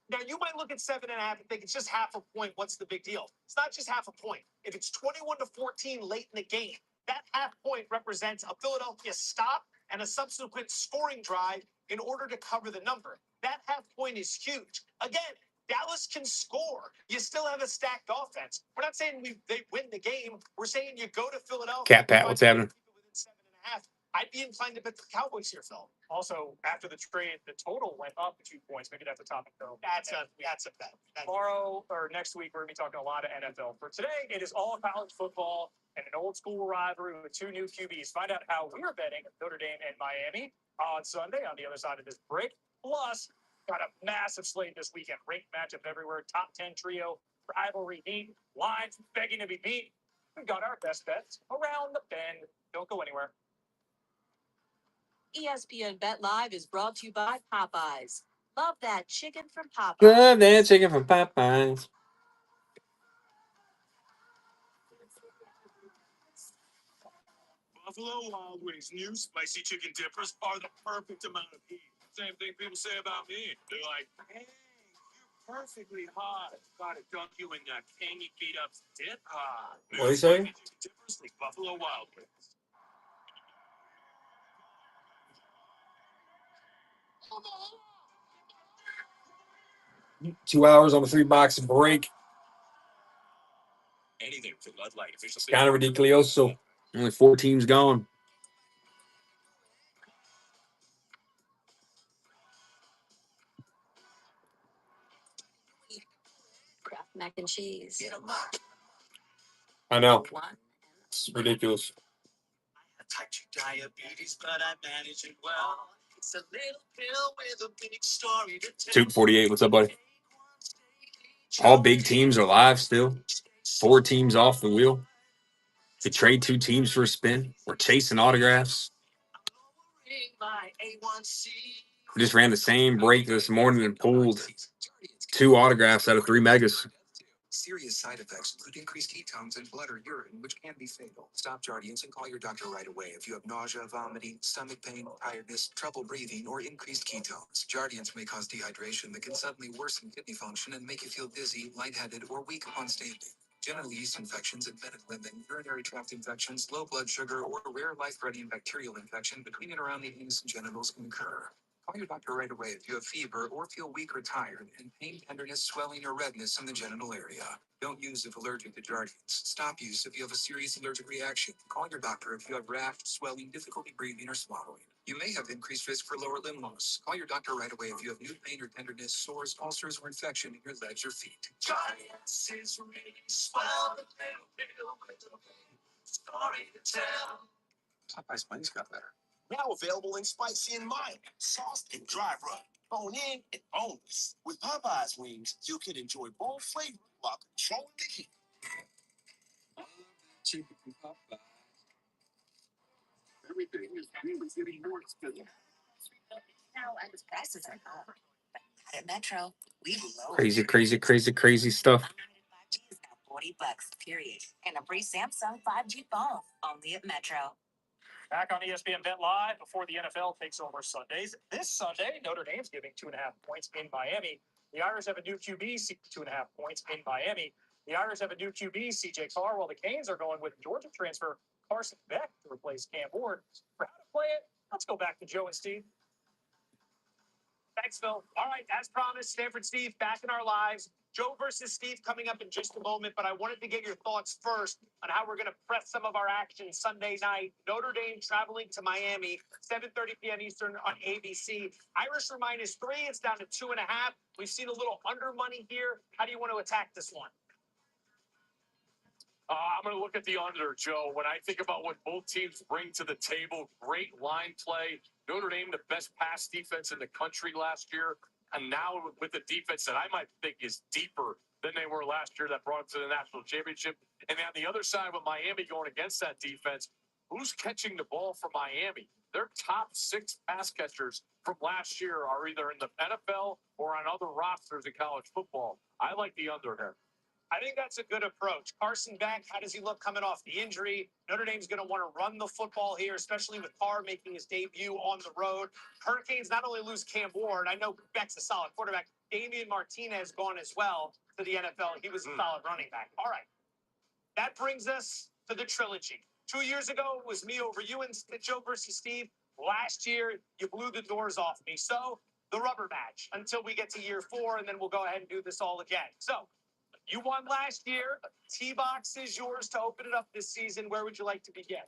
Now, you might look at 7.5 and think it's just half a point. What's the big deal? It's not just half a point. If it's 21-14 late in the game, that half point represents a Philadelphia stop and a subsequent scoring drive in order to cover the number. That half point is huge. Again, Dallas can score. You still have a stacked offense. We're not saying they win the game. We're saying you go to Philadelphia. Cat Pat, what's happening? Within 7.5. I'd be inclined to bet the Cowboys here, Phil. Also, after the trade, the total went up 2 points. Maybe that's a topic, though. That's a bet. Tomorrow or next week, we're going to be talking a lot of NFL. For today, it is all college football and an old school rivalry with 2 new QBs. Find out how we're betting Notre Dame and Miami on Sunday on the other side of this break. Plus, got a massive slate this weekend. Ranked matchup everywhere. Top 10 trio. Rivalry heat. Lines begging to be beat. We've got our best bets around the bend. Don't go anywhere. ESPN Bet Live is brought to you by Popeyes. Love that chicken from Popeyes. Love that chicken from Popeyes. Buffalo Wild Wings new spicy chicken dippers are the perfect amount of heat. Same thing people say about me. They're like, hey, you're perfectly hot. Gotta dunk you in that tangy beat up dip. What do you say? Spicy chicken dippers like Buffalo Wild Wings. 2 hours on the 3-box break. Anything for Bud Light. Kind of ridiculous. Only 4 teams gone. Kraft mac and cheese. I know. It's ridiculous. Type 2 diabetes, but I manage it well. It's a little pill with a big story to tell. 248. What's up, buddy? All big teams are live still. 4 teams off the wheel. To trade 2 teams for a spin. We're chasing autographs. We just ran the same break this morning and pulled 2 autographs out of 3 megas. Serious side effects include increased ketones in blood or urine, which can be fatal. Stop Jardiance and call your doctor right away if you have nausea, vomiting, stomach pain, tiredness, trouble breathing, or increased ketones. Jardiance may cause dehydration that can suddenly worsen kidney function and make you feel dizzy, lightheaded, or weak upon standing. Genital yeast infections, admitted limping, urinary tract infections, low blood sugar, or a rare life-threatening bacterial infection between and around the anus and genitals can occur. Call your doctor right away if you have fever or feel weak or tired, and pain, tenderness, swelling, or redness in the genital area. Don't use if allergic to Jardiance. Stop use if you have a serious allergic reaction. Call your doctor if you have rash, swelling, difficulty breathing, or swallowing. You may have increased risk for lower limb loss. Call your doctor right away if you have new pain or tenderness, sores, ulcers, or infection in your legs or feet. Jardiance is really swell, the little pill with a story to tell. Popeye's Bunny's got better. Now available in spicy and mild, sauce and dry rub, bone in and boneless. With Popeye's wings, you can enjoy both flavors while controlling the heat. Chicken from Popeyes. Everything is really getting more expensive. Now, and prices are up. At Metro, we low. Crazy stuff. Unlimited 5G is now $40, period. And a free Samsung 5G phone, only at Metro. Back on ESPN Bet Live before the NFL takes over Sundays. This Sunday, Notre Dame's giving 2.5 points in Miami. The Irish have a new QB, 2.5 points in Miami. The Irish have a new QB, CJ Carr, while the Canes are going with Georgia transfer Carson Beck to replace Cam Ward. For how to play it, let's go back to Joe and Steve. Thanks, Phil. All right, as promised, Stanford Steve back in our lives. Joe versus Steve coming up in just a moment, but I wanted to get your thoughts first on how we're going to press some of our action Sunday night. Notre Dame traveling to Miami, 7:30 p.m. Eastern on ABC. Irish are -3. It's down to 2.5. We've seen a little under money here. How do you want to attack this one? I'm going to look at the under, Joe. When I think about what both teams bring to the table, great line play. Notre Dame, the best pass defense in the country last year. And now with a defense that I might think is deeper than they were last year that brought them to the national championship. And on the other side with Miami going against that defense, who's catching the ball for Miami? Their top 6 pass catchers from last year are either in the NFL or on other rosters in college football. I like the under here. I think that's a good approach. Carson Beck, how does he look coming off the injury? Notre Dame's going to want to run the football here, especially with Carr making his debut on the road. Hurricanes not only lose Cam Ward, I know Beck's a solid quarterback. Damian Martinez gone as well to the NFL. He was a solid running back. All right. That brings us to the trilogy. 2 years ago, it was me over you and Joe versus Steve. Last year, you blew the doors off me. So the rubber match until we get to year 4, and then we'll go ahead and do this all again. So you won last year. T-Box is yours to open it up this season. Where would you like to begin?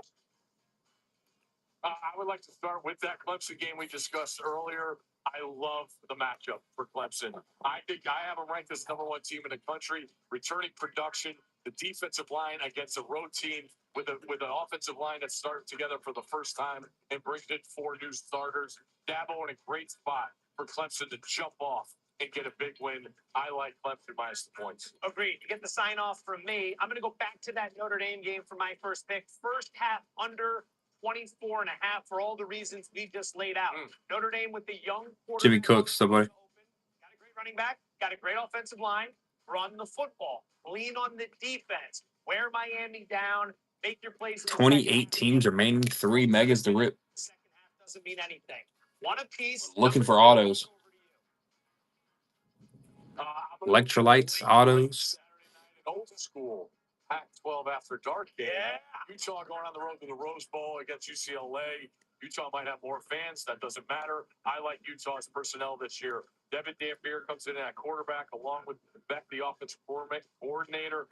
I would like to start with that Clemson game we discussed earlier. I love the matchup for Clemson. I think I have them ranked as #1 team in the country. Returning production, the defensive line against a road team with an offensive line that started together for the first time and brings in 4 new starters. Dabo in a great spot for Clemson to jump off and get a big win. I like Clemson minus the points. Agreed. You get the sign off from me. I'm going to go back to that Notre Dame game for my first pick. First half under 24.5 for all the reasons we just laid out. Notre Dame with the young quarterback. Jimmy Cooks, somebody. Got a great running back. Got a great offensive line. Run the football. Lean on the defense. Wear Miami down. Make your plays. 28 teams remaining, 3 megas to rip. Second half doesn't mean anything. One apiece. Looking for autos. Electrolytes, autos. Saturday night at Old School. Pac-12 after dark game. Yeah. Utah going on the road to the Rose Bowl against UCLA. Utah might have more fans. That doesn't matter. I like Utah's personnel this year. Devin Dampier comes in at quarterback along with Beck, the offensive coordinator.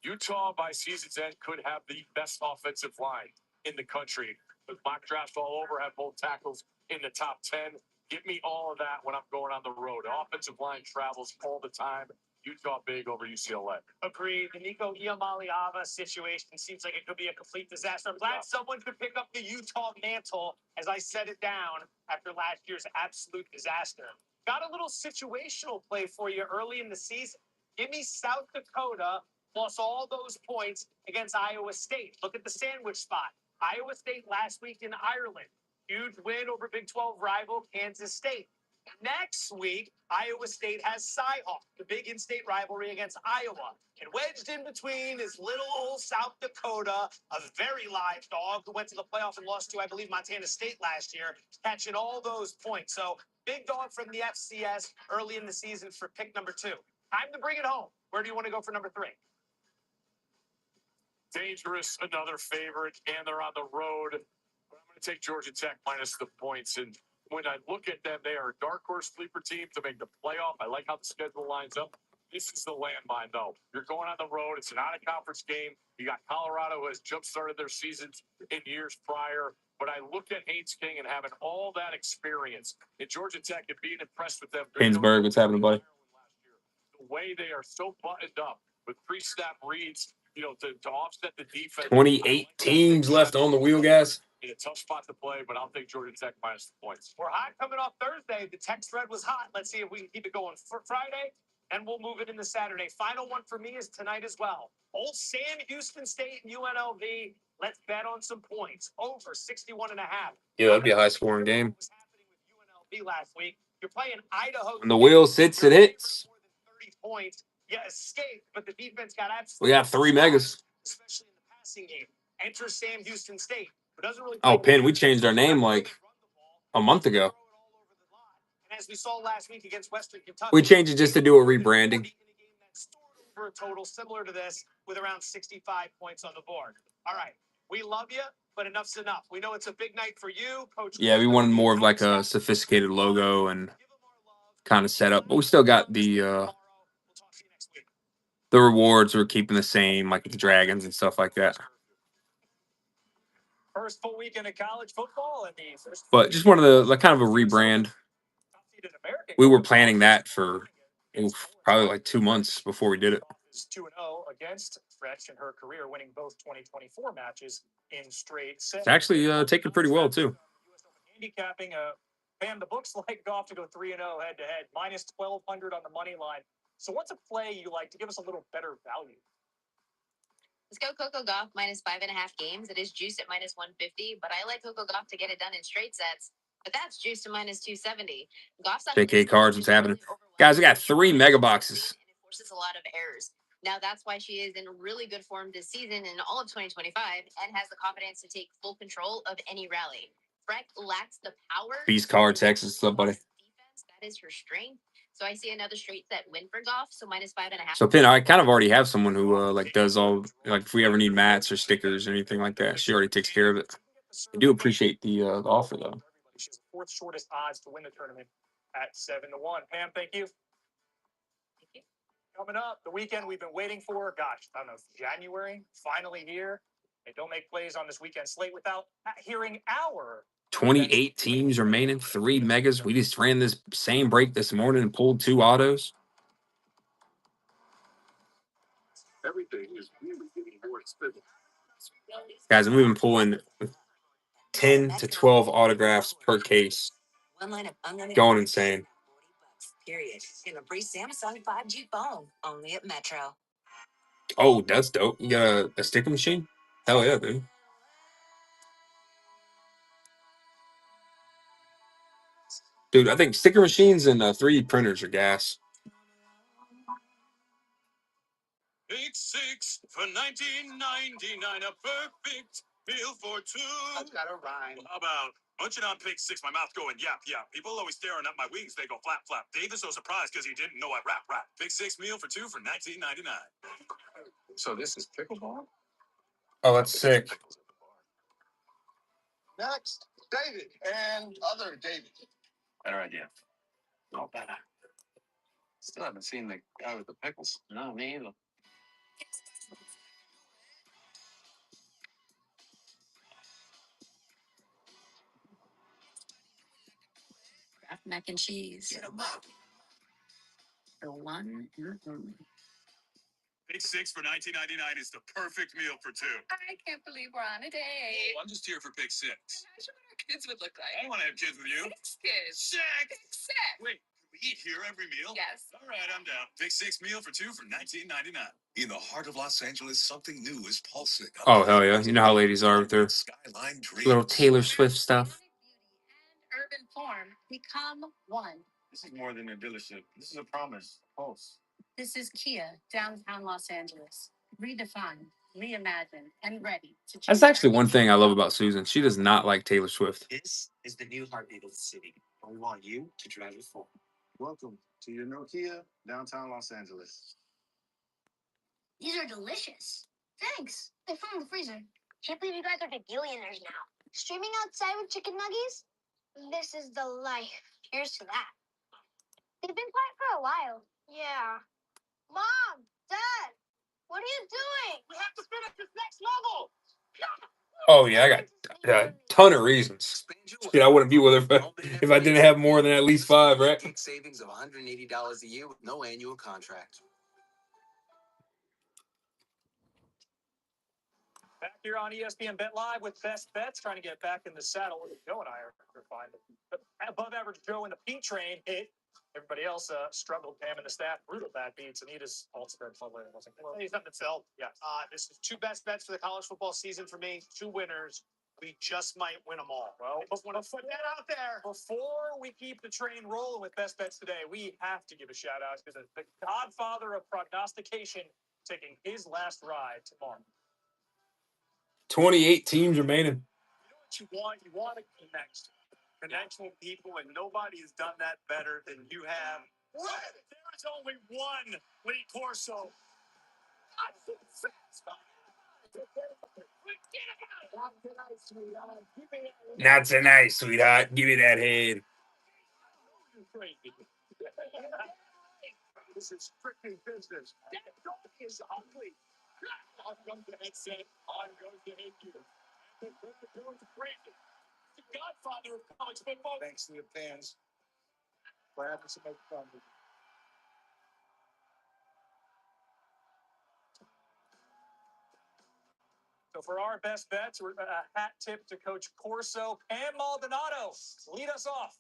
Utah, by season's end, could have the best offensive line in the country. With mock drafts all over, have both tackles in the top 10. Give me all of that when I'm going on the road. Offensive line travels all the time. Utah big over UCLA. Agreed. The Nico Iamaleava situation seems like it could be a complete disaster. I'm glad someone could pick up the Utah mantle as I set it down after last year's absolute disaster. Got a little situational play for you early in the season. Give me South Dakota plus all those points against Iowa State. Look at the sandwich spot. Iowa State last week in Ireland. Huge win over Big 12 rival Kansas State. Next week, Iowa State has Cy-Hawk, the big in-state rivalry against Iowa. And wedged in between is little old South Dakota, a very live dog who went to the playoff and lost to, I believe, Montana State last year, catching all those points. So big dog from the FCS early in the season for pick number 2. Time to bring it home. Where do you want to go for number 3? Dangerous, another favorite, and they're on the road. But I'm going to take Georgia Tech minus the points. And when I look at them, they are a dark horse sleeper team to make the playoff. I like how the schedule lines up. This is the landmine, though. You're going on the road. It's an out-of-conference game. You got Colorado, who has jump-started their seasons in years prior. But I look at Haynes King and having all that experience in Georgia Tech and being impressed with them. Painsburg, what's happening, buddy? The way they are so buttoned up with pre-snap reads, you know, to offset the defense. 28 teams left on the wheel, guys. In a tough spot to play, but I'll take Georgia Tech minus the points. We're hot coming off Thursday. The text thread was hot. Let's see if we can keep it going for Friday, and we'll move it into Saturday. Final one for me is tonight as well. Old Sam, Houston State, and UNLV. Let's bet on some points. Over 61.5. Yeah, that'd be a high-scoring game. What was happening with UNLV last week? You're playing Idaho. When the wheel sits, it hits. More than 30 points. You escaped, but the defense got absolutely. We got 3 megas. Especially in the passing game. Enter Sam Houston State. Doesn't really Oh, Penn, we changed our name like a month ago. And as we saw last week against Western Kentucky, We changed it just to do a rebranding. For a total similar to this with around 65 points on the board. All right. We love you, but enough's enough. We know it's a big night for you, Coach. Yeah, we wanted more of like a sophisticated logo and kind of setup, but we still got the the rewards are keeping the same, like the dragons and stuff like that. First full weekend of college football and the first. But just one of the kind of a rebrand. We were planning that for probably like 2 months before we did it. Is 2-0 against Fretch in her career, winning both 2024 matches in straight sets. It's actually taken pretty well too. US Open handicapping. Pam, the books like golf to go 3-0 head to head, minus 1,200 on the money line. So what's a play you like to give us a little better value? Let's go Coco Golf minus 5.5 games. It is juiced at minus 150, but I like Coco Golf to get it done in straight sets. But that's juiced to minus 270. Golf's on JK cards, what's happening? Guys, we got 3 mega boxes. And it forces a lot of errors. Now that's why she is in really good form this season and all of 2025 and has the confidence to take full control of any rally. Freck lacks the power. Beast card, Texas, what's up, buddy? Defense, that is her strength. So I see another straight set win for Golf, so minus 5.5. So Pin, I kind of already have someone who like does all, like if we ever need mats or stickers or anything like that, she already takes care of it. I do appreciate the offer though. She's the fourth shortest odds to win the tournament at 7-1. Pam, thank you. Coming up, the weekend we've been waiting for. Gosh, I don't know, January, finally here. They don't make plays on this weekend slate without hearing our 28 teams remaining, 3 megas. We just ran this same break this morning and pulled 2 autos. Everything is really getting more expensive. Guys, we've been pulling 10 to 12 autographs per case. Going insane. Period. And a free Samsung 5G phone only at Metro. Oh, that's dope. You got a sticker machine? Hell yeah, dude. Dude, I think sticker machines and 3D printers are gas. Big Six for $19.99, a perfect meal for 2. That's got a rhyme. How about munching on Big Six, my mouth going yap yap. People always staring at my wings, they go flap flap. Dave is so surprised because he didn't know I rap. Big Six meal for 2 for $19.99. So this is pickleball? Oh, that's sick. Next, David and other David. Better idea. No better. Still haven't seen the guy with the pickles. No, me either. Kraft mac and cheese. The one and only. Big Six for $19.99 is the perfect meal for 2. I can't believe we're on a date. I'm just here for Big Six. Imagine what our kids would look like. I don't want to have kids with you. Six kids. Six. Six. Wait, can we eat here every meal? Yes. All right, I'm down. Big Six meal for 2 for $19.99. In the heart of Los Angeles, something new is pulsing. Oh, hell yeah. You know how ladies are with their Skyline dreams. little Taylor Swift stuff. Urban form become one. This is more than a dealership. This is a promise. Pulse. This is Kia, downtown Los Angeles. Redefined, reimagined, and ready to change. That's actually one thing I love about Susan. She does not like Taylor Swift. This is the new heartbeat of the city. We want you to drive it forward. Welcome to your Nokia, downtown Los Angeles. These are delicious. Thanks. They're from the freezer. Can't believe you guys are billionaires now. Streaming outside with chicken nuggies? This is the life. Here's to that. They've been quiet for a while. Yeah. Mom! Dad! What are you doing? We have to finish this next level. Oh, yeah, I got a ton of reasons. Shit, I wouldn't be with her if I didn't have more than at least 5, right? Savings of $180 a year with no annual contract. Back here on ESPN Bet Live with Best Bets, trying to get back in the saddle. Joe and I are fine. But above average Joe in the P train hit. Everybody else struggled. Pam and the staff, brutal bad beats. Anita's alt spread probably wasn't close. Hey, something, Phil. Yeah. This is 2 best bets for the college football season for me. 2 winners. We just might win them all. Well, Put that out there. before we keep the train rolling with Best Bets today, we have to give a shout out to the godfather of prognostication taking his last ride tomorrow. 28 teams remaining. You know what you want? You want to connect with people, and nobody has done that better than you have. There is only one Lee Corso. Not tonight, sweetheart. Give me that head. This is strictly business. That dog is ugly. Off comes the headset. On goes the headgear. And then the goes crazy. The godfather of college football. Thanks to the fans. Glad to make fun of it. So for our best bets, we're a hat tip to Coach Corso and Maldonado. Lead us off.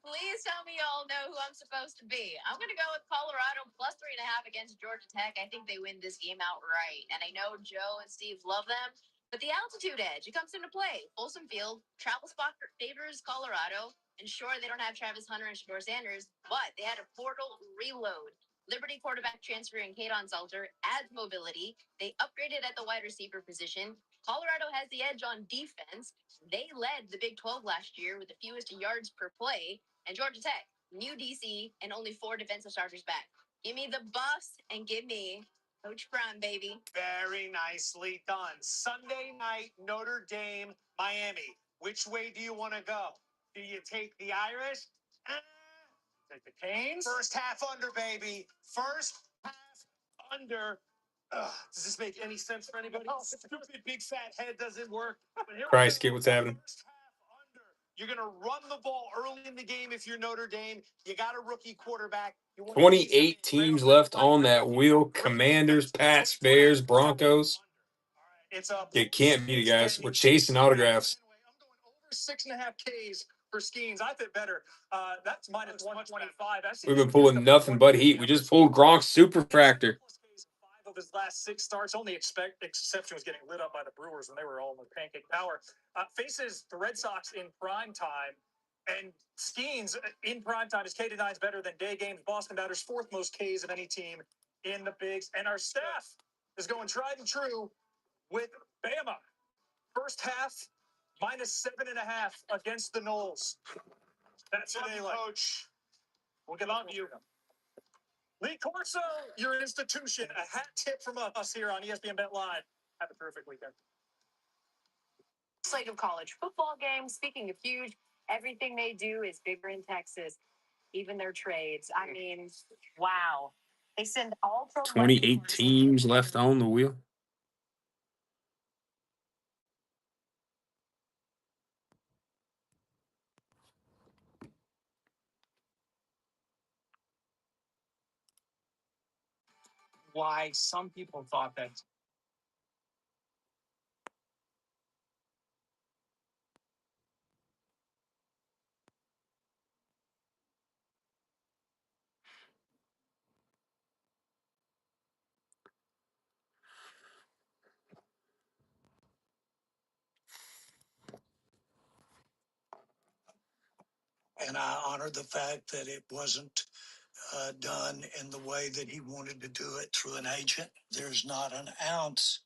Please tell me y'all know who I'm supposed to be. I'm going to go with Colorado plus 3.5 against Georgia Tech. I think they win this game outright. And I know Joe and Steve love them, but the altitude edge, it comes into play. Folsom Field, travel spot favors Colorado. And sure, they don't have Travis Hunter and Shador Sanders, but they had a portal reload. Liberty quarterback transfer in Kaden Salter adds mobility. They upgraded at the wide receiver position. Colorado has the edge on defense. They led the Big 12 last year with the fewest yards per play. And Georgia Tech, new DC, and only 4 defensive starters back. Give me the Buffs and give me Coach Prime, baby. Very nicely done. Sunday night, Notre Dame, Miami. Which way do you want to go? Do you take the Irish? Take the Canes. First half under, baby. First half under. Does this make any sense for anybody? Oh, stupid big fat head doesn't work. But here Christ, we kid, go. what's happening? First half under. You're going to run the ball early in the game if you're Notre Dame. You got a rookie quarterback. 28 teams left on that wheel. Commanders, Pats, Bears, Broncos. It's a You can't beat it, guys. We're chasing autographs. I'm going over 6.5 Ks for Skeens. I fit better. That's minus 125. We've been pulling nothing but heat. We just pulled Gronk's superfractor. 5 of his last 6 starts. Only exception was getting lit up by the Brewers when they were all in pancake power. Faces the Red Sox in prime time. And Skeens in prime time is K to 9's better than day games. Boston batters 4th most Ks of any team in the bigs. And our staff is going tried and true with Bama. First half, minus 7.5 against the Knolls. That's what they like. Coach. We'll get on to you. Lee Corso, your institution. A hat tip from us here on ESPN Bet Live. Have a terrific weekend. Slate of college football games. Speaking of huge, everything they do is bigger in Texas. Even their trades. I mean, wow. They send all pro 28 teams left on the wheel. Why some people thought that. And I honor the fact that it wasn't done in the way that he wanted to do it through an agent. There's not an ounce.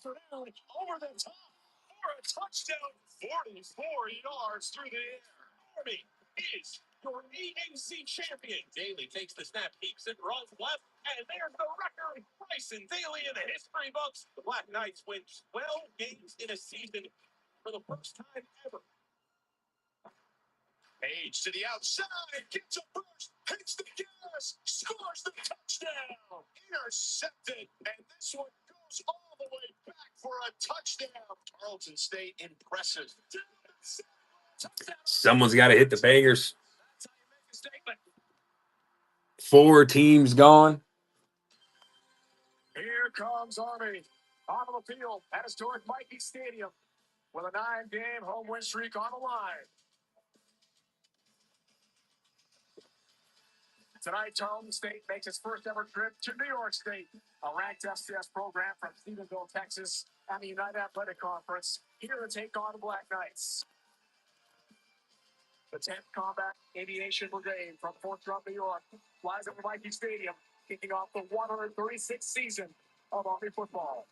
Over the top for a touchdown. 44 yards through the air. Army is your AAC champion. Daly takes the snap, keeps it, runs left, and there's the record. Bryson Daly in the history books. The Black Knights win 12 games in a season for the first time ever. Page to the outside, gets a burst, hits the gas, scores the touchdown. Intercepted, and this one goes all the way back for a touchdown. Tarleton State impressive. Someone's got to hit the bangers. 4 teams gone. Here comes Army on the field at historic Mikey Stadium with a 9-game home win streak on the line. Tonight, Tarleton State makes its first ever trip to New York State, a ranked FCS program from Stephenville, Texas, and the United Athletic Conference, here to take on the Black Knights. The 10th Combat Aviation Brigade from Fort Drum, New York, flies over Mikey Stadium, kicking off the 136th season of Army football.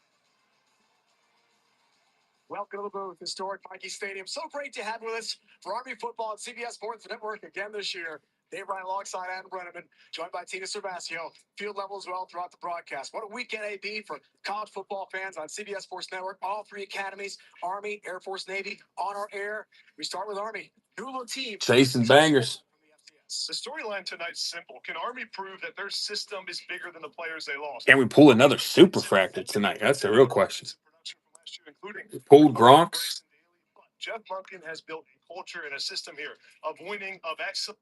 Welcome to the booth, historic Mikey Stadium. So great to have you with us for Army football at CBS Sports Network again this year. Dave Ryan alongside Adam Brenneman, joined by Tina Cervasio. Field level as well throughout the broadcast. What a weekend, AB, for college football fans on CBS Sports Network. All three academies, Army, Air Force, Navy, on our air. We start with Army. New little team. Chasing bangers. The storyline tonight's simple. Can Army prove that their system is bigger than the players they lost? Can we pull another super fractal tonight? That's the real question. We pulled Gronks. Jeff Monken has built a culture and a system here of winning, of excellence.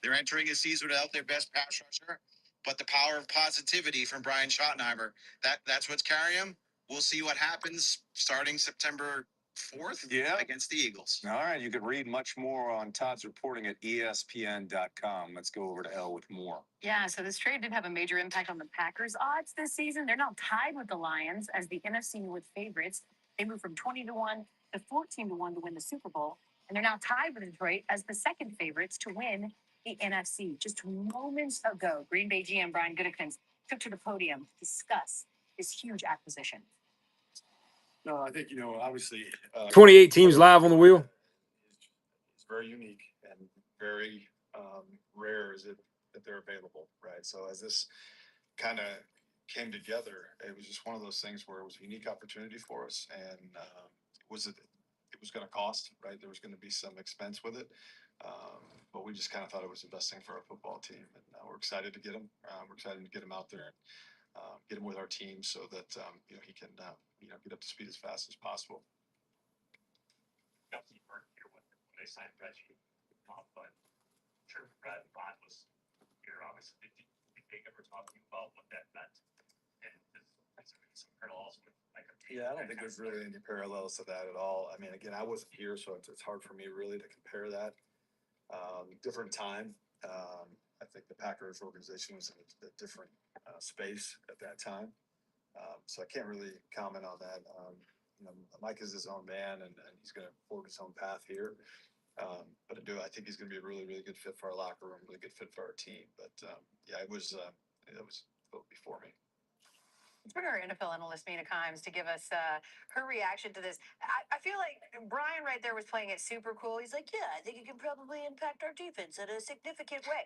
They're entering a season without their best pass rusher, but the power of positivity from Brian Schottenheimer, that's what's carrying him. We'll see what happens starting September 4th against the Eagles. All right, you can read much more on Todd's reporting at ESPN.com. Let's go over to Elle with more. Yeah, so this trade did have a major impact on the Packers' odds this season. They're now tied with the Lions as the NFC North favorites. They moved from 20-1 to 14-1 to win the Super Bowl. And they're now tied with Detroit as the second favorites to win the NFC. Just moments ago, Green Bay GM Brian Gutekunst took to the podium to discuss this huge acquisition. No, I think, obviously. 28 teams live on the wheel. It's very unique and very rare is it that they're available, right? So as this kind of came together, it was just one of those things where it was a unique opportunity for us. And it was going to cost, right? There was going to be some expense with it. But we just kind of thought it was the best thing for our football team. And we're excited to get him. We're excited to get him out there and get him with our team so that, he can, get up to speed as fast as possible. When they signed Reggie, but sure, Brad and Bond was here, obviously. Did they ever talk to you about what that meant? And some parallels with Yeah, I don't think there's really any parallels to that at all. I mean, again, I wasn't here, so it's hard for me really to compare that. Different time. I think the Packers organization was in a different space at that time. So I can't really comment on that. Mike is his own man, and he's going to forge his own path here. But I think he's going to be a really, really good fit for our locker room, really good fit for our team. But it was before me. Let's bring our NFL analyst, Mina Kimes, to give us her reaction to this. I feel like Brian right there was playing it super cool. He's like, yeah, I think it can probably impact our defense in a significant way.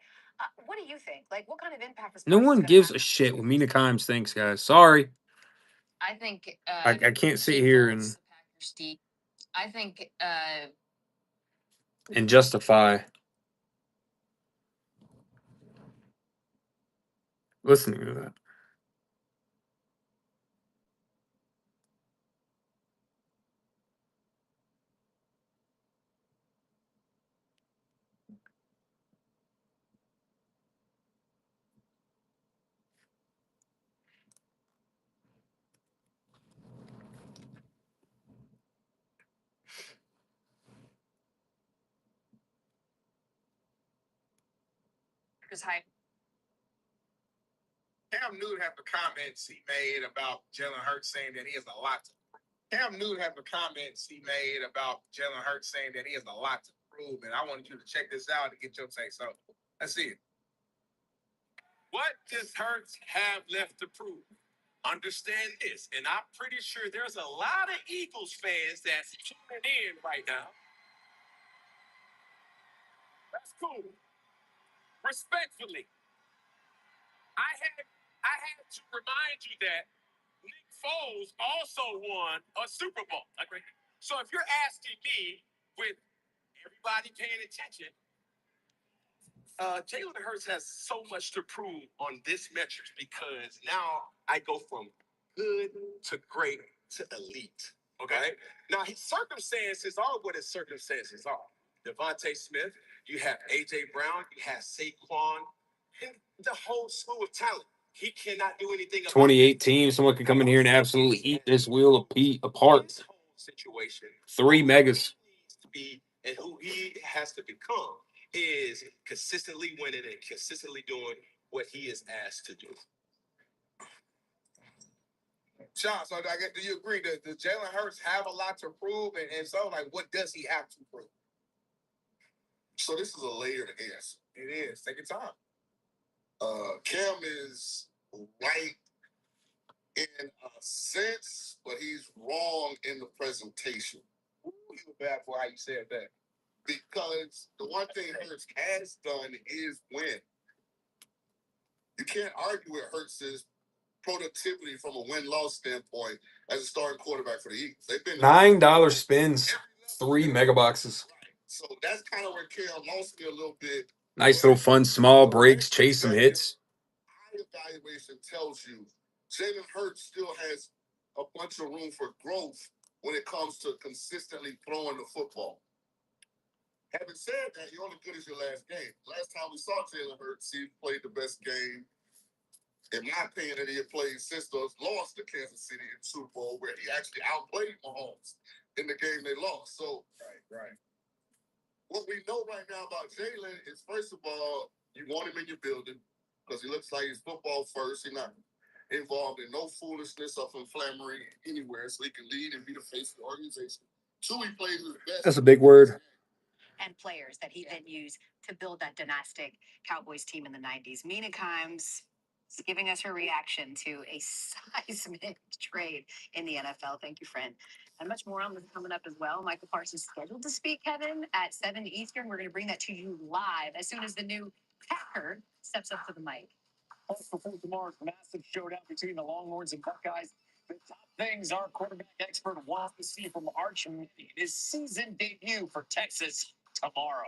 What do you think? Like, what kind of impact was No one gives a shit what Mina Kimes thinks, guys. Sorry. I think I can't sit here and I think and justify listening to that. hype. Cam Newton had the comments he made about Jalen Hurts saying that he has a lot to prove. Cam Newton had the comments he made about Jalen Hurts saying that he has a lot to prove. And I wanted you to check this out to get your take. So let's see it. What does Hurts have left to prove? Understand this, and I'm pretty sure there's a lot of Eagles fans that's tuning in right now. That's cool. Respectfully, I had to remind you that Nick Foles also won a Super Bowl. So if you're asking me, with everybody paying attention, Jalen Hurts has so much to prove on this metric because now I go from good to great to elite. Okay. Now his circumstances are what his circumstances are. Devontae Smith, you have AJ Brown, you have Saquon, and the whole slew of talent. He cannot do anything about 28 teams. Someone can come in here and absolutely eat this wheel apart. this whole situation. 3 megas. He needs to be and who he has to become is consistently winning and consistently doing what he is asked to do. Sean, so do you agree that does Jalen Hurts have a lot to prove? And so, like, what does he have to prove? So this is a layered answer. It is. Take your time. Cam is right in a sense, but he's wrong in the presentation. Ooh, you were bad for how you said that. Because the one thing Hurts has done is win. You can't argue with Hurts' productivity from a win-loss standpoint as a starting quarterback for the Eagles. They've been $9 spins, 3 mega boxes. right. So that's kind of where Cam lost me a little bit. Nice little fun, small breaks, chase some hits. My evaluation tells you Jalen Hurts still has a bunch of room for growth when it comes to consistently throwing the football. Having said that, you're only good as your last game. Last time we saw Jalen Hurts, he played the best game, in my opinion, that he had played since those lost to Kansas City in the Super Bowl, where he actually outplayed Mahomes in the game they lost. So, right. What we know right now about Jalen is, first of all, you want him in your building because he looks like he's football first. He's not involved in no foolishness or inflammatory anywhere, so he can lead and be the face of the organization. Two, he plays his best. That's a big word. And players that he then used to build that dynastic Cowboys team in the 90s. Mina Kimes is giving us her reaction to a seismic trade in the NFL. Thank you, friend. And much more on this coming up as well. Michael Parsons scheduled to speak, Kevin, at 7 Eastern. We're going to bring that to you live as soon as the new Packer steps up to the mic. Before tomorrow's massive showdown between the Longhorns and Buckeyes, the top things our quarterback expert wants to see from Archie in his season debut for Texas tomorrow.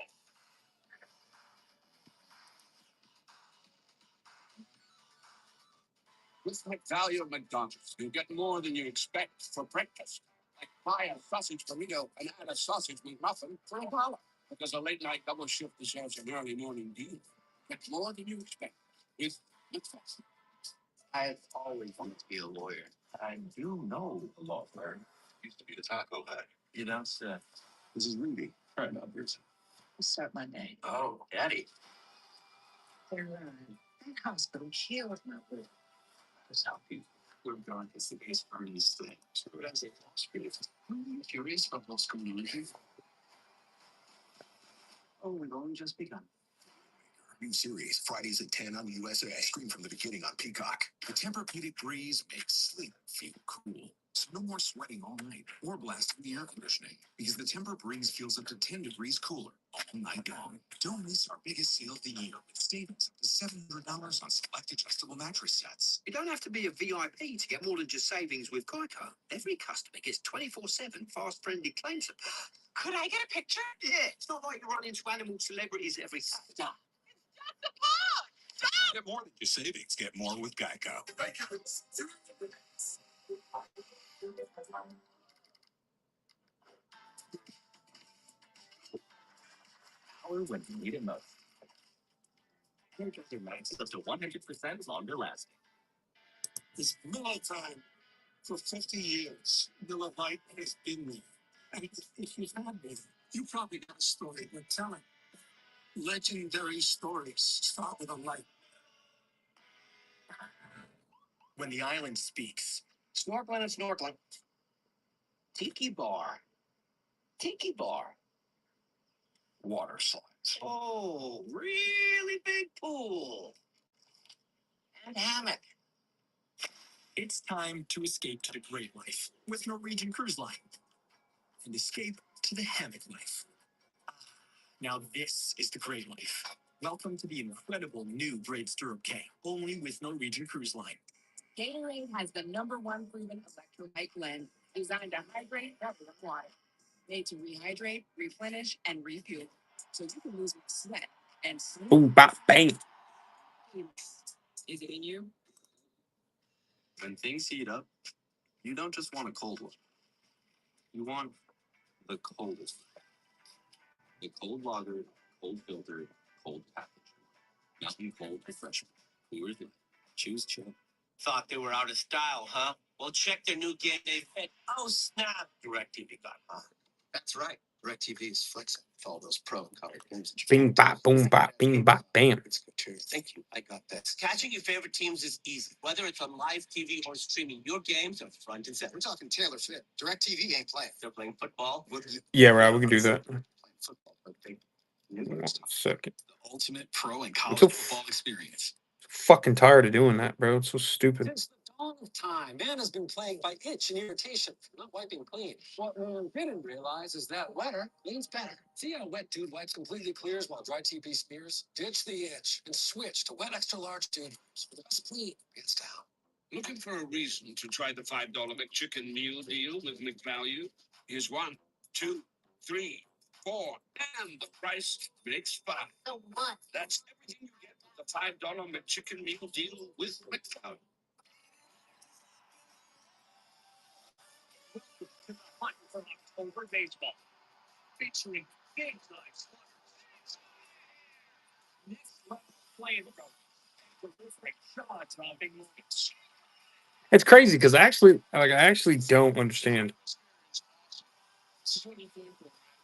With McValue at McDonald's, you get more than you expect for breakfast. Like buy a sausage burrito and add a sausage McMuffin for $1. Because a late night double shift deserves an early morning deal. Get more than you expect with McFast. I've always wanted to be a lawyer. I do know a law firm. Used to be the taco hut. You know, this is Rudy. Right, numbers. We'll start Monday. Oh, Daddy. They're that hospital killed my boy. That's how people would have gone to the base from these things. So that's it. Curious about what's going on here? Oh, we've only just begun. New series, Fridays at 10 on USA. Stream from the beginning on Peacock. The Tempur-Pedic Breeze makes sleep feel cool. So no more sweating all night or blasting the air conditioning. Because the Tempur-Breeze feels up to 10 degrees cooler all night long. Don't miss our biggest sale of the year with savings up to $700 on select adjustable mattress sets. You don't have to be a VIP to get more than just savings with Geico. Every customer gets 24/7 fast-friendly claim support. Could I get a picture? Yeah, it's not like you run into animal celebrities every Saturday. Get more than your savings. Get more with Geico. Power when you need it most. Hairdresser Max is up to 100% longer lasting. It's Miller time. For 50 years, Miller Lite has been there. And if you've had me, you probably got a story worth telling. Legendary stories start with a light. When the island speaks, snorkeling and snorkeling. Tiki bar. Tiki bar. Water slides. Oh, really big pool. And hammock. It's time to escape to the great life with Norwegian Cruise Line. And escape to the hammock life. Now this is the great life. Welcome to the incredible new Great Stirrup K, only with Norwegian Cruise Line. Gatorade has the #1 proven electrolyte blend designed to hydrate rather than water. Made to rehydrate, replenish, and refuel. So you can lose sweat and sleep. Boom, bop, bang. Is it in you? When things heat up, you don't just want a cold one. You want the coldest. The cold lager, cold filter, cold package. Mountain Cold Refreshment. Coors Light. Choose chill. Thought they were out of style, huh? Well, check their new game day fit. Oh, snap. DirecTV got on. That's right. DirecTV is flexible with all those pro and color games. Bing, bop, boom, bop, bing, bop, bam. It's good too. Thank you. I got that. Catching your favorite teams is easy, whether it's on live TV or streaming. Your games are front and center. We're talking Taylor Swift. DirecTV ain't playing. They're playing football. Yeah, right. We can do that. Playing football, but they 1 second. the ultimate pro and I'm college so football experience. fucking tired of doing that, bro. It's so stupid. Since the dawn of time, man has been plagued by itch and irritation from not wiping clean. What man didn't realize is that wetter means better. See how Wet Dude Wipes completely clears while Dry TP smears? Ditch the itch and switch to Wet Extra Large Dude Wipes with less clean hands down. Looking for a reason to try the $5 McChicken meal deal with McValue? Here's 1, 2, 3, 4, and the price makes 5. So what? That's everything you get with the $5 McChicken meal deal with McValue. To the hunt for October baseball, featuring big time sluggers. Next month, flamethrower, terrific jaw-dropping moments. It's crazy because I actually don't understand.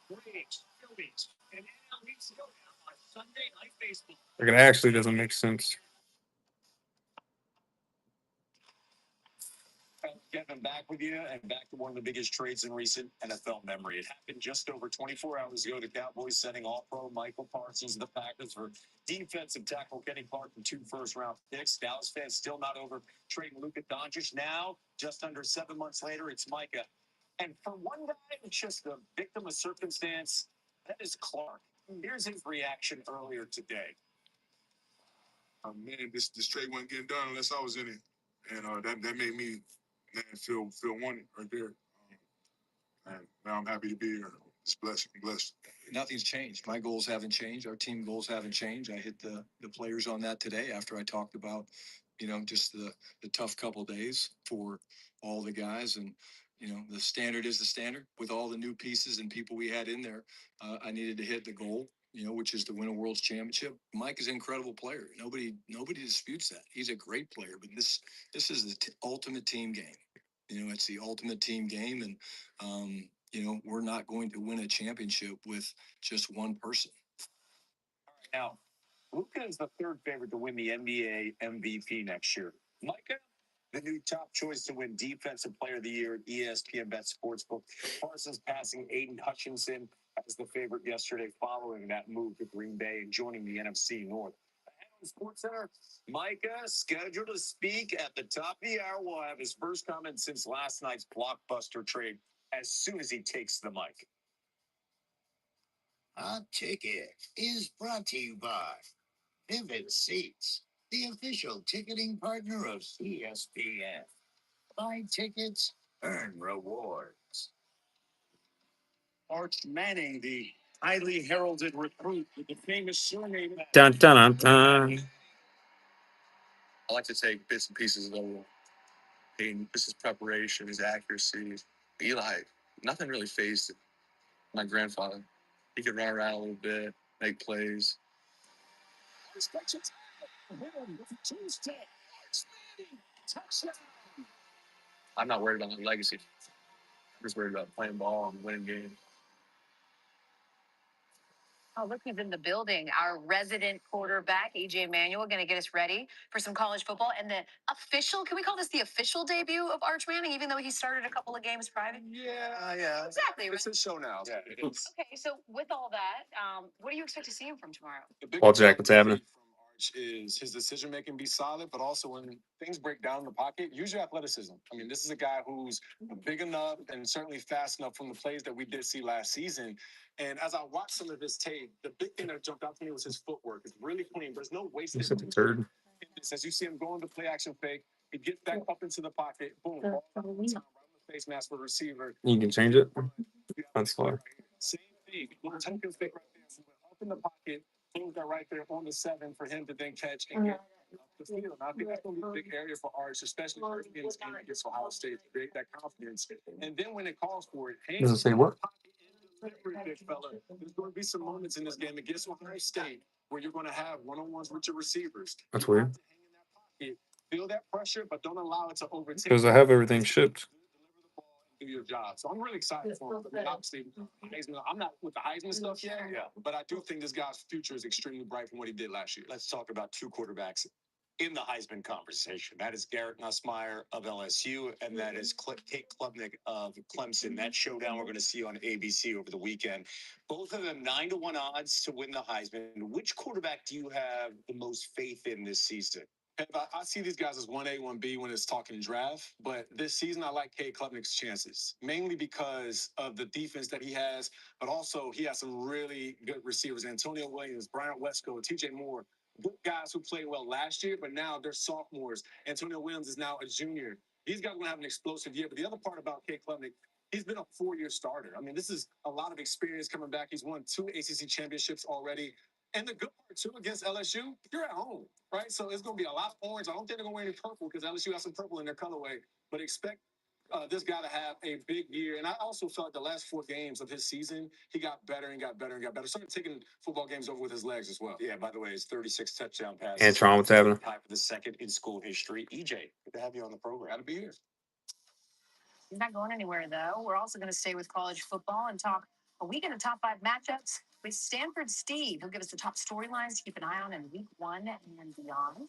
Braves, Phillies, and MLB Showdown on Sunday Night Baseball. Like, it actually doesn't make sense. Kevin, back with you and back to one of the biggest trades in recent NFL memory. It happened just over 24 hours ago. The Cowboys sending All-Pro Michael Parsons to the Packers for defensive tackle Kenny Clark and 2 first-round picks. Dallas fans still not over trading Luka Doncic. Now, just under 7 months later, it's Micah. And for one guy, it's just a victim of circumstance. That is Clark. Here's his reaction earlier today. Man, this trade wasn't getting done unless I was in it, and that made me feel wanted right there. And now I'm happy to be here. It's blessed. I'm blessed. Nothing's changed. My goals haven't changed. Our team goals haven't changed. I hit the players on that today after I talked about, just the tough couple days for all the guys. And, the standard is the standard with all the new pieces and people we had in there. I needed to hit the goal, which is to win a world's championship. Mike is an incredible player. Nobody disputes that. He's a great player, but this is the ultimate team game. It's the ultimate team game. And, we're not going to win a championship with just one person. Now, Luka is the third favorite to win the NBA MVP next year. Micah, the new top choice to win Defensive Player of the Year at ESPN Bet Sportsbook. Parsons passing Aiden Hutchinson as the favorite yesterday following that move to Green Bay and joining the NFC North. Ahead on SportsCenter, Micah scheduled to speak at the top of the hour. Will have his first comment since last night's blockbuster trade as soon as he takes the mic. Our ticket is brought to you by Vivid Seats, the official ticketing partner of ESPN. Buy tickets, earn rewards. Arch Manning, the highly heralded recruit with the famous surname. Dun, dun, dun, dun. I like to take bits and pieces of the game. This is preparation, his accuracy. Eli, nothing really phased my grandfather. He could run around a little bit, make plays. I'm not worried about my legacy. I'm just worried about playing ball and winning games. Oh, look who's in the building. Our resident quarterback, AJ Manuel, going to get us ready for some college football. And the official, can we call this the official debut of Arch Manning, even though he started a couple of games private? Yeah. Exactly, right? It's his show now. Yeah, it is. Okay, so with all that, what do you expect to see him from tomorrow? The big Paul Jack, what's happening? from Arch is his decision making be solid, but also when things break down in the pocket, use your athleticism. I mean, this is a guy who's big enough and certainly fast enough from the plays that we did see last season. And as I watched some of his tape, the big thing that jumped out to me was his footwork. It's really clean. There's no wasted. He's at the third. As you see him going to play action fake, he gets back up into the pocket, boom, ball right on the face mask for receiver. You can change it. That's fine. Same thing. Little token fake right there. Up in the pocket, things are right there on the 7 for him to then catch and get up the field. And I think that's going to be a big area for Arch, especially against Ohio State, to create that confidence. And then when it calls for it, Does it say what? big fella. There's going to be some moments in this game against Ohio State where you're going to have one-on-ones with your receivers. That's weird. Feel that pressure, but don't allow it to overtake. Because I have everything shipped. do your job. So I'm really excited for him. I mean, obviously, Heisman, I'm not with the Heisman stuff yet, but I do think this guy's future is extremely bright from what he did last year. Let's talk about two quarterbacks in the Heisman conversation. That is Garrett Nussmeier of LSU, and that is Kate Klubnik of Clemson. That showdown we're going to see on ABC over the weekend. Both of them 9-1 odds to win the Heisman. Which quarterback do you have the most faith in this season? I see these guys as 1A, 1B when it's talking draft, but this season I like Cade Klubnik's chances, mainly because of the defense that he has, but also he has some really good receivers. Antonio Williams, Bryant Wesco, TJ Moore, good guys who played well last year, but now they're sophomores. Antonio Williams is now a junior. These guys are going to have an explosive year. But the other part about Cade Klubnik, he's been a 4-year starter. I mean, this is a lot of experience coming back. He's won 2 ACC championships already. And the good part, too, against LSU, you're at home, right? So it's going to be a lot of orange. I don't think they're going to wear any purple because LSU has some purple in their colorway. But expect this guy to have a big year. And I also felt the last 4 games of his season, he got better and got better and got better. Started taking football games over with his legs as well. Yeah, by the way, his 36 touchdown passes. And Tron, what's happening? Tied for the second in school history. EJ, good to have you on the program. Got to be here. He's not going anywhere, though. We're also going to stay with college football and talk a weekend of top 5 matchups with Stanford Steve. He'll give us the top storylines to keep an eye on in week 1 and beyond.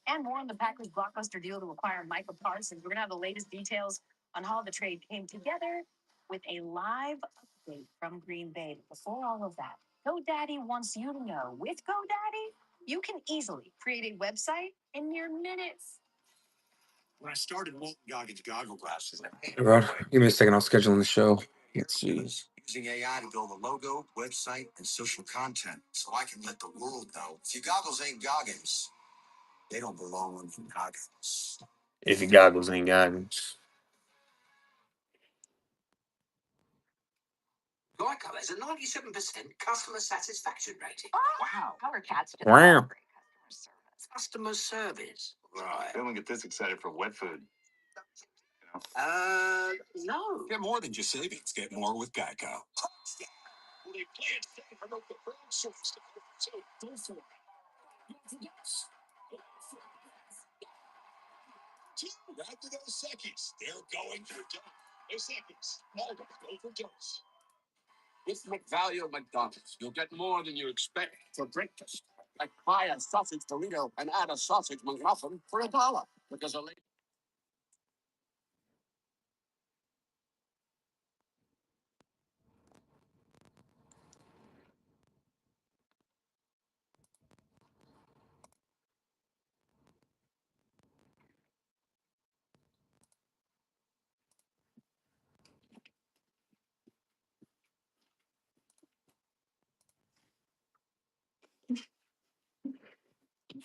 And more on the Packers' blockbuster deal to acquire Micah Parsons. We're going to have the latest details on how the trade came together with a live update from Green Bay. But before all of that, GoDaddy wants you to know, with GoDaddy, you can easily create a website in mere minutes. When I started Walton Goggins goggle glasses, Hey, bro, give me a second. I'll schedule in the show. Let's see. using AI to build a logo, website, and social content so I can let the world know if your goggles ain't Goggins, they don't belong in Goggins. If your goggles ain't goggles. Geico has a 97% customer satisfaction rating. Wow. Our cats just Wow. have great customer service. Customer service. Right. They don't get this excited for wet food. No. Get more than just savings. Get more with Geico. After those seconds, they're going for Dos Equis. All go for Dos. With McValue at McDonald's, you'll get more than you expect for breakfast. Like buy a sausage burrito and add a sausage McMuffin for $1 because a lady.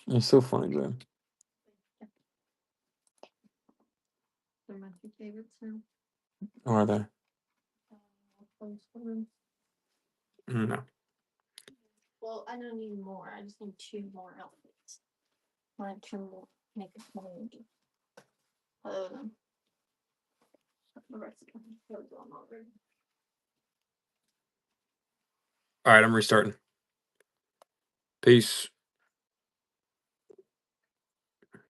You're so funny, bro. They're my 2 favorites now. Are they? No. Well, I don't need more. I just need 2 more outfits. I want 2 more. Make it more. Other than the rest of them. They're going already. All right, I'm restarting. Peace.